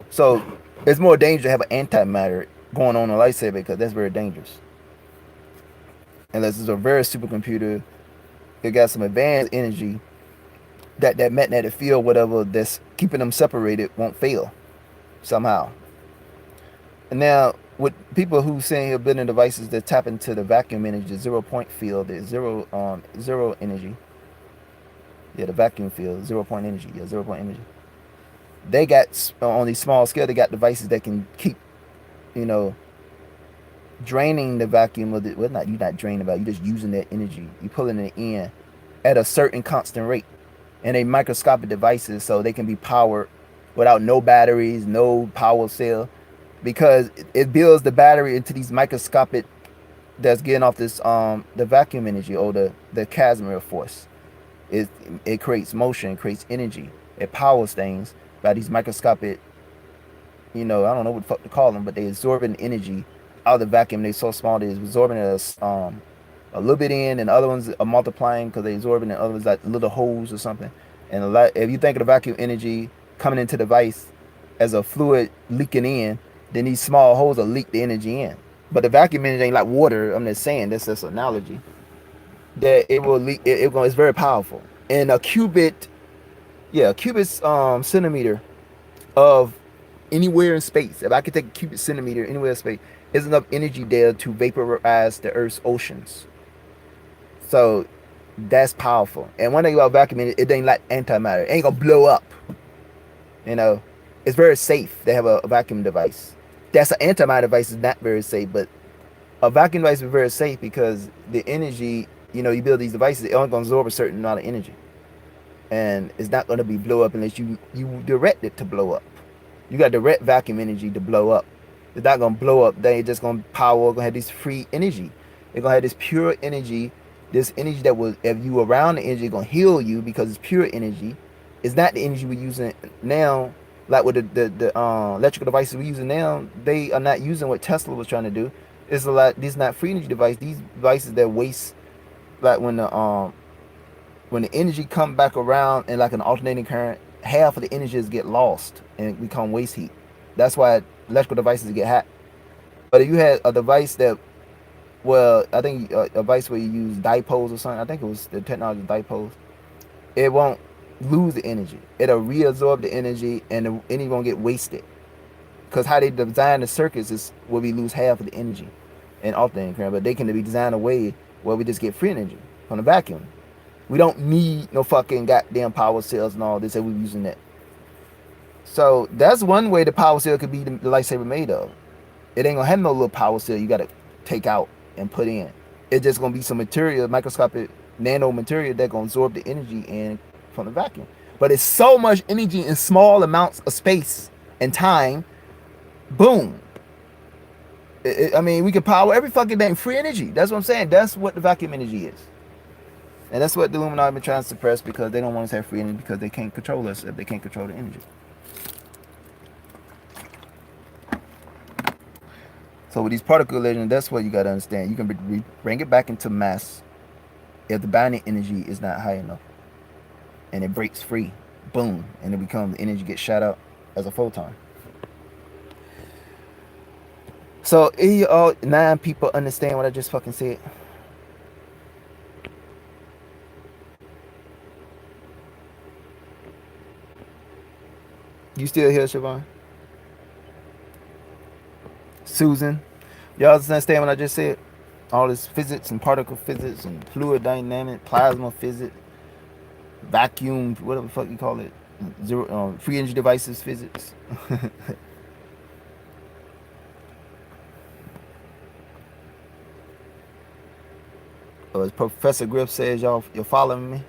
So it's more dangerous to have an antimatter going on a lightsaber, because that's very dangerous. Unless it's a very supercomputer, it got some advanced energy that magnetic field, whatever, that's keeping them separated, won't fail somehow. And now with people who saying have been in devices that tap into the vacuum energy, 0 point field, there's zero energy. Yeah, the vacuum field, 0 point energy. Yeah, 0 point energy. They got on these small scale, they got devices that can keep, draining the vacuum of you're not draining about, you're just using that energy. You pulling it in at a certain constant rate. And they microscopic devices, so they can be powered without no batteries, no power cell, because it builds the battery into these microscopic that's getting off this the vacuum energy, or the Casimir force. It creates motion, creates energy, it powers things by these microscopic, I don't know what the fuck to call them, but they absorbing energy out of the vacuum. They're so small, they're absorbing it a little bit in, and the other ones are multiplying because they're absorbing it. Others like little holes or something. And if you think of the vacuum energy coming into the device as a fluid leaking in, then these small holes will leak the energy in. But the vacuum energy ain't like water. I'm just saying, that's just an analogy. That it will leak. It's very powerful. And a cubit centimeter of anywhere in space. If I could take a cubic centimeter anywhere in space, there's enough energy there to vaporize the Earth's oceans. So that's powerful. And one thing about vacuum, it ain't like antimatter. It ain't gonna blow up. It's very safe to have a vacuum device. That's an antimatter device is not very safe, but a vacuum device is very safe because the energy, you build these devices, it only gonna absorb a certain amount of energy. And it's not gonna be blow up unless you direct it to blow up. You got direct vacuum energy to blow up. It's not gonna blow up. They just gonna power, gonna have this free energy. They're gonna have this pure energy. This energy that will, if you around the energy, gonna heal you because it's pure energy. It's not the energy we're using now, like with the electrical devices we're using now. They are not using what Tesla was trying to do. It's a lot. These not free energy devices. These devices that waste, like when the energy come back around in like an alternating current, half of the energies get lost and become waste heat. That's why electrical devices get hot. But if you had a device that, well, I think a device where you use dipoles or something, I think it was the technology of dipoles, it won't lose the energy. It'll reabsorb the energy, and the energy won't get wasted. Because how they design the circuits is where we lose half of the energy in alternating current, but they can be designed a way where we just get free energy from the vacuum. We don't need no fucking goddamn power cells and all this, and we're using that. So that's one way the power cell could be the lightsaber made of. It ain't gonna have no little power cell you gotta take out and put in. It's just gonna be some material, microscopic nano material that gonna absorb the energy in from the vacuum. But it's so much energy in small amounts of space and time. Boom. I mean, we can power every fucking thing. Free energy. That's what I'm saying. That's what the vacuum energy is. And that's what the Illuminati have been trying to suppress, because they don't want us to have free energy, because they can't control us if they can't control the energy. So with these particle collisions, that's what you got to understand. You can bring it back into mass if the binding energy is not high enough. And it breaks free. Boom. And it becomes, the energy gets shot out as a photon. So you all 9 people understand what I just fucking said? You still here, Siobhan? Susan? Y'all understand what I just said? All this physics and particle physics and fluid dynamic, plasma physics, vacuum, whatever the fuck you call it, zero free energy devices physics. As Professor Griff says, you're following me?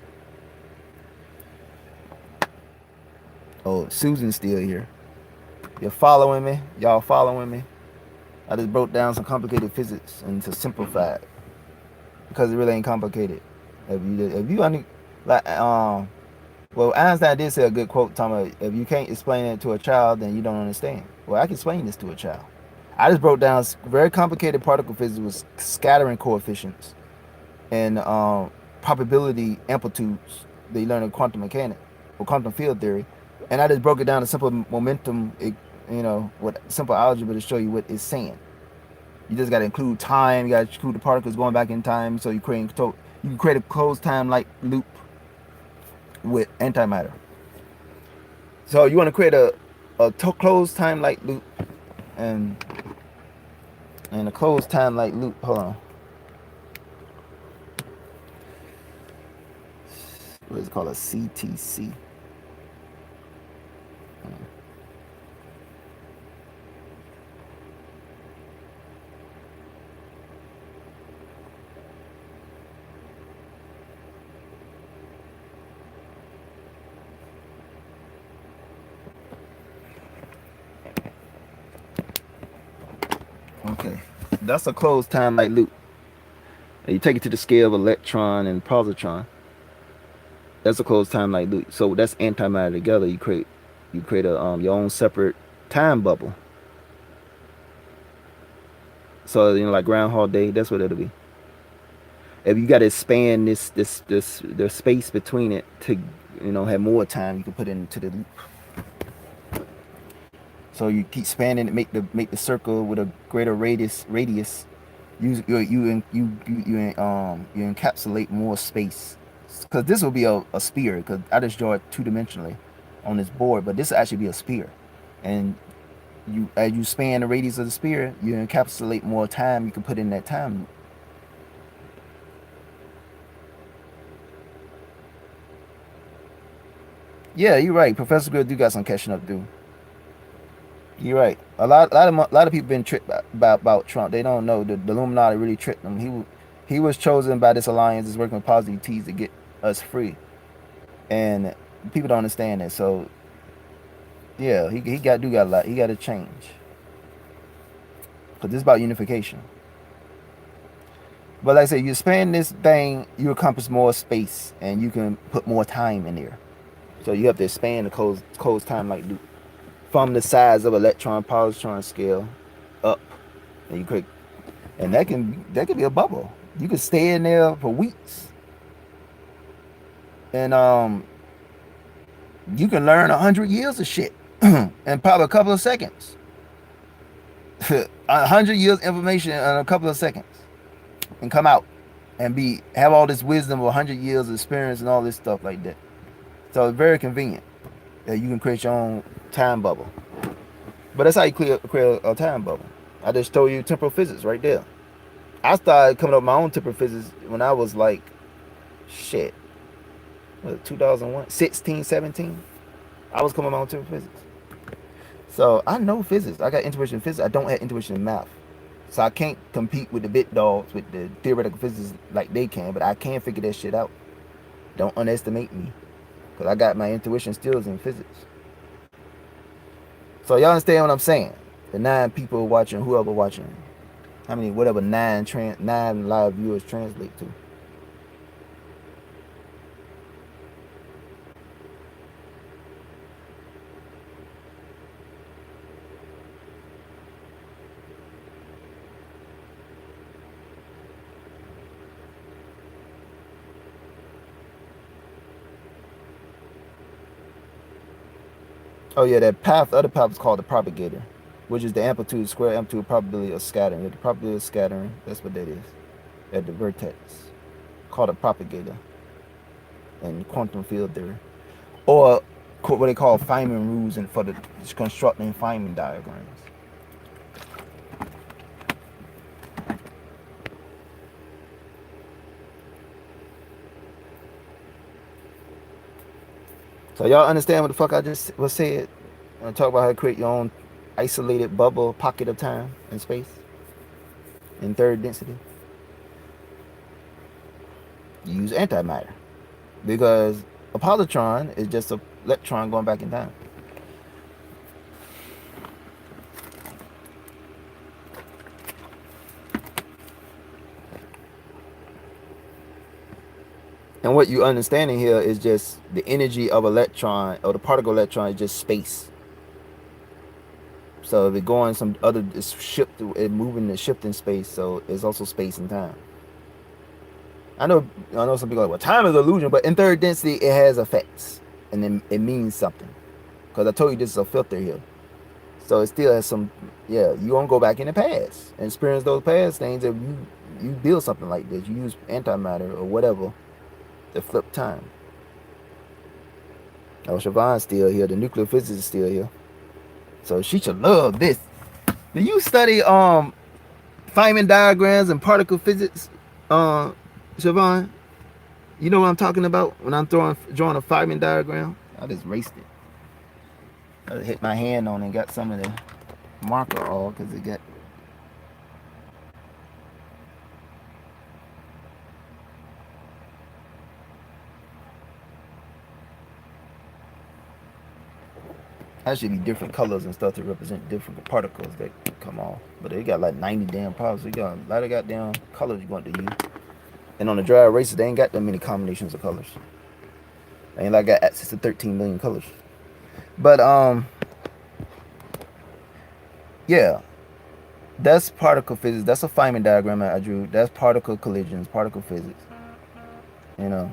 Oh, Susan's still here. You're following me? Y'all following me? I just broke down some complicated physics into simplified, because it really ain't complicated. If you only like well, Einstein did say a good quote talking about, if you can't explain it to a child, then you don't understand. Well, I can explain this to a child. I just broke down very complicated particle physics with scattering coefficients and probability amplitudes that you learn in quantum mechanics or quantum field theory, and I just broke it down to simple momentum, with simple algebra to show you what it's saying. You just got to include time. You got to include the particles going back in time, so you can create a closed time-like loop with antimatter. So you want to create a closed time-like loop and a closed time-like loop. Hold on. What is it called? A CTC. Okay, that's a closed time-like loop. And you take it to the scale of electron and positron. That's a closed time-like loop. So that's antimatter together. You create a your own separate time bubble. So like Groundhog Day, that's what it'll be. If you got to expand the space between it to have more time, you can put it into the loop. So you keep expanding it, make the circle with a greater radius. You encapsulate more space, because this will be a sphere, because I just draw it 2-dimensionally on this board, but this will actually be a sphere, and as you span the radius of the sphere, you encapsulate more time. You can put in that time loop. Yeah, you're right. Professor Grill do got some catching up to do. You're right. A lot of people been tricked about Trump. They don't know the Illuminati really tricked them. He was chosen by this alliance, is working with Positive T's to get us free, and people don't understand that. So yeah, he got a lot. He got to change, because this is about unification. But like I said, you expand this thing, you accomplish more space, and you can put more time in there. So you have to expand the closed time-like loop from the size of electron positron scale up, and you create, and that can be a bubble. You can stay in there for weeks, and you can learn 100 years of shit in probably a couple of seconds. 100 years information in a couple of seconds, and come out and have all this wisdom of 100 years of experience and all this stuff like that. So it's very convenient that you can create your own time bubble. But that's how you create a time bubble. I just told you temporal physics right there. I started coming up with my own temporal physics when I was like, 2001, 16, 17. I was coming up with my own temporal physics. So I know physics. I got intuition in physics. I don't have intuition in math. So I can't compete with the big dogs with the theoretical physics like they can, but I can figure that shit out. Don't underestimate me, because I got my intuition skills in physics. So y'all understand what I'm saying? The 9 people watching, whoever watching, how many, whatever 9 live viewers translate to. Oh yeah, that path, the other path is called the propagator, which is the amplitude, square amplitude probability of scattering. The probability of scattering, that's what that is, at the vertex, called a propagator in quantum field theory. Or what they call Feynman rules and for the constructing Feynman diagrams. So y'all understand what the fuck I just was said? When I talk about how to create your own isolated bubble pocket of time and space in third density. You use antimatter, because a positron is just an electron going back in time. And what you understanding here is just the energy of electron, or the particle electron, is just space. So if it going some other, it's shift, it moving the shift in space, so it's also space and time. I know some people are like, well, time is an illusion, but in third density it has effects, and then it means something. Because I told you this is a filter here, so it still has some. Yeah, you won't go back in the past and experience those past things. If you build something like this, you use antimatter or whatever to flip time. Oh, Siobhan's still here. The nuclear physicist is still here, so she should love this. Do you study Feynman diagrams and particle physics, Siobhan? You know what I'm talking about when I'm drawing a Feynman diagram? I just raced it. I just hit my hand on it and got some of the marker off because it got. That should be different colors and stuff to represent different particles that come off. But they got like 90 damn particles. They got a lot of goddamn colors you want to use. And on the dry erasers, they ain't got that many combinations of colors. They ain't like got access to 13 million colors. But yeah, that's particle physics. That's a Feynman diagram I drew. That's particle collisions, particle physics. You know,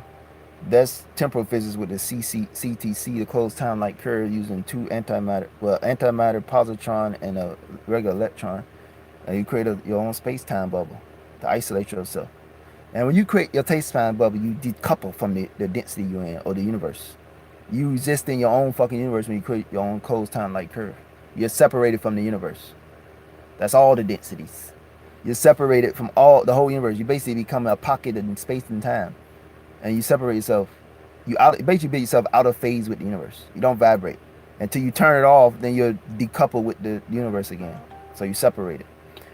that's temporal physics with the CTC, the closed time-like curve, using two antimatter positron and a regular electron, and you create your own space-time bubble to isolate yourself. And when you create your space-time bubble, you decouple from the density you're in, or the universe. You exist in your own fucking universe when you create your own closed time-like curve. You're separated from the universe. That's all the densities. You're separated from the whole universe. You basically become a pocket in space and time. And you separate yourself. You basically get yourself out of phase with the universe. You don't vibrate. Until you turn it off, then you're decoupled with the universe again. So you separate it.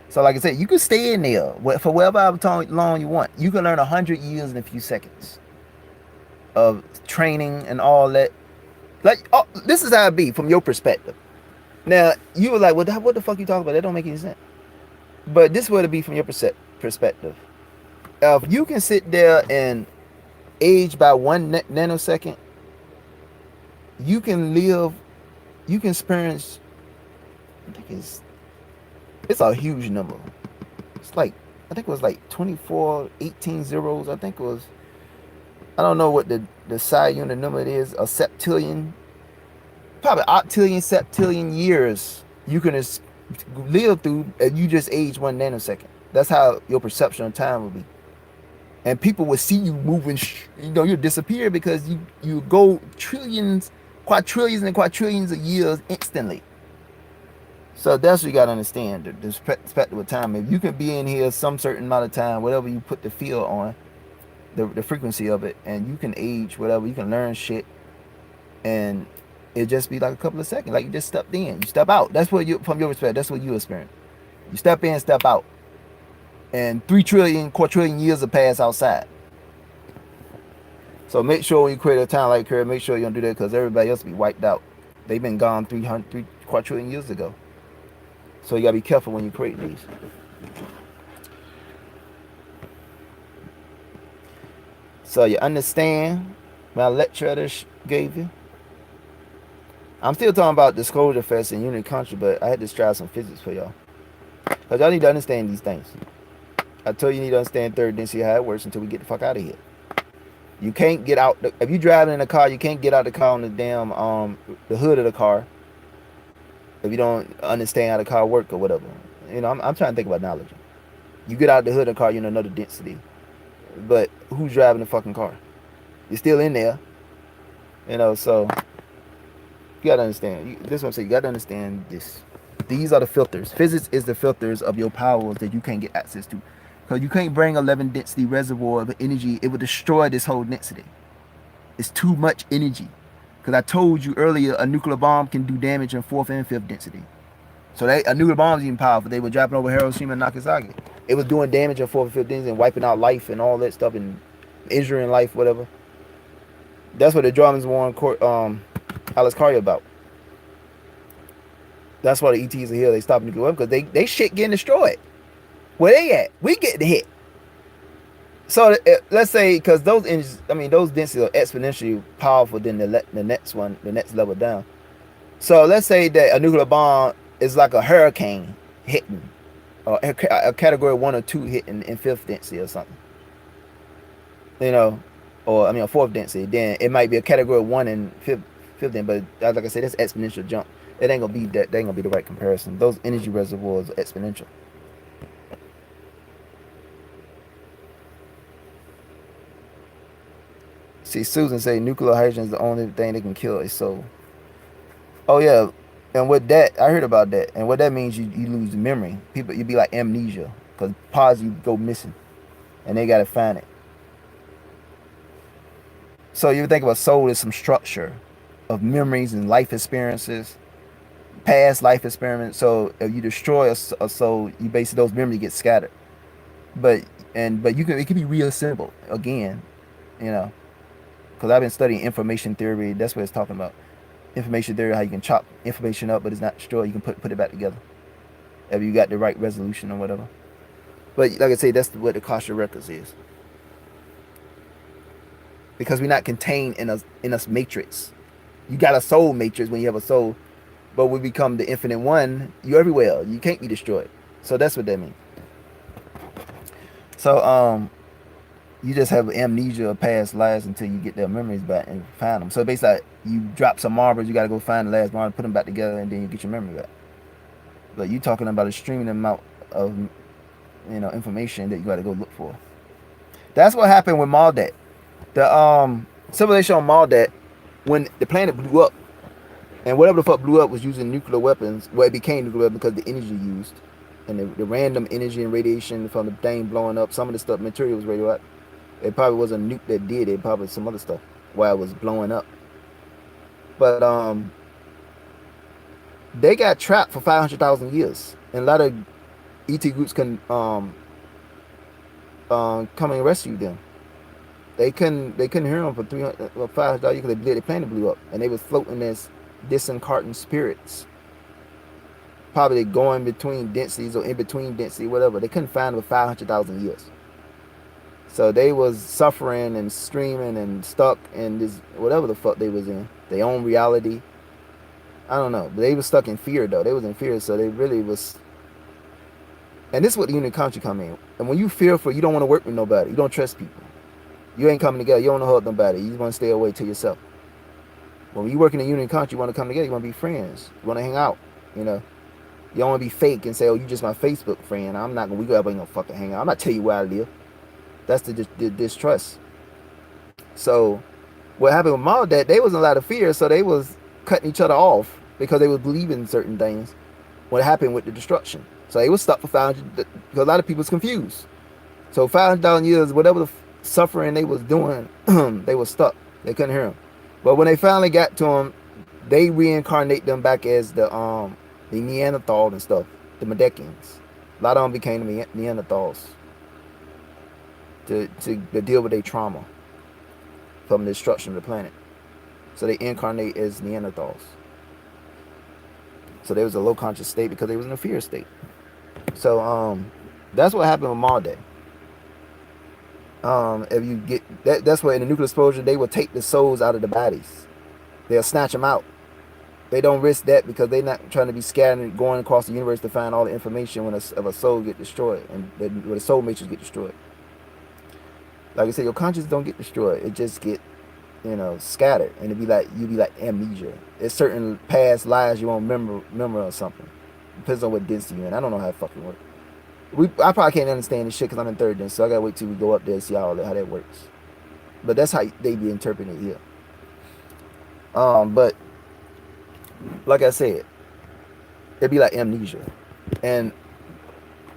So like I said, you can stay in there for whatever long you want. You can learn 100 years in a few seconds of training and all that. Like, this is how it be from your perspective. Now, you were like, well, what the fuck you talking about? That don't make any sense. But this would be from your perspective. If you can sit there and age by 1 nanosecond, you can experience, I think it's a huge number. It's like, I think it was like 24, 18 zeros. I think it was, I don't know what the psi unit number it is, a septillion, probably octillion, septillion years you can live through, and you just age 1 nanosecond. That's how your perception of time will be. And people will see you moving, you disappear, because you go trillions, quadrillions and quadrillions of years instantly. So that's what you got to understand, the perspective of time. If you can be in here some certain amount of time, whatever you put the field on, the frequency of it, and you can age whatever, you can learn shit, and it just be like a couple of seconds, like you just stepped in, you step out. That's what from your perspective, that's what you experience. You step in, step out. And 3 trillion, quadrillion years have passed outside. So make sure when you create a town like Curry, make sure you don't do that because everybody else will be wiped out. They've been gone 3 quadrillion years ago. So you gotta be careful when you create these. So you understand my lecture I just gave you? I'm still talking about Disclosure Fest and Unity Country, but I had to try some physics for y'all. Because y'all need to understand these things. I told you need to understand third density, how it works until we get the fuck out of here. You can't get out. If you're driving in a car, you can't get out the car on the damn, the hood of the car. If you don't understand how the car works or whatever. You know, I'm trying to think about knowledge. You get out the hood of the car, you know the density. But who's driving the fucking car? You're still in there. You know, so you gotta understand. This is what I'm saying. You gotta understand this. These are the filters. Physics is the filters of your powers that you can't get access to. Because you can't bring 11 density reservoir of energy. It will destroy this whole density. It's too much energy. Because I told you earlier, a nuclear bomb can do damage in 4th and 5th density. So a nuclear bomb is even powerful. They were dropping over Hiroshima and Nagasaki. It was doing damage in 4th and 5th density and wiping out life and all that stuff and injuring life, whatever. That's what the Germans warned Alex Carrier about. That's why the ETs are here. They stop nuclear weapons because they shit getting destroyed. Where they at? We getting hit. So let's say because those energies, I mean those densities are exponentially powerful than the next one, the next level down. So let's say that a nuclear bomb is like a hurricane hitting, or a category 1 or 2 hitting in 5th density or something. You know, or I mean a 4th density. Then it might be a category 1 and 5th density, but like I said, that's exponential jump. It ain't gonna be that. That ain't gonna be the right comparison. Those energy reservoirs are exponential. See, Susan say nuclear hydrogen is the only thing that can kill a soul. Oh yeah, and with that, I heard about that. And what that means, you lose memory. People, you be like amnesia because parts you go missing, and they gotta find it. So you think of a soul as some structure of memories and life experiences, past life experiments. So if you destroy a soul, you basically those memories get scattered. But it can be reassembled again, you know. Because I've been studying information theory. That's what it's talking about. Information theory, how you can chop information up, but it's not destroyed. You can put it back together if you got the right resolution or whatever. But like I say, that's what the Akashic Records is. Because we're not contained in a matrix. You got a soul matrix when you have a soul, but we become the infinite one. You're everywhere. You can't be destroyed. So that's what that means. So you just have amnesia of past lives until you get their memories back and find them. So basically, like, you drop some marbles, you got to go find the last marble, put them back together, and then you get your memory back. But you talking about a streaming amount of, you know, information that you got to go look for. That's what happened with Maldat. The civilization on Maldat, when the planet blew up, and whatever the fuck blew up was using nuclear weapons. Well, it became nuclear weapons because the energy used, and the random energy and radiation from the thing blowing up. Some of the stuff, material was radioactive. It probably wasn't a nuke that did it. Probably some other stuff while it was blowing up. But they got trapped for 500,000 years, and a lot of ET groups can come and rescue them. They couldn't hear them for 500,000 years because the planet blew up, and they was floating as disincarnate spirits, probably going between densities or in between density, whatever. They couldn't find them for 500,000 years. So they was suffering and streaming and stuck in this whatever the fuck they was in, their own reality. I don't know, but they was stuck in fear though. They was in fear, so they really was. And this is what the Unity Country come in. And when you fearful, you don't want to work with nobody. You don't trust people. You ain't coming together. You don't want to help nobody. You want to stay away to yourself. When you work in the Unity Country, you want to come together. You want to be friends. You want to hang out. You know. You don't want to be fake and say, "Oh, you just my Facebook friend." I'm not gonna. We ain't gonna fucking hang out. I'm not tell you where I live. That's the distrust. So what happened with Maldat, they wasn't a lot of fear, so they was cutting each other off because they was believing in certain things. What happened with the destruction? So they was stuck for 500, because a lot of people was confused. So 500,000 years, whatever the suffering they was doing, they was stuck. They couldn't hear them. But when they finally got to them, they reincarnate them back as the Neanderthal and stuff, the Medekians. A lot of them became the Neanderthals. to deal with their trauma from the destruction of the planet. So they incarnate as Neanderthals. So there was a low conscious state because they was in a fear state. So that's what happened with Malday. If you get that's where in the nuclear explosion they will take the souls out of the bodies. They'll snatch them out. They don't risk that because they're not trying to be scattered and going across the universe to find all the information when a soul get destroyed and when the soul matrix get destroyed. Like I said, your conscience don't get destroyed. It just get, scattered, and you be like amnesia. There's certain past lives you won't remember or something. Depends on what density you're in. I don't know how it fucking works. I probably can't understand this shit because I'm in third density, so I gotta wait till we go up there and see how that works. But that's how they be interpreting it here. But like I said, it'd be like amnesia, and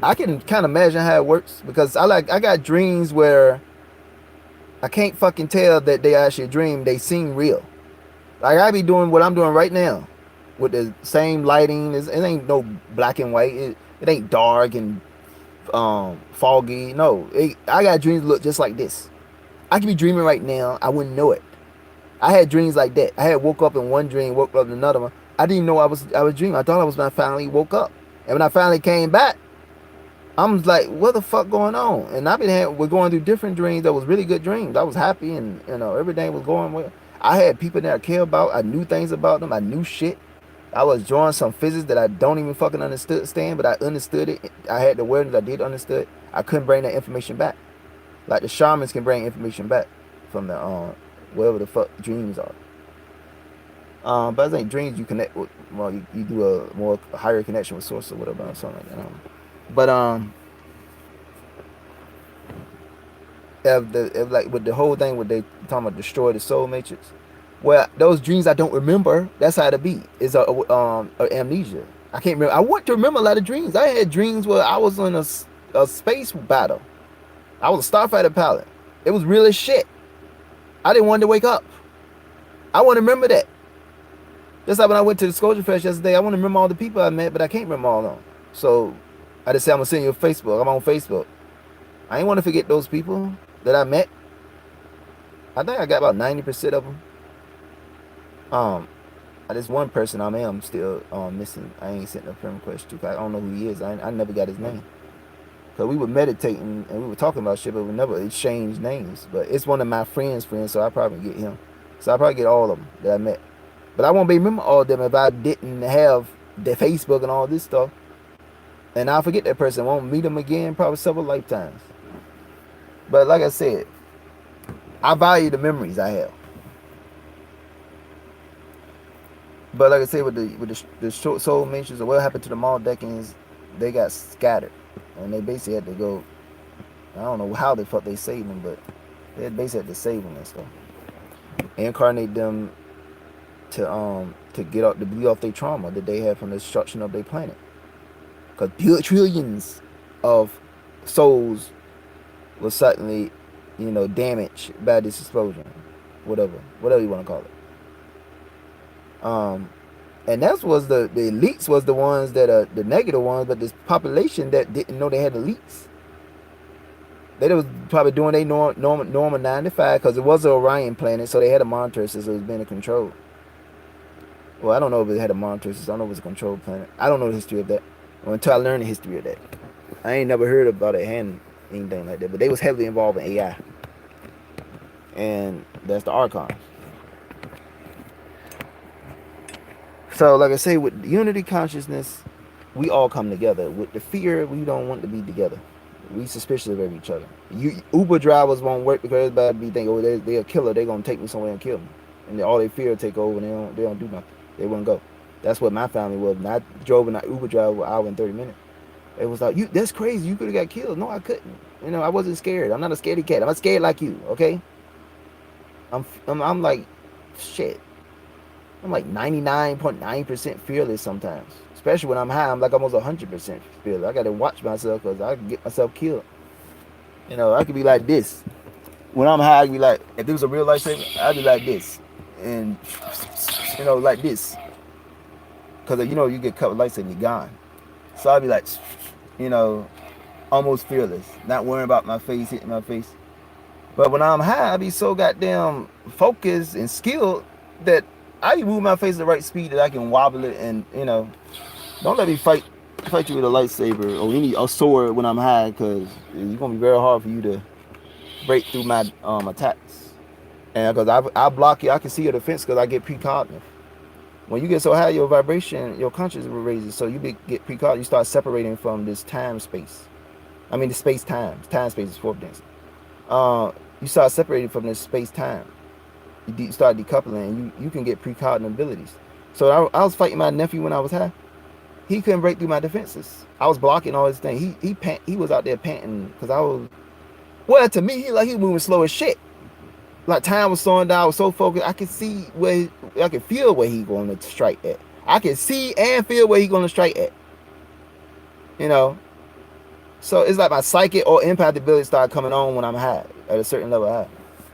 I can kind of imagine how it works because I got dreams where I can't fucking tell that they actually dream. They seem real. Like I be doing what I'm doing right now with the same lighting. It ain't no black and white. It ain't dark and foggy. No, I got dreams that look just like this. I could be dreaming right now. I wouldn't know it. I had dreams like that. I had woke up in one dream, woke up in another one. I didn't know I was dreaming. I thought I was when I finally woke up. And when I finally came back, I'm like, what the fuck going on? And we're going through different dreams that was really good dreams. I was happy and everything was going well. I had people that I care about. I knew things about them. I knew shit. I was drawing some physics that I don't even fucking understand, but I understood it. I had the awareness I did understood. I couldn't bring that information back. Like the shamans can bring information back from the whatever the fuck dreams are. But I think dreams you connect with, well, you do a more higher connection with source or whatever or something like that. But if like with the whole thing with they talking about destroy the soul matrix, well, those dreams I don't remember. That's how it be. It's a amnesia. I can't remember. I want to remember a lot of dreams. I had dreams where I was in a space battle. I was a starfighter pilot. It was real as shit. I didn't want to wake up. I want to remember that. Just like when I went to the Scotia Fest yesterday, I want to remember all the people I met, but I can't remember all of them. So I just said I'm gonna send you a Facebook. I'm on Facebook. I ain't want to forget those people that I met. I think I got about 90% of them. This one person I am still missing. I ain't sent no friend request to. I don't know who he is. I never got his name. Cause we were meditating and we were talking about shit, but we never exchanged names. But it's one of my friends, so I probably get him. So I probably get all of them that I met. But I won't be remember all of them if I didn't have the Facebook and all this stuff. And I'll forget that person. Won't meet them again probably several lifetimes. But like I said, I value the memories I have. But like I said, with the short soul matrix, or what happened to the Maldecans, they got scattered. And they basically had to go, I don't know how the fuck they saved them, but they basically had to save them and stuff. Incarnate them to get up, to bleed off their trauma that they had from the destruction of their planet. Because trillions of souls was suddenly, damaged by this explosion. Whatever you want to call it. And that was the elites was the ones that are the negative ones, but this population that didn't know they had elites. They was probably doing their normal 9 to 5 because it was an Orion planet, so they had a monitor system. It was being controlled. Well, I don't know if it had a monitor system. I don't know if it was a control planet. I don't know the history of that. Until I learned the history of that, I ain't never heard about it having anything like that. But they was heavily involved in AI, and that's the Archon. So, like I say, with unity consciousness, we all come together. With the fear, we don't want to be together. We suspicious of each other. Uber drivers won't work because everybody be thinking, oh, they're a killer. They're going to take me somewhere and kill me. And all they fear take over and they don't do nothing. They wouldn't go. That's what my family was. And I drove in an Uber driver for an hour and 30 minutes. It was like, that's crazy. You could have got killed. No, I couldn't. I wasn't scared. I'm not a scaredy cat. I'm not scared like you, okay? I'm like, shit. I'm like 99.9% fearless sometimes. Especially when I'm high, I'm like almost 100% fearless. I got to watch myself because I can get myself killed. I could be like this. When I'm high, I could be like, if there was a real lifesaver, I'd be like this. And, like this. Because, you get cut with lightsaber and you're gone. So I'd be like, almost fearless, not worrying about my face hitting my face. But when I'm high, I be so goddamn focused and skilled that I move my face at the right speed that I can wobble it, and don't let me fight you with a lightsaber or a sword when I'm high, because it's gonna be very hard for you to break through my attacks. And because I block you, I can see your defense because I get precognitive. When you get so high, your vibration, your consciousness raises, so you get precognitive. You start separating from this time space. I mean, the space time. Time space is fourth density. You start separating from this space time. You start decoupling, and you can get precognitive abilities. So I was fighting my nephew when I was high. He couldn't break through my defenses. I was blocking all his things. He was out there panting because I was. Well, to me, he was moving slow as shit. Like time was slowing down. I was so focused. I could see I could feel where he going to strike at. I could see and feel where he going to strike at. So it's like my psychic or empath ability start coming on when I'm high, at a certain level high.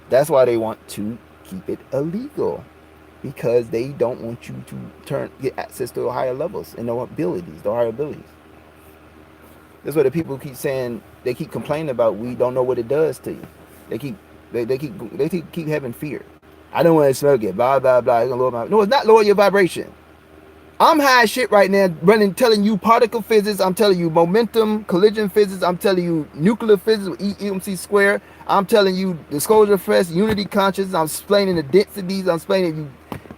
That's why they want to keep it illegal, because they don't want you to get access to higher levels and the higher abilities. That's what the people keep saying. They keep complaining about weed, don't know what it does to you. They keep having fear. I don't want to smoke it. Blah blah blah. It's gonna lower my. No, it's not lower your vibration. I'm high as shit right now, telling you particle physics. I'm telling you momentum, collision physics. I'm telling you nuclear physics with EMC square. I'm telling you disclosure first, unity consciousness. I'm explaining the densities. I'm explaining you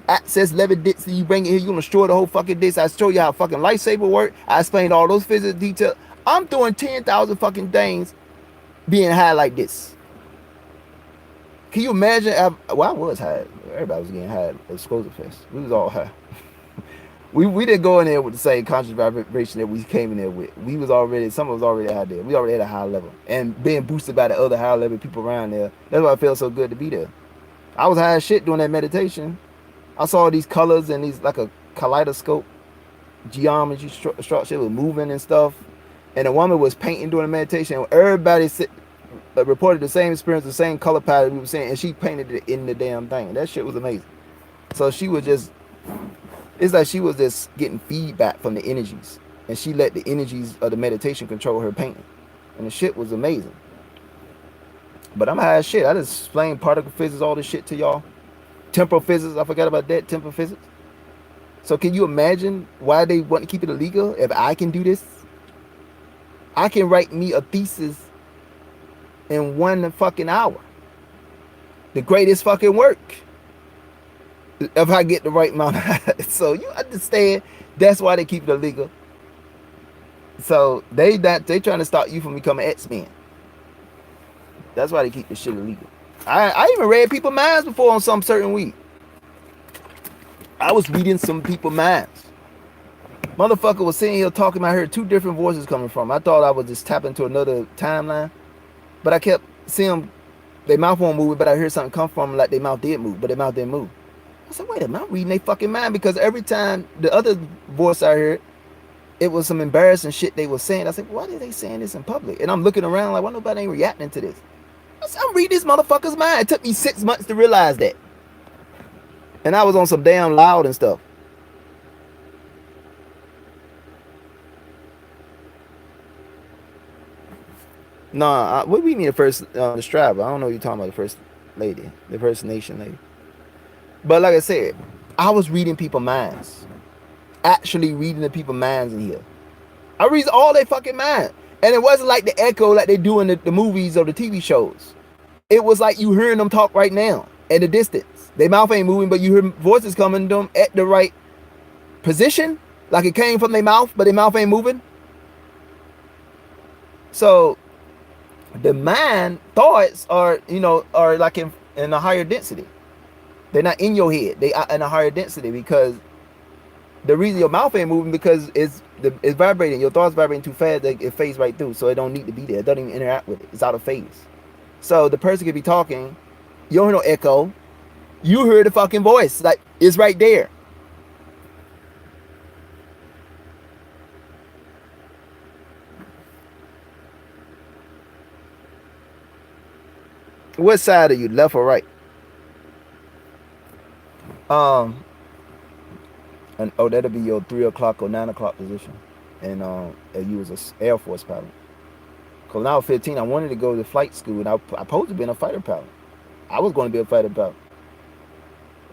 access level density. You bring it here, you're gonna destroy the whole fucking disk. I show you how fucking lightsaber work. I explained all those physics detail. I'm doing 10,000 fucking things being high like this. Can you imagine? I was high. Everybody was getting high at Disclosure Fest. We was all high. We didn't go in there with the same conscious vibration that we came in there with. Some of us already out there. We already had a high level. And being boosted by the other high level people around there. That's why it felt so good to be there. I was high as shit doing that meditation. I saw these colors and these like a kaleidoscope geometry structure was moving and stuff. And a woman was painting during the meditation. Everybody reported the same experience, the same color palette we were saying, and she painted it in the damn thing. That shit was amazing. So it's like she was just getting feedback from the energies, and she let the energies of the meditation control her painting, and the shit was amazing. But I'm high as shit. I just explained particle physics, all this shit to y'all. Temporal physics, I forgot about that, temporal physics. So can you imagine why they want to keep it illegal? If I can do this, I can write me a thesis in 1 fucking hour. The greatest fucking work. If I get the right amount. So you understand, that's why they keep it illegal. So they trying to stop you from becoming X-Men. That's why they keep this shit illegal. I even read people's minds before on some certain week. I was reading some people's minds. Motherfucker was sitting here talking. I heard 2 different voices coming from. I thought I was just tapping to another timeline, but I kept seeing them, their mouth won't move, but I heard something come from them like their mouth did move, but their mouth didn't move. I said, wait a minute, I'm reading their fucking mind, because every time the other voice I heard, it was some embarrassing shit they were saying. I said, why are they saying this in public? And I'm looking around like, why nobody ain't reacting to this? I said, I'm reading this motherfucker's mind. It took me 6 months to realize that. And I was on some damn loud and stuff. No, we mean the first the Strava. I don't know what you're talking about, the first lady, the First Nation lady. But like I said, I was reading people's minds. Actually reading the people's minds in here. I read all their fucking minds. And it wasn't like the echo like they do in the movies or the TV shows. It was like you hearing them talk right now at a distance. Their mouth ain't moving, but you hear voices coming to them at the right position. Like it came from their mouth, but their mouth ain't moving. So the mind thoughts are like in a higher density. They're not in your head. They are in a higher density, because the reason your mouth ain't moving because it's vibrating. Your thoughts vibrating too fast, it fades right through. So it don't need to be there. It doesn't even interact with it. It's out of phase. So the person could be talking, you don't hear no echo. You hear the fucking voice, like it's right there. What side are you, left or right? And that'll be your 3 o'clock or 9 o'clock position, and you was an Air Force pilot. Because when I was 15, I wanted to go to flight school, and I supposed to be a fighter pilot. I was going to be a fighter pilot.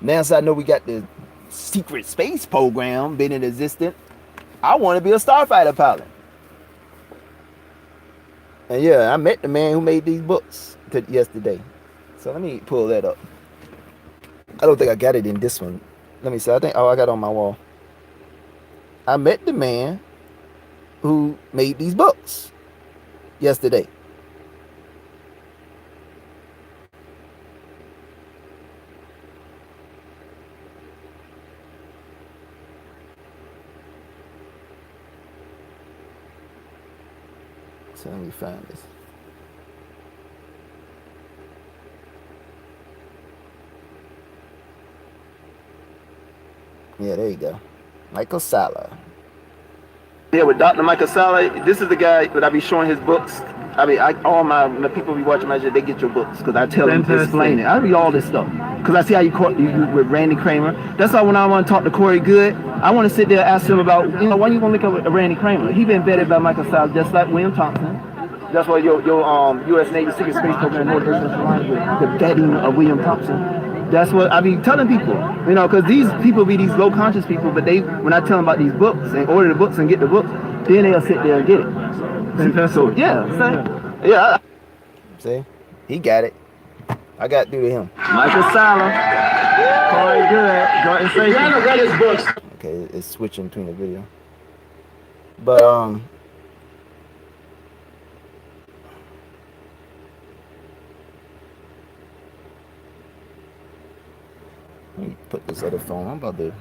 Now, since I know we got the secret space program been in existence, I want to be a starfighter pilot. And yeah, I met the man who made these books yesterday. So let me pull that up. I don't think I got it in this one. Let me see. I got it on my wall. I met the man who made these books yesterday. So let me find this. Yeah, there you go. Michael Salla. Yeah, with Dr. Michael Salla, this is the guy that I be showing his books. I mean, all my people be watching my shit, they get your books because I tell them to explain it. I read all this stuff because I see how you with Randy Kramer. That's why when I want to talk to Corey Good, I want to sit there and ask him about, why you gonna look up Randy Kramer? He been vetted by Michael Salla just like William Thompson. That's why your U.S. Navy Secret Space Program with the vetting of William Thompson. That's what I be telling people, because these people be these low conscious people, but when I tell them about these books and order the books and get the books, then they'll sit there and get it. So yeah. See, he got it. I got through to him. Michael Salla, Corey Good, Jordan Safety.
You haven't read his books.
Okay, it's switching between the video, but let me put this other phone. I'm about to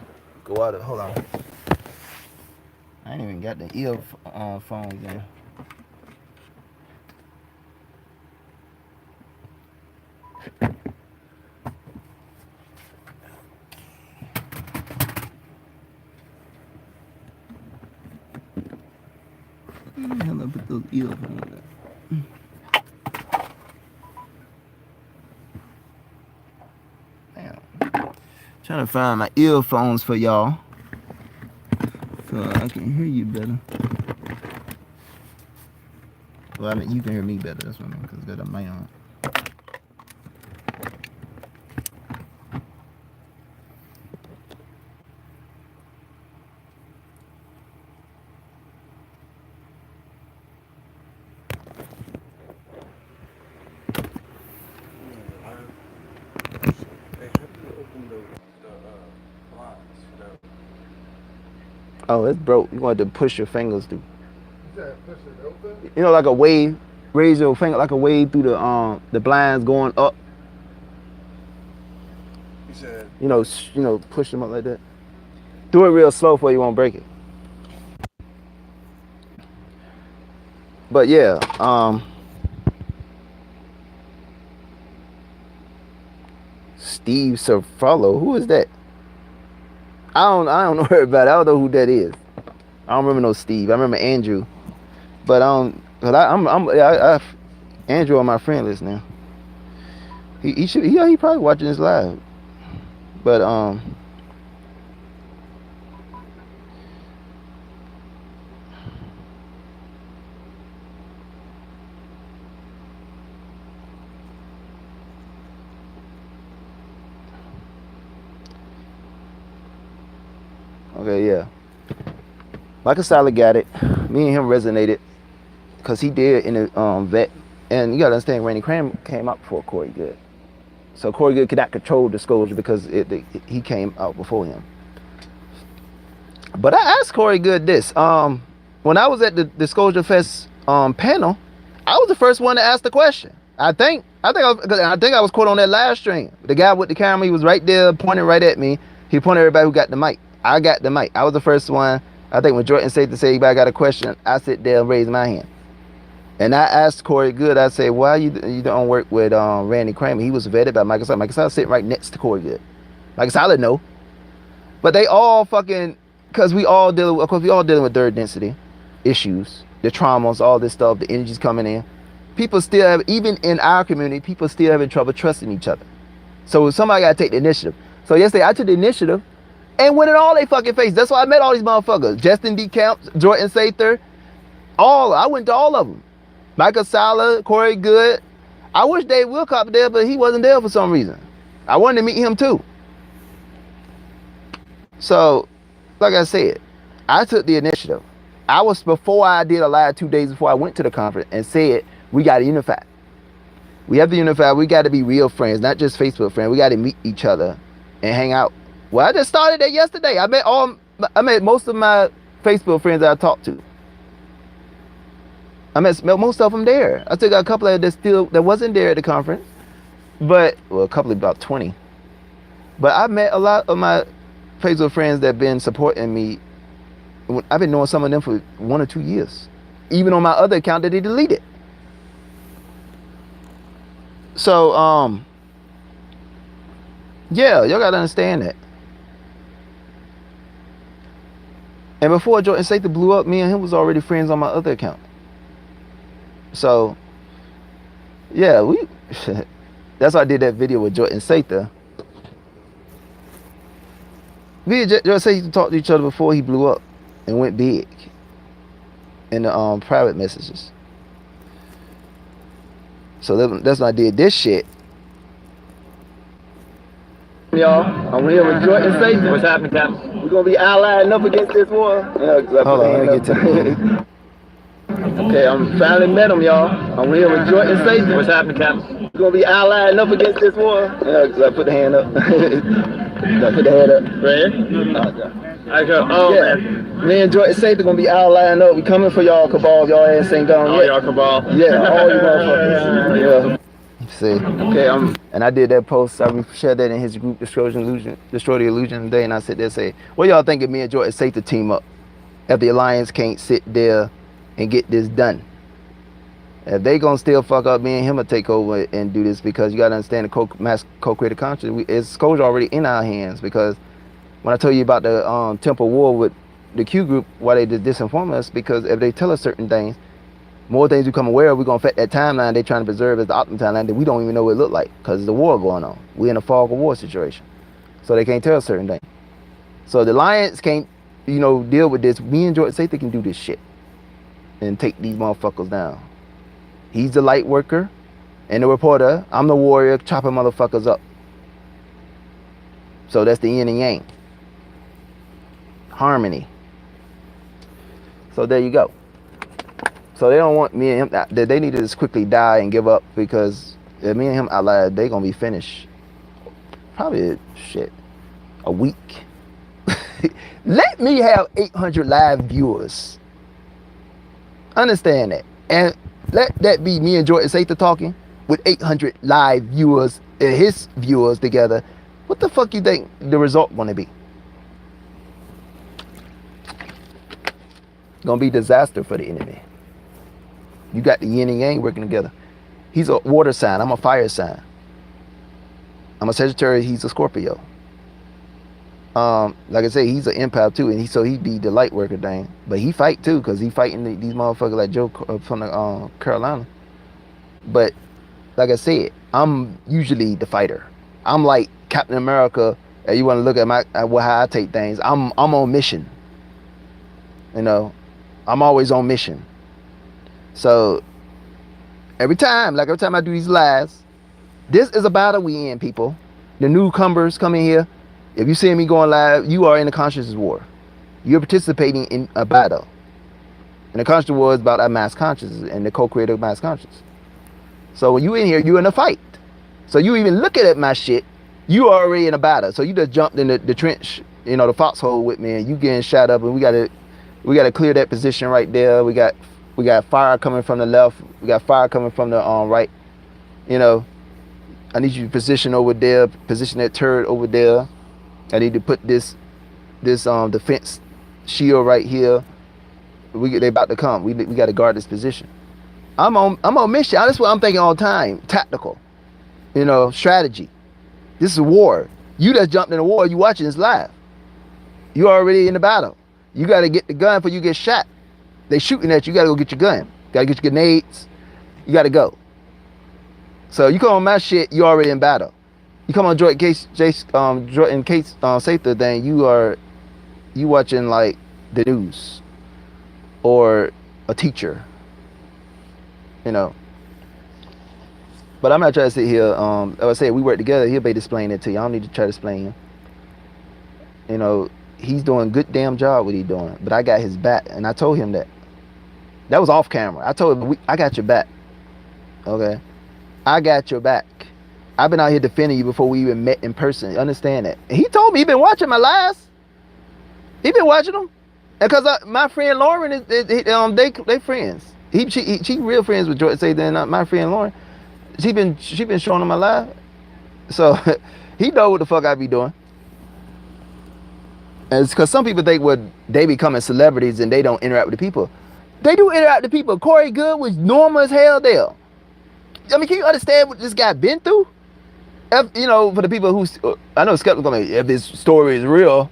go out of. Hold on. I ain't even got the earphones in. Where the hell I put those earphones at? Trying to find my earphones for y'all so I can hear you better. Well, I mean, you can hear me better. That's what I mean, because I got a mic on. Oh, it's broke. You want to push your fingers through.
Push it open?
Like a wave. Raise your finger like a wave through the blinds going up.
You said.
Push them up like that. Do it real slow so you won't break it. But yeah, Steve Cerfalo. Who is that? I don't know everybody. I don't know who that is. I don't remember no Steve. I remember Andrew, but Andrew on my friend list now. He probably watching this live, but okay, yeah. Michael Salla got it. Me and him resonated because he did in the vet. And you gotta understand, Randy Kramer came out before Corey Good. So Corey Good could not control disclosure because he came out before him. But I asked Corey Good this. When I was at the Disclosure Fest panel, I was the first one to ask the question. I think I was caught on that live stream. The guy with the camera, he was right there pointing right at me. He pointed at everybody who got the mic. I got the mic. I was the first one. I think when Jordan said to say, anybody got a question, I sit there and raise my hand. And I asked Corey Good, I said, why you don't work with Randy Kramer? He was vetted by Michael Salla. Michael Salla sitting right next to Corey Good. Michael Salla know. But they all fucking, because we all dealing with third density issues, the traumas, all this stuff, the energy's coming in. People still have, even in our community, people still having trouble trusting each other. So somebody got to take the initiative. So yesterday I took the initiative and went in all they fucking face. That's why I met all these motherfuckers. Justin D. Camps, Jordan Sather, I went to all of them. Michael Sala, Corey Good. I wish Dave Wilcox was there, but he wasn't there for some reason. I wanted to meet him too. So, like I said, I took the initiative. Before I did a live 2 days before I went to the conference and said, we got to unify. We have to unify. We got to be real friends, not just Facebook friends. We got to meet each other and hang out. Well, I just started that yesterday. I met most of my Facebook friends that I talked to. I met most of them there. I took a couple of that wasn't there at the conference, but a couple of about 20. But I met a lot of my Facebook friends that have been supporting me. I've been knowing some of them for 1 or 2 years, even on my other account that they deleted. So, yeah, y'all gotta understand that. And before Jordan Sather blew up, me and him was already friends on my other account. So, yeah, that's why I did that video with Jordan Sather. Me and Jordan Sather talked to each other before he blew up and went big in the private messages. So that's when I did this shit. Y'all, I'm here with Jordan Sather.
What's happening, Captain?
We're gonna be allying up against this war. Hold on, let me get to the Okay, I'm finally met him, y'all. I'm here with Jordan Sather.
What's happening, Captain?
We're gonna be allying up against this war. I put the hand up. I put the hand up.
Right here? I go, oh,
yeah.
man.
Me and Jordan Sather gonna be allying up. We coming for y'all, Cabal. Y'all ass ain't gone yet.
Y'all Cabal.
Yeah, all you motherfuckers. Yeah. See, okay, and I did that post. I shared that in his group, Destroy the Illusion today, and I sit there and say, what y'all think if me and Jordan Sather team up? If the Alliance can't sit there and get this done. If they gonna still fuck up, me and him will take over and do this, because you gotta understand the mass co-creative consciousness. It's Scourge already in our hands, because when I told you about the Temple War with the Q group, why they did disinform us, because if they tell us certain things, more things we become aware of, we're going to affect that timeline they're trying to preserve as the optimum timeline that we don't even know what it look like, because there's a war going on. We're in a fog of war situation. So they can't tell us certain things. So the Alliance can't, deal with this. Me and Jordan Sather can do this shit and take these motherfuckers down. He's the light worker and the reporter. I'm the warrior chopping motherfuckers up. So that's the yin and yang. Harmony. So there you go. So they don't want me and him, they need to just quickly die and give up, because if me and him allied, they gonna be finished. Probably, a week. Let me have 800 live viewers. Understand that. And let that be me and Jordan Sather talking with 800 live viewers and his viewers together. What the fuck you think the result gonna be? Gonna be disaster for the enemy. You got the yin and yang working together. He's a water sign. I'm a fire sign. I'm a Sagittarius. He's a Scorpio. Like I say, he's an empath too, and he'd be the light worker thing. But he fight too, because he fighting these motherfuckers like Joe from the Carolina. But like I said, I'm usually the fighter. I'm like Captain America. You want to look at how I take things. I'm on mission. I'm always on mission. So every time I do these lives, this is a battle we in, people. The newcomers coming here. If you see me going live, you are in a consciousness war. You're participating in a battle. And the consciousness war is about our mass consciousness and the co-creative mass consciousness. So when you in here, you in a fight. So you even looking at my shit, you are already in a battle. So you just jumped in the trench, the foxhole with me, and you getting shot up, and we gotta clear that position right there. We got fire coming from the left. We got fire coming from the right. I need you to position over there. Position that turret over there. I need to put this defense shield right here. They about to come. We got to guard this position. I'm on mission. That's what I'm thinking all the time. Tactical. Strategy. This is a war. You just jumped in the war. You watching this live. You already in the battle. You got to get the gun before you get shot. They shooting at you. You got to go get your gun. Got to get your grenades. You got to go. So you come on my shit, you already in battle. You come on Jordan Sather thing, you watching like the news or a teacher. you know. But I'm not trying to sit here. Like I said, we work together. He'll be explaining it to you. I don't need to try to explain him. You know, he's doing a good damn job what he's doing. But I got his back, and I told him that. That was off camera. I told him, I got your back. Okay? I got your back. I've been out here defending you before we even met in person. Understand that? And he told me he been watching my lives. He been watching them. And because my friend Lauren, they friends. She real friends with Jordan Say then my friend Lauren. She been showing him my live. So he know what the fuck I be doing. And it's because some people think they becoming celebrities and they don't interact with the people. They do interact with the people. Corey Good was normal as hell there. I mean, can you understand what this guy been through? You know, for the people who, I know skeptical, like, if this story is real,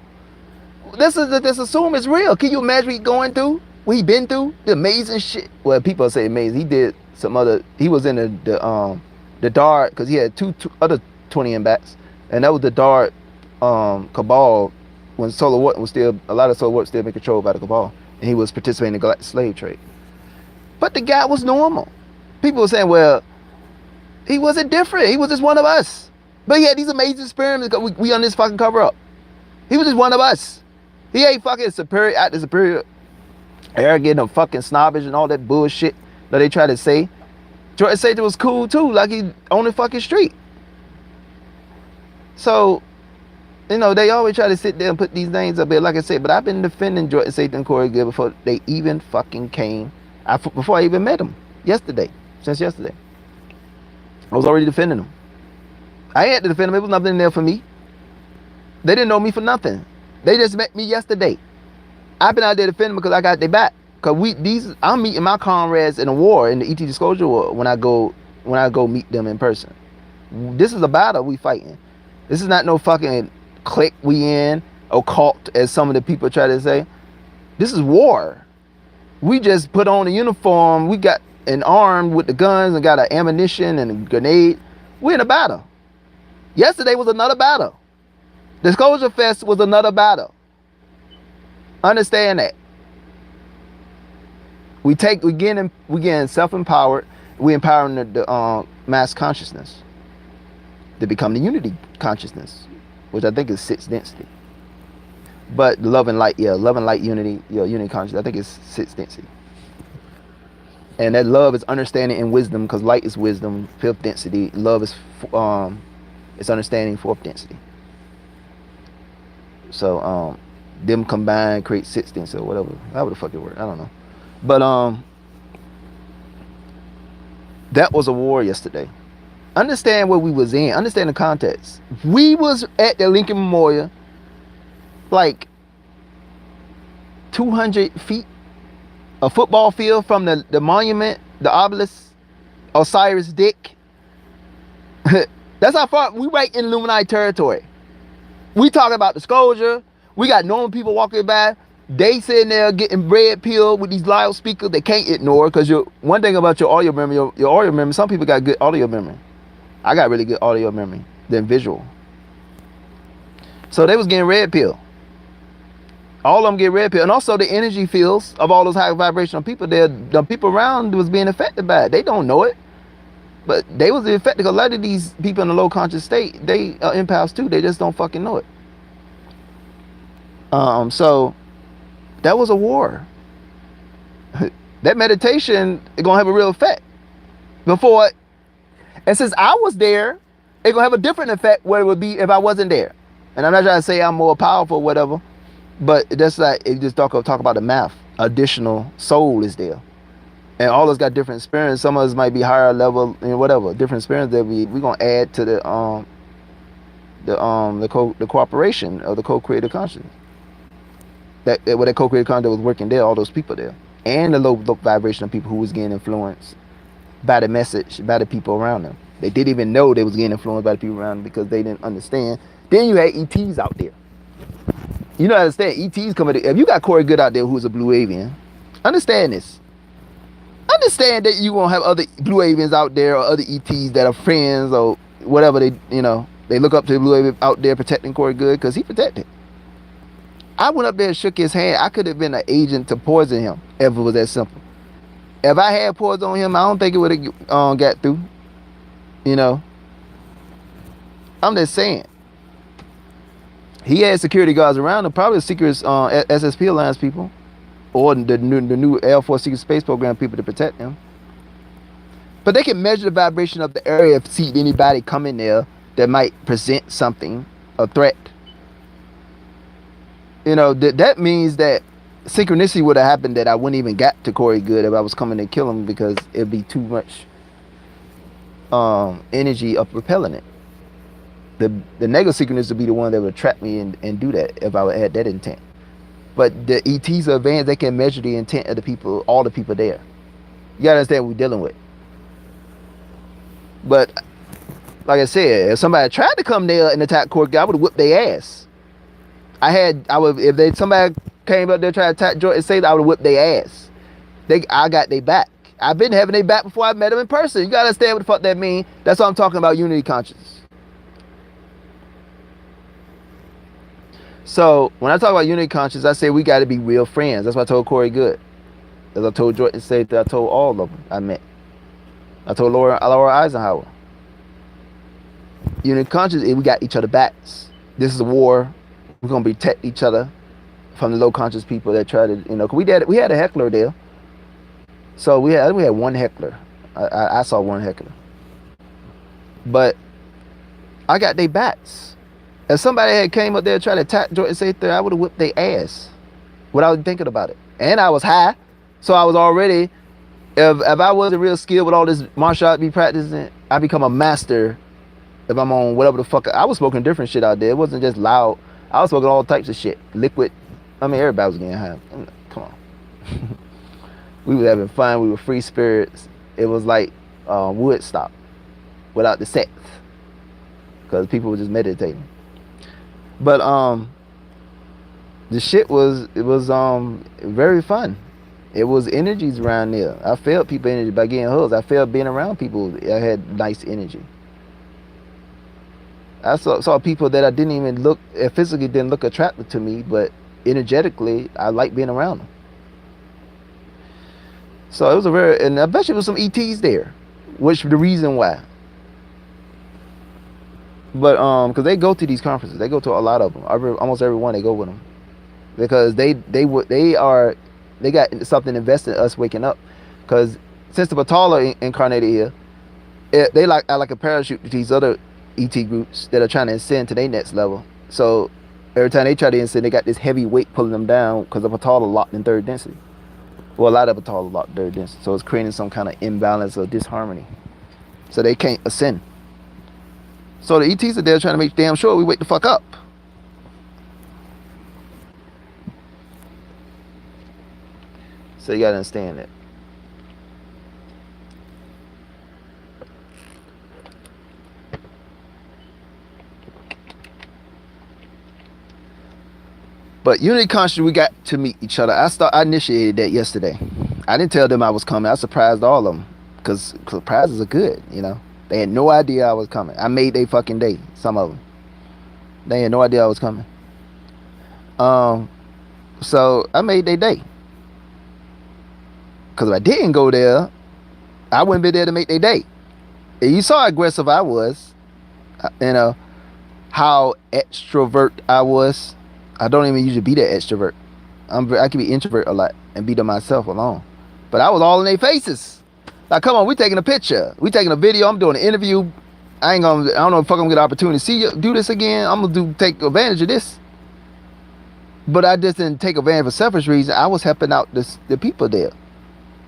let's assume it's real. Can you imagine what he going through? What he been through? The amazing shit. Well, people say amazing. He did some other, he was in the Dart, because he had two other 20 backs, and that was the Dart cabal when Solar Wharton was still, a lot of Solar Wharton still being controlled by the cabal, and he was participating in the galactic slave trade. But the guy was normal. People were saying, well, he wasn't different. He was just one of us. But he had these amazing experiments. We on this fucking cover up. He was just one of us. He ain't fucking superior, acting superior, arrogant and fucking snobbish and all that bullshit that they try to say. Jordan Sage was cool too, like he on the fucking street. So, you know, they always try to sit there and put these names up there, like I said, but I've been defending Jordan Sage and Corey Good before they even fucking came, before I even met them since yesterday. I was already defending them. I had to defend them. It was nothing there for me. They didn't know me for nothing. They just met me yesterday. I've been out there defending them because I got their back. Cause I'm meeting my comrades in a war, in the ET Disclosure War, when I go meet them in person. This is a battle we fighting. This is not no fucking clique we in, or cult, as some of the people try to say. This is war. We just put on a uniform. We got an armed with the guns and got an ammunition and a grenade. We're in a battle. Yesterday was another battle. Disclosure Fest was another battle. Understand that. We getting self-empowered. We empowering the mass consciousness to become the unity consciousness, which I think is sixth density. But love and light, unity, unity consciousness, I think it's sixth density. And that love is understanding and wisdom, because light is wisdom, fifth density. Love is it's understanding, fourth density. So them combined create sixth density or whatever. However the fuck it works, I don't know. But that was a war yesterday. Understand what we was in. Understand the context. We was at the Lincoln Memorial, like 200 feet, a football field from the monument, the obelisk, Osiris Dick. That's how far we right in Illuminati territory. We talking about disclosure. We got normal people walking by. They sitting there getting red pill with these loudspeakers they can't ignore, because one thing about your audio memory, your audio memory, some people got good audio memory. I got really good audio memory than visual. So they was getting red pill. All of them get red pill. And also the energy fields of all those high vibrational people, the people around was being affected by it. They don't know it, but they was affected. A lot of these people in the low conscious state, they are empaths too. They just don't fucking know it. So that was a war. That meditation is gonna have a real effect before it. And since I was there, it's gonna have a different effect what it would be if I wasn't there. And I'm not trying to say I'm more powerful or whatever, but that's like, it just talk about the math. Additional soul is there. And all of us got different experience. Some of us might be higher level and whatever, different experience that we're gonna add to the cooperation of the co-creative consciousness. That co-creative consciousness was working there, all those people there. And the low vibrational people who was getting influenced by the message, by the people around them. They didn't even know they was getting influenced by the people around them because they didn't understand. Then you had ETs out there. You don't understand, ETs coming. If you got Corey Good out there who's a blue avian, understand this. Understand that you won't have other blue avians out there or other ETs that are friends or whatever. They look up to the blue avian out there protecting Corey Good because he protected. I went up there and shook his hand. I could have been an agent to poison him if it was that simple. If I had poison on him, I don't think it would have got through. You know, I'm just saying. He had security guards around him, probably the secret SSP Alliance people, or the new Air Force Secret Space Program people to protect him. But they can measure the vibration of the area if see anybody come in there that might present something, a threat. You know, that means that synchronicity would have happened that I wouldn't even got to Corey Good if I was coming to kill him, because it'd be too much energy of repelling it. The negative synchronicity would be the one that would trap me and do that if I had that intent. But the ETs are advanced, they can measure the intent of the people, all the people there. You gotta understand what we're dealing with. But like I said, if somebody tried to come there and attack Corey, I would have whipped their ass. If somebody came up there trying to attack Jordan State, I would have whipped their ass. I got their back. I've been having their back before I met them in person. You gotta understand what the fuck that mean. That's what I'm talking about, unity consciousness. So when I talk about unity consciousness, I say we got to be real friends. That's what I told Corey Good. As I told Jordan State, that I told all of them I met. I told Laura Eisenhower. Unity consciousness, we got each other backs. This is a war. We're gonna protect each other from the low conscious people that try to, you know. 'Cause we had a heckler there. So we had one heckler. I saw one heckler. But I got their backs. If somebody had came up there and tried to attack Jordan State, I would have whipped their ass without thinking about it. And I was high, so I was already. If I wasn't real skilled with all this martial art be practicing, I become a master. If I'm on whatever the fuck, I was smoking different shit out there. It wasn't just loud. I was smoking all types of shit, liquid. I mean, everybody was getting high. Come on. We were having fun. We were free spirits. It was like Woodstock without the sex, because people were just meditating. But the shit was very fun. It was energies around there. I felt people energy by getting hugs. I felt being around people. I had nice energy. I saw people that I didn't even look, physically didn't look attractive to me, but energetically I liked being around them. So it was and I bet you there was some ETs there, which the reason why. But because they go to these conferences, they go to a lot of them. Almost everyone they go with them, because they got something invested in us waking up. Because since the Batala incarnated here, they like a parachute to these other ET groups that are trying to ascend to their next level. So every time they try to ascend, they got this heavy weight pulling them down, because the Batala locked in third density. Well, a lot of Batala locked in third density, so it's creating some kind of imbalance or disharmony. So they can't ascend. So the ETs are there trying to make damn sure we wake the fuck up. So you gotta understand that. But unity consciousness, we got to meet each other. I initiated that yesterday. I didn't tell them I was coming. I surprised all of them, because surprises are good, you know. They had no idea I was coming. I made their fucking day, some of them. They had no idea I was coming. So I made their day. Because if I didn't go there, I wouldn't be there to make their day. And you saw how aggressive I was. You know, how extrovert I was. I don't even usually be that extrovert. I can be introvert a lot and be to myself alone. But I was all in their faces. Like, come on, we taking a picture. We taking a video. I'm doing an interview. I don't know if I'm gonna get an opportunity to see you do this again. I'm gonna take advantage of this. But I just didn't take advantage for selfish reasons. I was helping out the people there.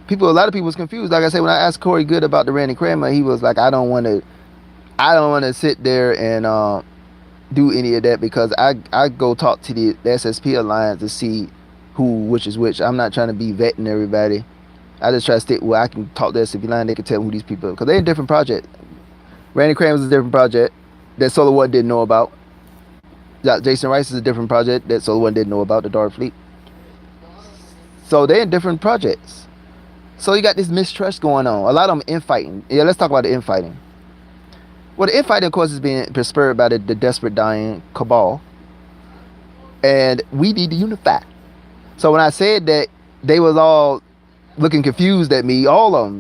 A lot of people was confused. Like I said, when I asked Corey Good about the Randy Kramer, he was like, I don't want to sit there and do any of that, because I go talk to the SSP Alliance to see which is which. I'm not trying to be vetting everybody. I just try to stick where I can talk to the SCP line. They can tell me who these people are, because they're in different projects. Randy Kramer is a different project that Solar One didn't know about. Jason Rice is a different project that Solar One didn't know about, the Dark Fleet. So they're in different projects. So you got this mistrust going on. A lot of them infighting. Yeah, let's talk about the infighting. Well, the infighting, of course, is being spurred by the desperate dying cabal. And we need to unify. So when I said that they was all looking confused at me. All of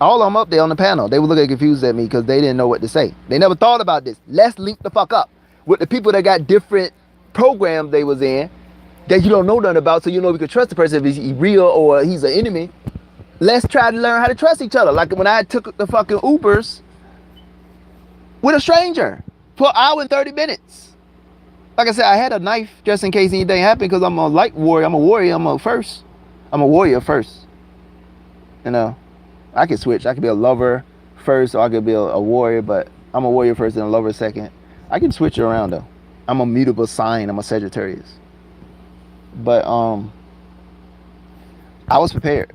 them up there on the panel. They were looking confused at me because they didn't know what to say. They never thought about this. Let's link the fuck up with the people that got different programs they was in that you don't know nothing about, so you know we could trust the person if he's real or he's an enemy. Let's try to learn how to trust each other. Like when I took the fucking Ubers with a stranger for an hour and 30 minutes. Like I said, I had a knife just in case anything happened because I'm a light warrior. I'm a warrior. I'm a warrior first. You know, I can switch. I could be a lover first or I could be a warrior, but I'm a warrior first and a lover second. I can switch it around though. I'm a mutable sign. I'm a Sagittarius. But I was prepared.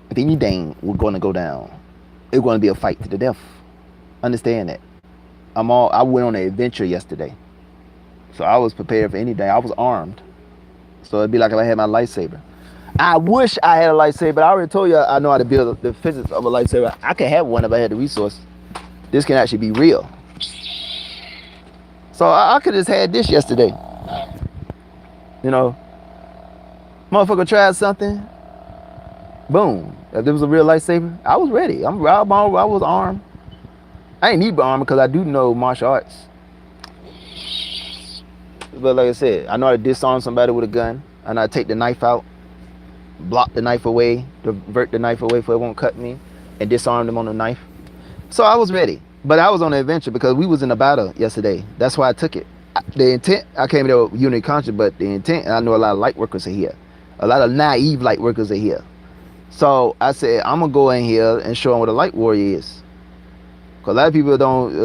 If anything was going to go down, it was going to be a fight to the death. Understand that. I went on an adventure yesterday. So I was prepared for anything. I was armed. So it'd be like if I had my lightsaber. I wish I had a lightsaber. I already told you I know how to build the physics of a lightsaber. I could have one if I had the resource. This can actually be real. So I could have just had this yesterday. You know, motherfucker tried something. Boom. If there was a real lightsaber, I was ready. I was armed. I ain't need armor because I do know martial arts. But like I said, I know how to disarm somebody with a gun. I know how to take the knife out, block the knife away, divert the knife away so it won't cut me, and disarm them on the knife. So I was ready. But I was on an adventure because we was in a battle yesterday. That's why I took it. The intent, I came there with unity conscious, but the intent, I know a lot of light workers are here. A lot of naive light workers are here. So I said, I'm going to go in here and show them what a light warrior is. Because a lot of people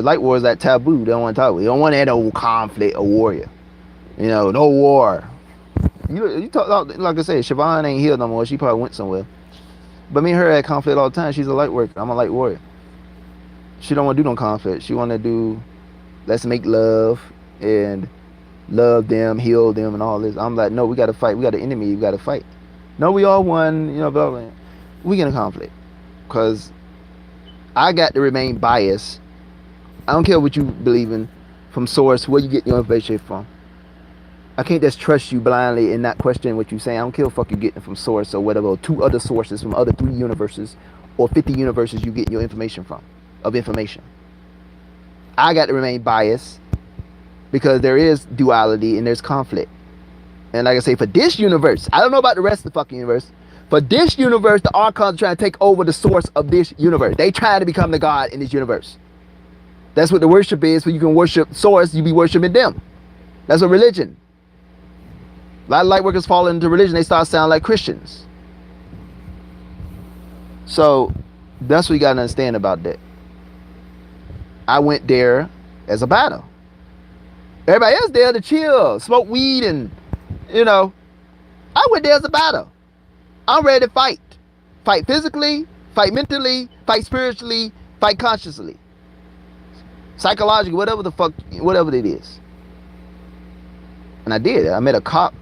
light warriors like taboo. They don't want to talk. They don't want to have no conflict or warrior. You know, no war. You talk, like I said, Siobhan ain't here no more. She probably went somewhere. But me and her had conflict all the time. She's a light worker. I'm a light warrior. She don't want to do no conflict. She want to do, let's make love and love them, heal them and all this. I'm like, no, we got to fight. We got an enemy. We got to fight. No, we all won, you know, blah, blah. We get in a conflict. Because I got to remain biased. I don't care what you believe in from source, where you get your information from. I can't just trust you blindly and not question what you say. I don't care what fuck you getting from source or whatever, or 2 other sources from other 3 universes or 50 universes you get your information from, of information. I got to remain biased because there is duality and there's conflict. And like I say, for this universe, I don't know about the rest of the fucking universe. For this universe, the Archons are trying to take over the source of this universe. They trying to become the God in this universe. That's what the worship is. When you can worship source, you be worshiping them. That's a religion. A lot of light workers fall into religion. They start sounding like Christians. So that's what you got to understand about that. I went there as a battle. Everybody else there to chill, smoke weed, and you know, I went there as a battle. I'm ready to fight. Fight physically, fight mentally, fight spiritually, fight consciously, psychologically, whatever it is. And I did. I met a cop.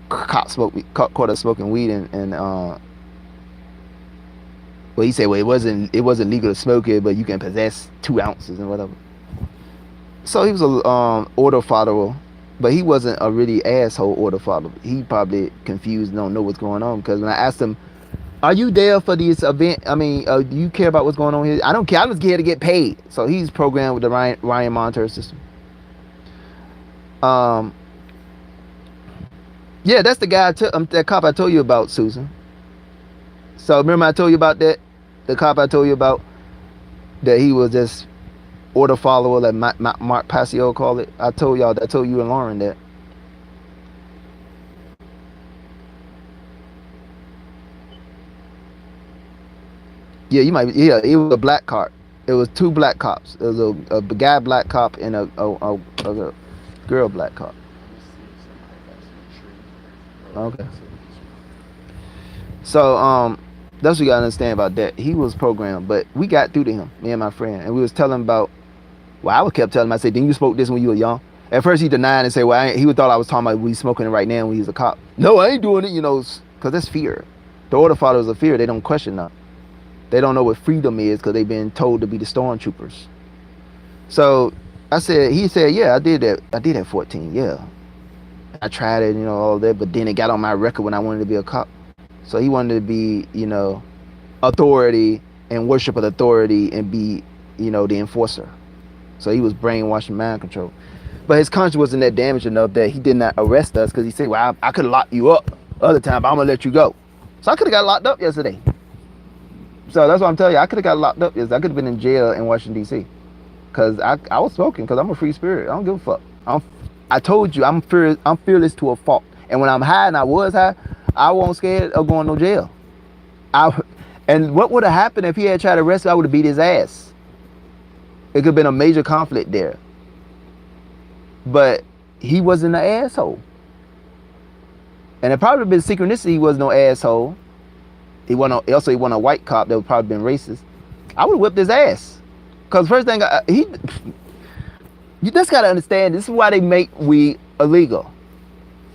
Caught us smoking weed and well, he said, well, it wasn't legal to smoke it, but you can possess 2 ounces and whatever. So he was a order follower, but he wasn't a really asshole order follower. He probably confused and don't know what's going on, because when I asked him, are you there for this event? I mean, do you care about what's going on here? I don't care. I'm just here to get paid. So he's programmed with the Ryan monetary system. Yeah, that's the guy, that cop I told you about, Susan. So remember I told you about that? The cop I told you about, that he was just order follower, like Mark Passio called it. I told you and Lauren that. Yeah, you might. Yeah, it was a black cop. It was 2 black cops. It was a guy black cop and a girl black cop. Okay. So that's what you gotta understand about that. He was programmed, but we got through to him, me and my friend, and we was telling him about. Well, I kept telling him. I said, "Didn't you smoke this when you were young?" At first, he denied and said, "Well, he thought I was talking about we smoking it right now when he's a cop." No, I ain't doing it, you know, because that's fear. The order followers of fear. They don't question that. They don't know what freedom is because they've been told to be the stormtroopers. So I said, he said, "Yeah, I did that. I did at 14, yeah." I tried it, all that, but then it got on my record when I wanted to be a cop. So he wanted to be, authority and worship of authority and be, the enforcer. So he was brainwashing, mind control. But his conscience wasn't that damaged enough that he did not arrest us because he said, well, I could have locked you up other time, but I'm going to let you go. So I could have got locked up yesterday. So that's what I'm telling you. I could have got locked up yesterday. I could have been in jail in Washington, D.C. Because I was smoking because I'm a free spirit. I don't give a fuck. I told you, I'm fearless to a fault. And when I'm high, and I was high, I wasn't scared of going to jail. And what would have happened if he had tried to arrest me? I would have beat his ass. It could have been a major conflict there. But he wasn't an asshole. And it probably been synchronicity he was no asshole. He wasn't a white cop that would probably been racist. I would have whipped his ass. Because first thing, you just got to understand, this is why they make weed illegal.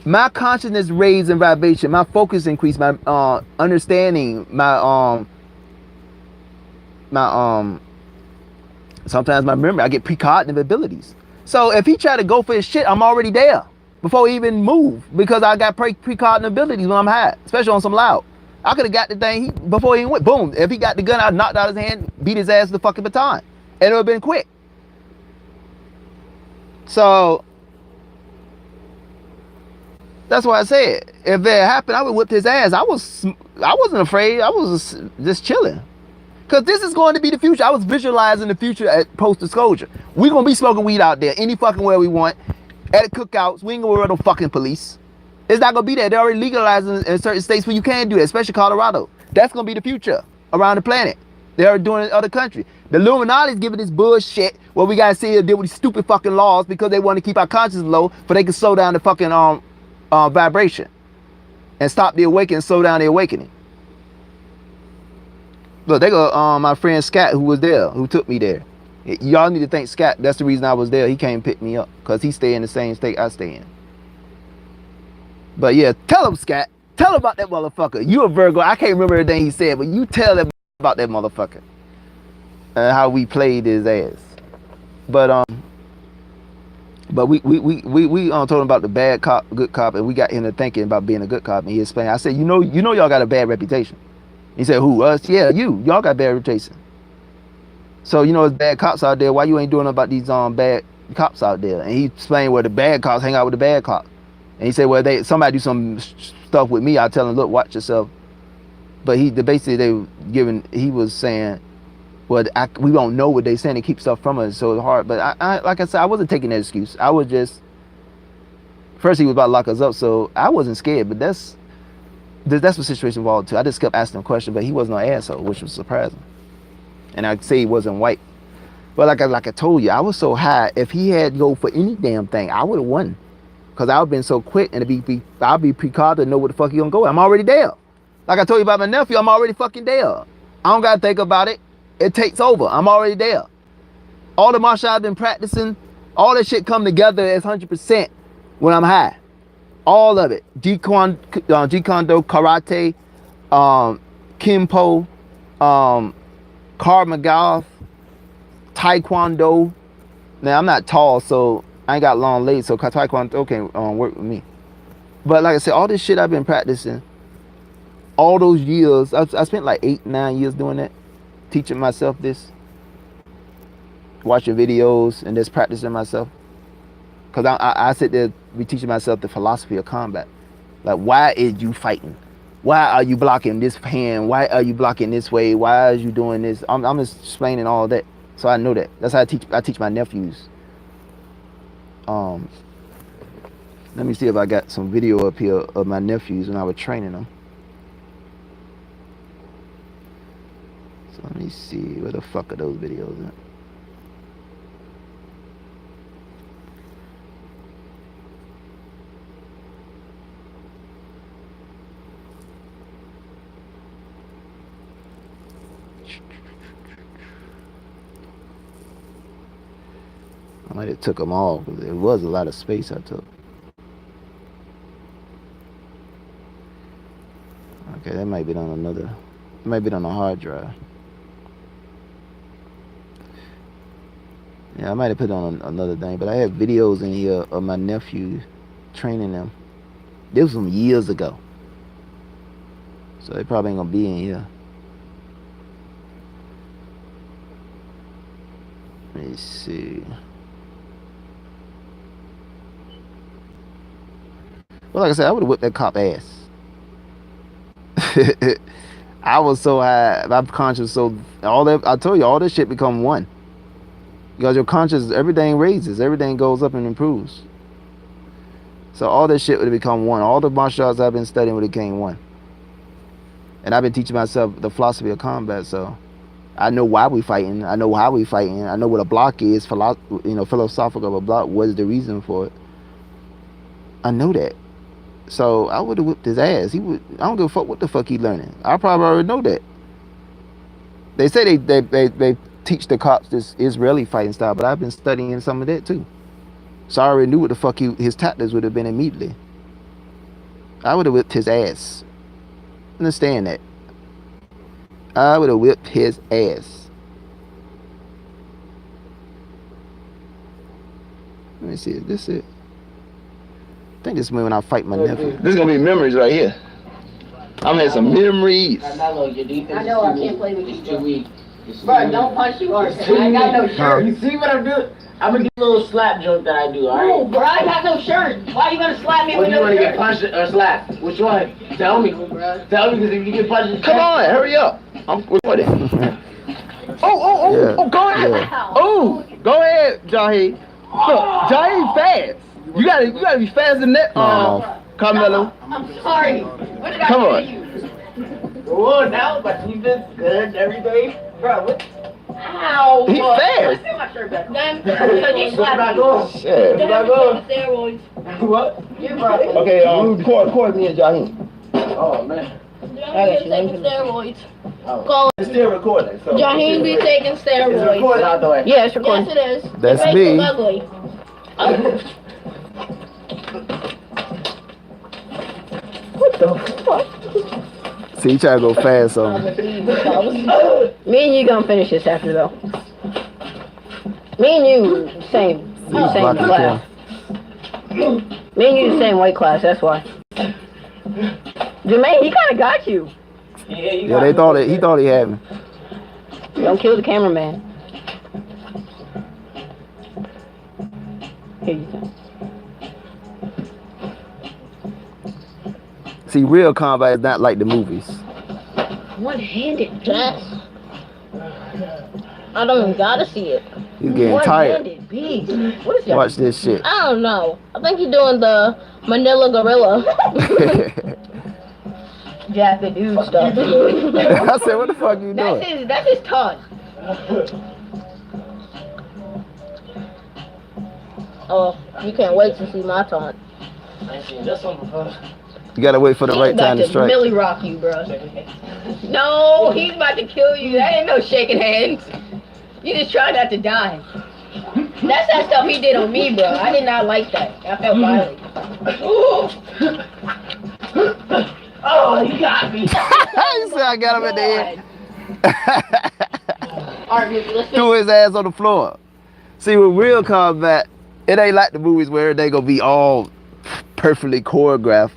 My consciousness raised in vibration. My focus increased. My understanding. Sometimes my memory. I get precognitive abilities. So if he tried to go for his shit, I'm already there before he even moved because I got precognitive abilities when I'm high, especially on some loud. I could have got the thing before he went. Boom. If he got the gun, I knocked out his hand, beat his ass with the fucking baton, and it would have been quick. So that's why I said if it happened, I would whip his ass. I wasn't afraid. I was just chilling. Because this is going to be the future. I was visualizing the future at post-disclosure. We're going to be smoking weed out there any fucking way we want. At the cookouts. We ain't going to worry about no fucking police. It's not going to be that. They're already legalizing in certain states where you can do it, especially Colorado. That's going to be the future around the planet. They're already doing it in other countries. The Illuminati's giving this bullshit where we got to sit here and deal with these stupid fucking laws because they want to keep our consciousness low so they can slow down the fucking vibration and stop the awakening, slow down the awakening. Look, they go my friend Scott who was there, who took me there. Y'all need to thank Scott. That's the reason I was there. He came and picked me up because he stay in the same state I stay in. But yeah, tell him, Scott. Tell him about that motherfucker. You a Virgo. I can't remember everything he said, but you tell him about that motherfucker and how we played his ass. But we told him about the bad cop, good cop, and we got him to thinking about being a good cop. And he explained. I said, you know, y'all got a bad reputation. He said, who, us? Yeah, y'all got bad reputation. So, there's bad cops out there. Why you ain't doing about these bad cops out there? And he explained where the bad cops hang out with the bad cops. And he said, well, somebody do some stuff with me, I'll tell them, look, watch yourself. But he was saying, well, we don't know what they saying. They keep stuff from us, so it's hard. But I like I said, I wasn't taking that excuse. I was just, first he was about to lock us up, so I wasn't scared. But that's what the situation involved too. I just kept asking him questions, but he wasn't an asshole, which was surprising. And I'd say he wasn't white. But like I told you, I was so high. If he had to go for any damn thing, I would have won. Because I would have been so quick and I'll be precautioned to know where the fuck he gonna go. I'm already there. Like I told you about my nephew, I'm already fucking there. I don't gotta think about it. It takes over. I'm already there. All the martial arts I've been practicing, all that shit come together as 100% when I'm high. All of it. Jeet Kune Do, karate, Kenpo, Krav Maga, Taekwondo. Now I'm not tall, so I ain't got long legs, so Taekwondo can't work with me. But like I said, all this shit I've been practicing, all those years, I spent like 8-9 years doing that, teaching myself this, watching videos and just practicing myself. Because I sit there be teaching myself the philosophy of combat. Like, why is you fighting? Why are you blocking this hand? Why are you blocking this way? Why are you doing this? I'm just explaining all that. So I know that. That's how I teach my nephews. Let me see if I got some video up here of my nephews when I was training them. So let me see, where the fuck are those videos at? I might have took them all because there was a lot of space I took. Okay, that might be on another. It might be on a hard drive. Yeah, I might have put it on another thing, but I have videos in here of my nephew training them. This was some years ago. So they probably ain't gonna be in here. Let me see. Well, like I said, I would have whipped that cop ass. I was so high, my conscience so all that I told you, all this shit become one. Because your conscience, everything raises, everything goes up and improves. So all this shit would have become one. All the martial arts I've been studying would have became one. And I've been teaching myself the philosophy of combat, so I know why we fighting. I know how we fighting. I know what a block is, philosophical of a block. What is the reason for it? I know that. So I would have whipped his ass. He would. I don't give a fuck what the fuck he learning. I probably already know that. They say they teach the cops this Israeli fighting style, but I've been studying some of that too. So I already knew what the fuck his tactics would have been immediately. I would have whipped his ass. Understand that. I would have whipped his ass. Let me see. Is this it? I think this is when I fight my nephew. This is gonna be memories right here. I'm having some memories.
I know I can't play with you. It's too weak. Bro, don't punch you hard. I got no shirt. You see what I'm doing? I'm gonna do a little slap joke that I do, alright? No, bro, I got no shirt. Why you gonna slap me with no shirt? You wanna get punched or slapped? Which one? Tell me. Tell me, because if you get punched...
Come on, hurry up. I'm recording. Oh, go ahead. Yeah. Oh, go ahead, Jaheed. Look, Jaheed fast. You gotta be faster than that, Carmelo.
I'm sorry. What did
Come
I
on.
do to you? Oh, now my defense good every day. Bro, what? Ow!
He fast.
Put my shirt back. Then, because you slapped me.
Shit.
Then I'm taking steroids.
What?
You're right.
Okay, record me and Jaheed.
Oh, man. Jaheed be taking steroids.
Oh. It's still recording. So
Jaheed be taking steroids.
It's recording out the way.
Yeah, it's recording. Yes, it is.
That's
Your face
me.
is ugly. What the fuck?
See, you try to go fast, so.
Me and you gonna finish this after though. Me and you same class. Me and you the same weight class. That's why. Jermaine, he kind of got you.
Yeah, he thought he had me.
Don't kill the cameraman. Here you go.
See, real combat is not like the movies.
One-handed Jess. I don't even gotta see it.
He's getting tired.
One-handed beast. What is that?
Watch this shit.
I don't know. I think you're doing the Manila Gorilla. Jack the dude stuff.
I said, what the fuck you doing?
That's his taunt. Oh, you can't wait to see my taunt. I ain't seen this one before.
You gotta wait for the right time to strike.
Millie rock you, bro. No, he's about to kill you. That ain't no shaking hands. You just try not to die. That's that stuff he did on me, bro. I did not like that. I felt violent. Oh, you got me.
You said I got him at the end.
Alright,
Threw his ass on the floor. See, with real combat, it ain't like the movies where they gonna be all perfectly choreographed.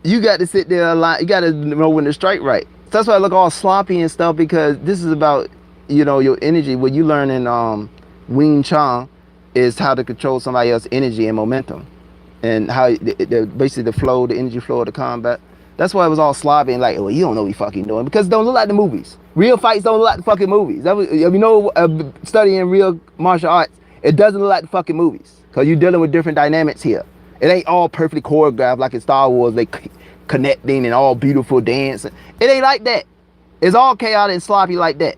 You got to sit there a lot. You got to know when to strike right. So that's why I look all sloppy and stuff, because this is about, your energy. What you learn in Wing Chun is how to control somebody else's energy and momentum, and how basically the energy flow of the combat. That's why it was all sloppy and like, well, you don't know what you fucking doing, because it don't look like the movies. Real fights don't look like the fucking movies. Studying real martial arts, it doesn't look like the fucking movies, because you're dealing with different dynamics here. It ain't all perfectly choreographed like in Star Wars, they connecting and all beautiful dance. It ain't like that. It's all chaotic and sloppy like that.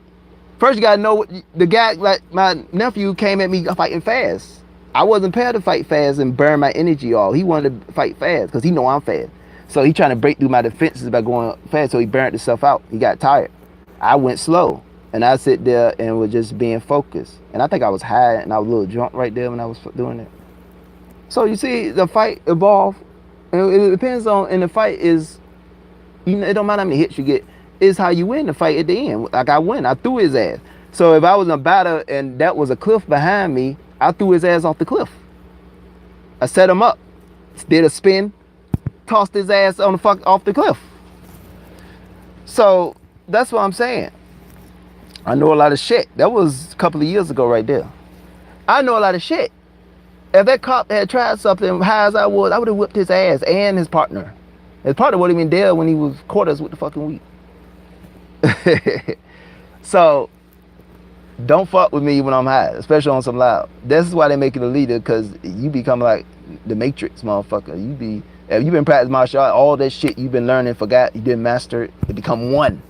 First, you gotta know what the guy, like my nephew, came at me fighting fast. I wasn't prepared to fight fast and burn my energy all. He wanted to fight fast because he know I'm fast. So he trying to break through my defenses by going fast, so he burnt himself out. He got tired. I went slow, and I sit there and was just being focused. And I think I was high and I was a little drunk right there when I was doing it. So you see, the fight evolved. And it depends on, and the fight is, it don't matter how many hits you get, it's how you win the fight at the end. Like I win, I threw his ass. So if I was in a battle and that was a cliff behind me, I threw his ass off the cliff. I set him up, did a spin, tossed his ass on the fuck off the cliff. So that's what I'm saying. I know a lot of shit. That was a couple of years ago right there. I know a lot of shit. If that cop had tried something high as I would have whipped his ass and his partner. His partner would have been dead when he was caught us with the fucking weed. So don't fuck with me when I'm high, especially on some loud. This is why they make it a leader, because you become like the Matrix, motherfucker. If you've been practicing martial art, all that shit you've been learning, forgot, you didn't master it, it become one.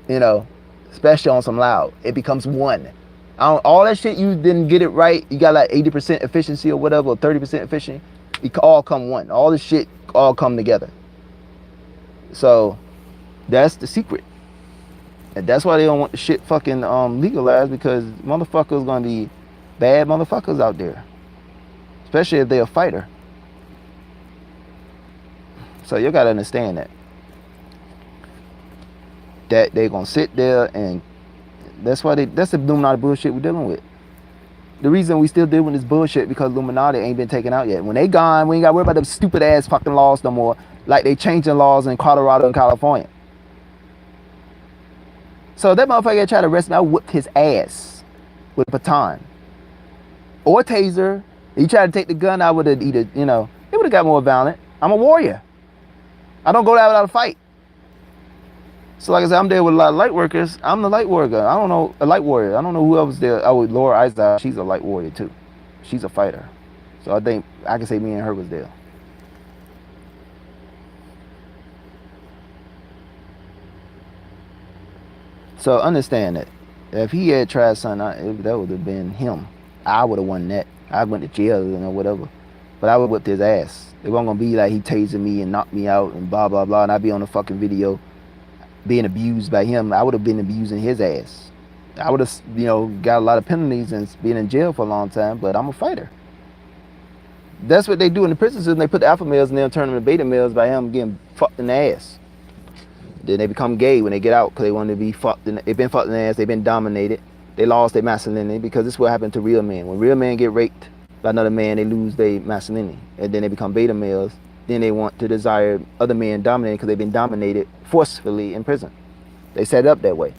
You know, especially on some loud, it becomes one. All that shit you didn't get it right, you got like 80% efficiency or whatever, or 30% efficiency, it all come one. All this shit all come together. So that's the secret. And that's why they don't want the shit fucking legalized, because motherfuckers gonna be bad motherfuckers out there. Especially if they're a fighter. So you gotta understand that. That they gonna sit there, and that's the Illuminati bullshit we're dealing with. The reason we still dealing with this bullshit because Illuminati ain't been taken out yet. When they gone, we ain't gotta worry about them stupid ass fucking laws no more. Like they changing laws in Colorado and California. So that motherfucker tried to arrest me, I whipped his ass with a baton. Or a taser. He tried to take the gun, I would have either, it would have got more violent. I'm a warrior. I don't go out without a fight. So like I said, I'm there with a lot of light workers. I'm the light warrior. I don't know, a light warrior. I don't know who else was there. Oh, Laura Isaac, she's a light warrior too. She's a fighter. So I think I can say me and her was there. So understand that if he had tried something, that would have been him. I would have won that. I went to jail or whatever. But I would have whipped his ass. It wasn't going to be like he tased me and knocked me out and blah, blah, blah. And I'd be on the fucking video being abused by him. I would have been abusing his ass. I would have, got a lot of penalties and been in jail for a long time. But I'm a fighter. That's what they do in the prison system. They put the alpha males and they'll turn them to beta males by him getting fucked in the ass. Then they become gay when they get out because they want to be fucked. They've been fucked in the ass. They've been dominated. They lost their masculinity, because this is what happened to real men. When real men get raped by another man, they lose their masculinity. And then they become beta males. Then they want to desire other men dominated because they've been dominated forcefully in prison. They set it up that way.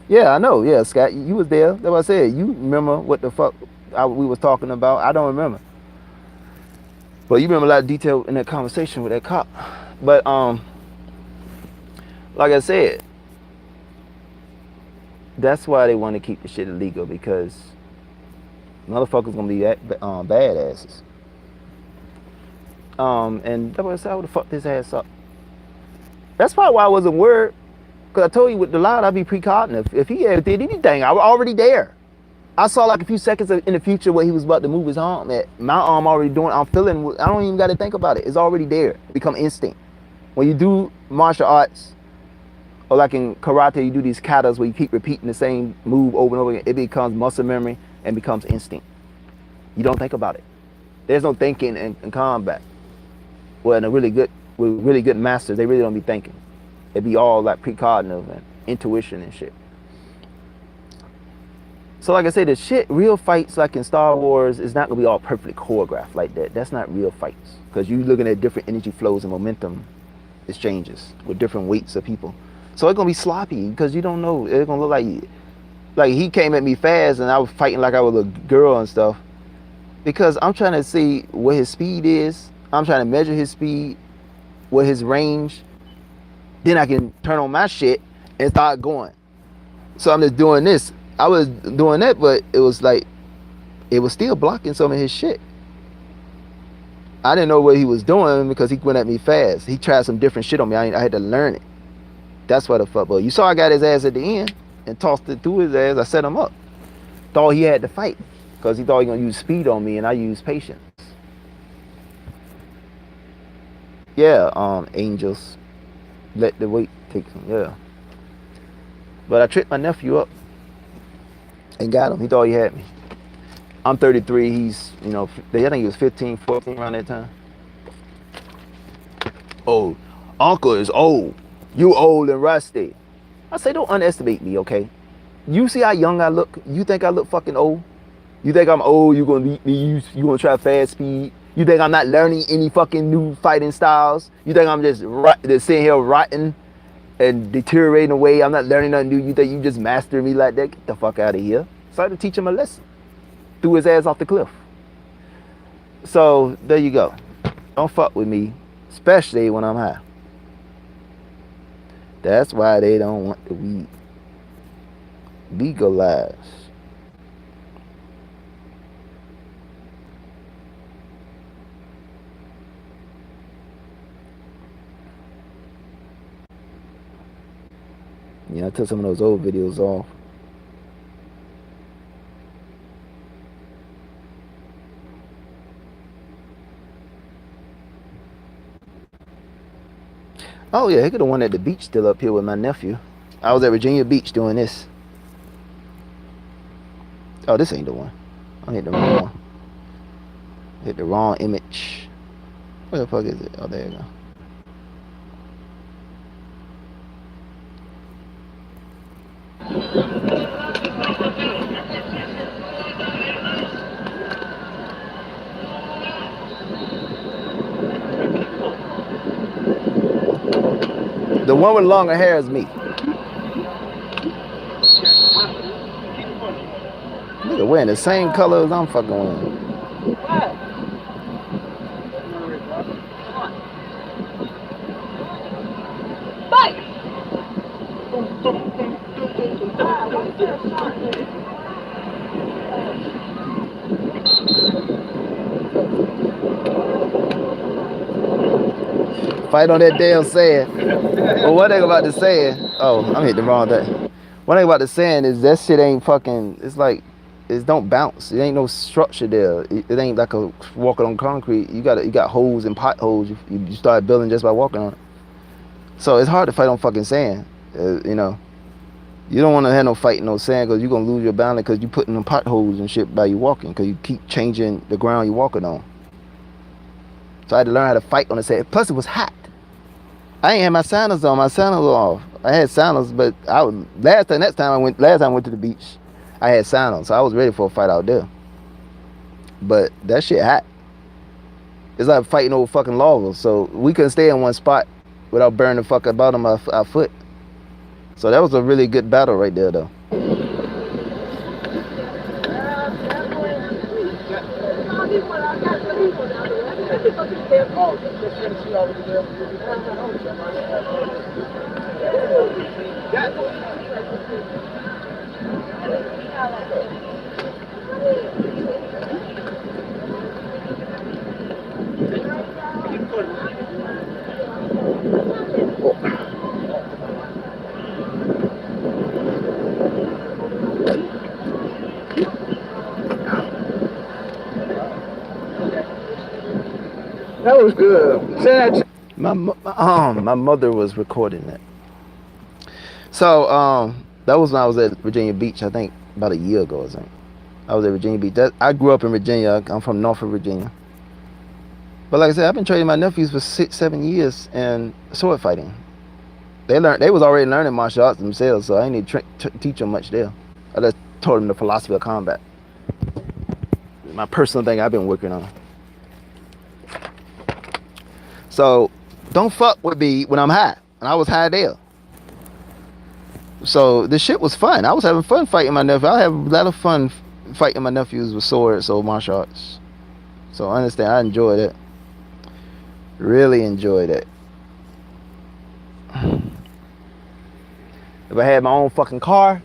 Yeah, I know. Yeah, Scott, you was there. That's what I said. You remember what the fuck we was talking about. I don't remember. But you remember a lot of detail in that conversation with that cop. But, like I said, that's why they want to keep the shit illegal, because motherfuckers gonna be badasses. And that's what I said, I would have fucked his ass up. That's probably why I wasn't worried, because I told you with the loud, I'd be precognitive. If he had did anything, I was already there. I saw like a few seconds in the future where he was about to move his arm. My arm already doing, I'm feeling, I don't even got to think about it. It's already there. It become instinct. When you do martial arts, or like in karate, you do these katas where you keep repeating the same move over and over again. It becomes muscle memory and becomes instinct. You don't think about it. There's no thinking in combat. Well, with really good masters, they really don't be thinking. It be all like precognitive and intuition and shit. So like I said, the shit, real fights like in Star Wars is not gonna be all perfectly choreographed like that. That's not real fights, because you're looking at different energy flows and momentum exchanges with different weights of people. So it's gonna be sloppy, because you don't know. It's gonna look like he came at me fast and I was fighting like I was a girl and stuff. Because I'm trying to see what his speed is. I'm trying to measure his speed, what his range. Then I can turn on my shit and start going. So I'm just doing this. I was doing that, but it was still blocking some of his shit. I didn't know what he was doing because he went at me fast. He tried some different shit on me. I had to learn it. That's why the fuck. But you saw I got his ass at the end and tossed it through his ass. I set him up. Thought he had to fight because he thought he was gonna use speed on me, and I used patience. Yeah, angels. Let the weight take some. Yeah. But I tricked my nephew up and got him. He thought he had me. I'm 33. He's, I think he was 15, 14 around that time. Oh, uncle is old. You old and rusty. I say, don't underestimate me, okay? You see how young I look? You think I look fucking old? You think I'm old? You gonna beat me? You gonna try fast speed? You think I'm not learning any fucking new fighting styles? You think I'm just sitting here rotting and deteriorating away? I'm not learning nothing new. You think you just master me like that? Get the fuck out of here. So I had to teach him a lesson. Threw his ass off the cliff. So there you go. Don't fuck with me, especially when I'm high. That's why they don't want the weed legalized. Yeah, I took some of those old videos off. Oh yeah, he could have won at the beach still up here with my nephew. I was at Virginia Beach doing this. Oh, this ain't the one. I hit the wrong one. Hit the wrong image. Where the fuck is it? Oh, there you go. The one with longer hair is me. Nigga wearing the same colors I'm fucking wearing. Fight on that damn sand. Well, one thing about the sand, oh, I'm hitting the wrong thing. One thing about the sand is that shit ain't fucking, it's like, it don't bounce. It ain't no structure there. It ain't like a walking on concrete. You got holes and potholes. You start building just by walking on it. So it's hard to fight on fucking sand. You know, you don't want to have no fight in no sand because you're gonna lose your balance because you putting them potholes and shit by you walking because you keep changing the ground you're walking on. So I had to learn how to fight on the sand. Plus it was hot. I ain't had my sandals on. My sandals were off. I had sandals, but last time I went to the beach, I had sandals, so I was ready for a fight out there. But that shit hot. It's like fighting over fucking loggers. So we couldn't stay in one spot without burning the fuck up bottom of our foot. So that was a really good battle right there, though.
That was good.
My mother was recording that. So that was when I was at Virginia Beach. I think about a year ago. I was at Virginia Beach. I grew up in Virginia. I'm from Norfolk, Virginia. But like I said, I've been training my nephews for 6-7 years in sword fighting. They was already learning martial arts themselves, so I didn't need to teach them much there. I just taught them the philosophy of combat. My personal thing I've been working on. So don't fuck with me when I'm high. And I was high there. So this shit was fun. I was having fun fighting my nephew. I have a lot of fun fighting my nephews with swords or martial arts. So I understand. I enjoyed it. Really enjoyed it. If I had my own fucking car,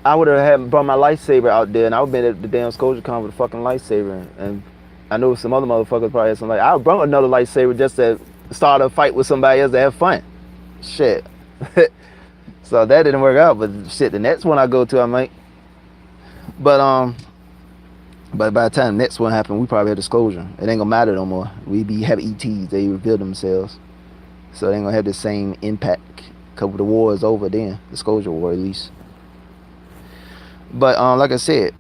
I would have brought my lightsaber out there, and I would have been at the damn ScotiaCon with a fucking lightsaber. And I know some other motherfuckers probably had something like, I brought another lightsaber just to start a fight with somebody else to have fun. Shit. So that didn't work out, but shit, the next one I go to, I might. But by the time the next one happened, we probably had disclosure. It ain't gonna matter no more. Have ETs, they reveal themselves. So they ain't gonna have the same impact. Because the war is over then, the Disclosure War at least. But like I said,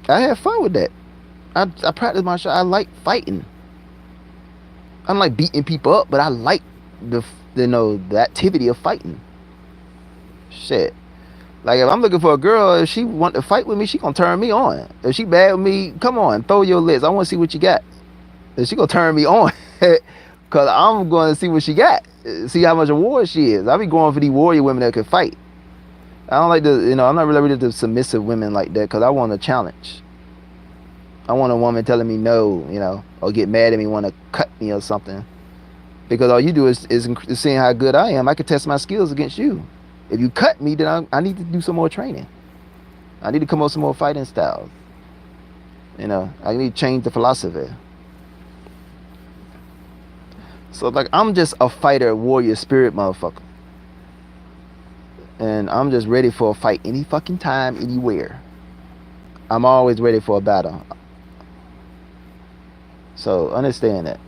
I had fun with that. I practiced martial arts. I like fighting. I don't like beating people up, but I like the activity of fighting. Shit. Like if I'm looking for a girl, if she want to fight with me, she gonna turn me on. If she bad with me, come on, throw your list. I want to see what you got. If she gonna turn me on, cause I'm going to see what she got. See how much a warrior she is. I be going for these warrior women that can fight. I don't like I'm not really the submissive women like that, cause I want a challenge. I want a woman telling me no, or get mad at me, want to cut me or something. Because all you do is seeing how good I am. I can test my skills against you. If you cut me, then I need to do some more training. I need to come up with some more fighting styles. I need to change the philosophy. So like I'm just a fighter, warrior spirit motherfucker. And I'm just ready for a fight any fucking time, anywhere. I'm always ready for a battle. So understand that.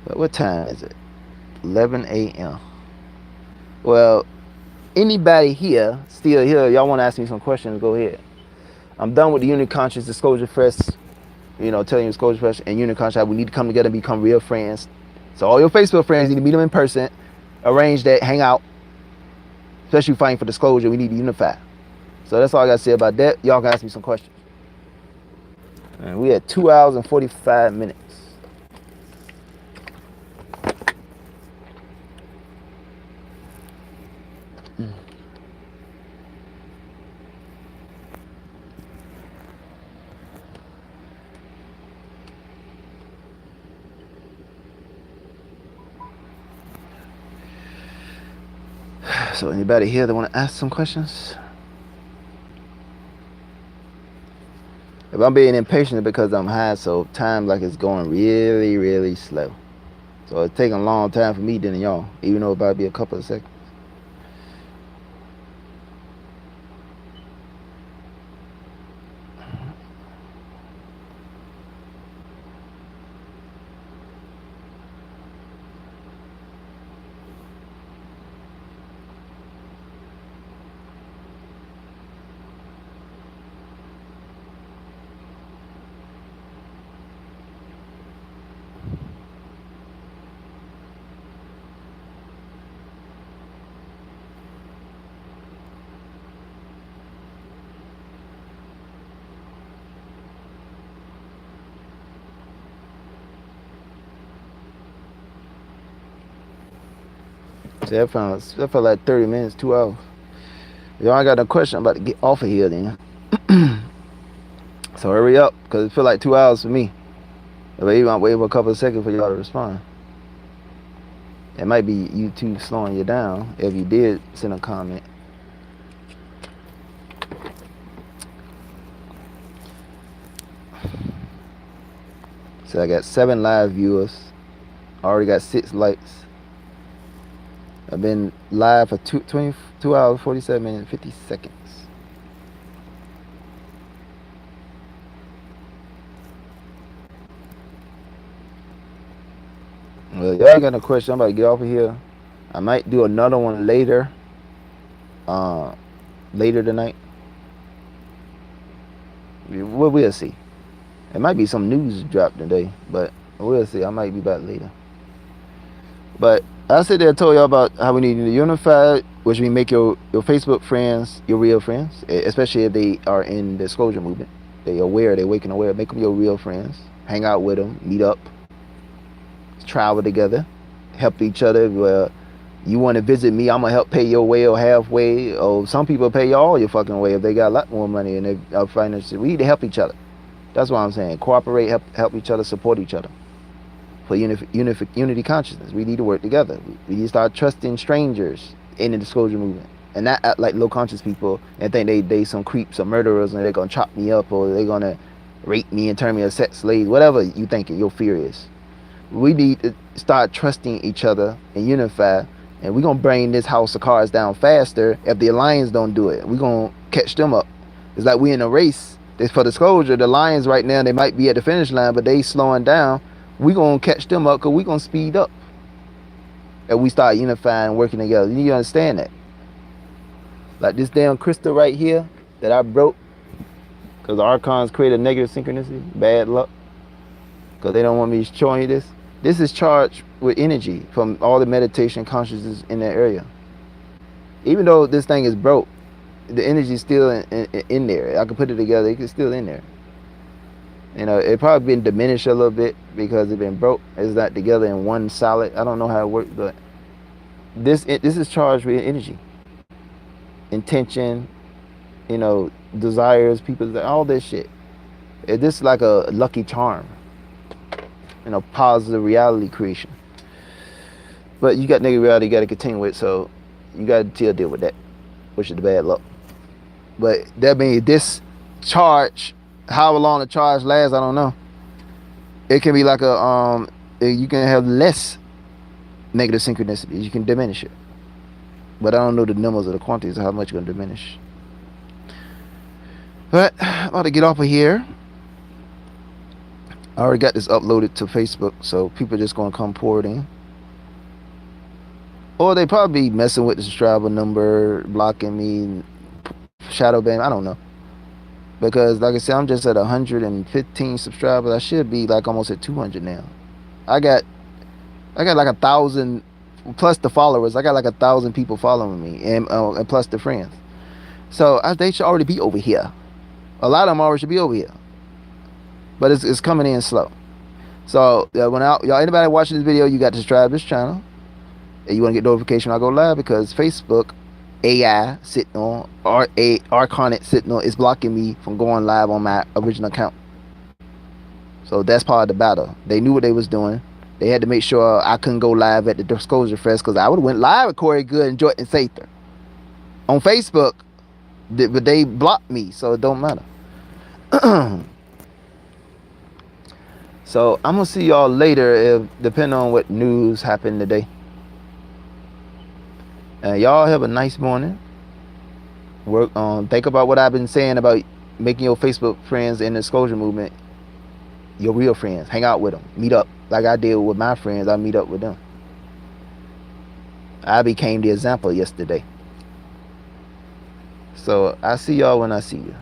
But what time is it? 11 a.m. Well, anybody here, still here, y'all want to ask me some questions, go ahead. I'm done with the Unit Conscious Disclosure Fest, telling you Disclosure Fest and Unit Conscious, we need to come together and become real friends. So all your Facebook friends need to meet them in person, arrange that, hang out, especially fighting for disclosure, we need to unify. So that's all I got to say about that. Y'all can ask me some questions. And we had 2 hours and 45 minutes. So anybody here that want to ask some questions? If I'm being impatient, it's because I'm high, so time like it's going really, really slow. So it's taking a long time for me than y'all, even though it might be a couple of seconds. See, that felt like 30 minutes, 2 hours. Y'all ain't got no question, I'm about to get off of here then. So hurry up, because it feel like 2 hours for me. If I even wait for a couple of seconds for y'all to respond. It might be YouTube slowing you down if you did send a comment. So I got 7 live viewers. I already got 6 likes. I've been live for 22 hours, 47 minutes, 50 seconds. Well, y'all got no question. I'm about to get off of here. I might do another one later. Later tonight. We'll see. It might be some news dropped today, but we'll see. I might be back later. But I sit there and told y'all about how we need to unify, which means make your Facebook friends your real friends, especially if they are in the disclosure movement. They're waking aware. Make them your real friends. Hang out with them. Meet up. Travel together. Help each other. Well, you want to visit me, I'm going to help pay your way or halfway. Or some people pay you all your fucking way if they got a lot more money and they are financially. We need to help each other. That's what I'm saying. Cooperate, help each other, support each other. For unity consciousness, we need to work together. We need to start trusting strangers in the disclosure movement, and not act like low conscious people and think they some creeps or murderers and they're gonna chop me up or they're gonna rape me and turn me a sex slave. Whatever you think your fear is, we need to start trusting each other and unify. And we're gonna bring this house of cards down faster if the Lions don't do it. We're gonna catch them up. It's like we in a race. For disclosure, the Lions right now, they might be at the finish line, but they slowing down. We gonna catch them up because we gonna speed up. And we start unifying and working together. You need to understand that. Like this damn crystal right here that I broke, because the archons create a negative synchronicity, bad luck. Because they don't want me showing you this. This is charged with energy from all the meditation consciousness in that area. Even though this thing is broke, the energy is still in there. I can put it together. It's still in there. You know, it probably been diminished a little bit because it's been broke. It's not together in one solid. I don't know how it works, but this is charged with energy, intention, you know, desires, people, all this shit. This is like a lucky charm, you know, positive reality creation. But you got negative reality you got to continue with, so you got to still deal with that, which is the bad luck. But that means this charge, however long the charge lasts, I don't know. It can be like a you can have less negative synchronicities. You can diminish it, but I don't know the numbers of the quantities of how much you're gonna diminish. But I'm about to get off of here. I already got this uploaded to Facebook, so people are just gonna come pour it in, or they probably be messing with the subscriber number, blocking me, shadow ban. I don't know. Because like I said, I'm just at 115 subscribers. I should be like almost at 200 now. I got like 1,000 plus the followers. I got like 1,000 people following me, and plus the friends. So they should already be over here. A lot of them already should be over here, but it's coming in slow. So when y'all anybody watching this video, you got to subscribe to this channel, and you want to get notification when I go live, because Facebook AI sitting on, or Arconic sitting on, is blocking me from going live on my original account. So that's part of the battle. They knew what they was doing. They had to make sure I couldn't go live at the Disclosure Fest, because I would have went live with Corey Good and Jordan Sather on Facebook, but they blocked me, so it don't matter. So I'm gonna see y'all later, depending on what news happened today. Y'all have a nice morning. Work on, think about what I've been saying about making your Facebook friends in the Disclosure movement your real friends. Hang out with them, meet up like I did with my friends. I meet up with them. I became the example yesterday. So I see y'all when I see you.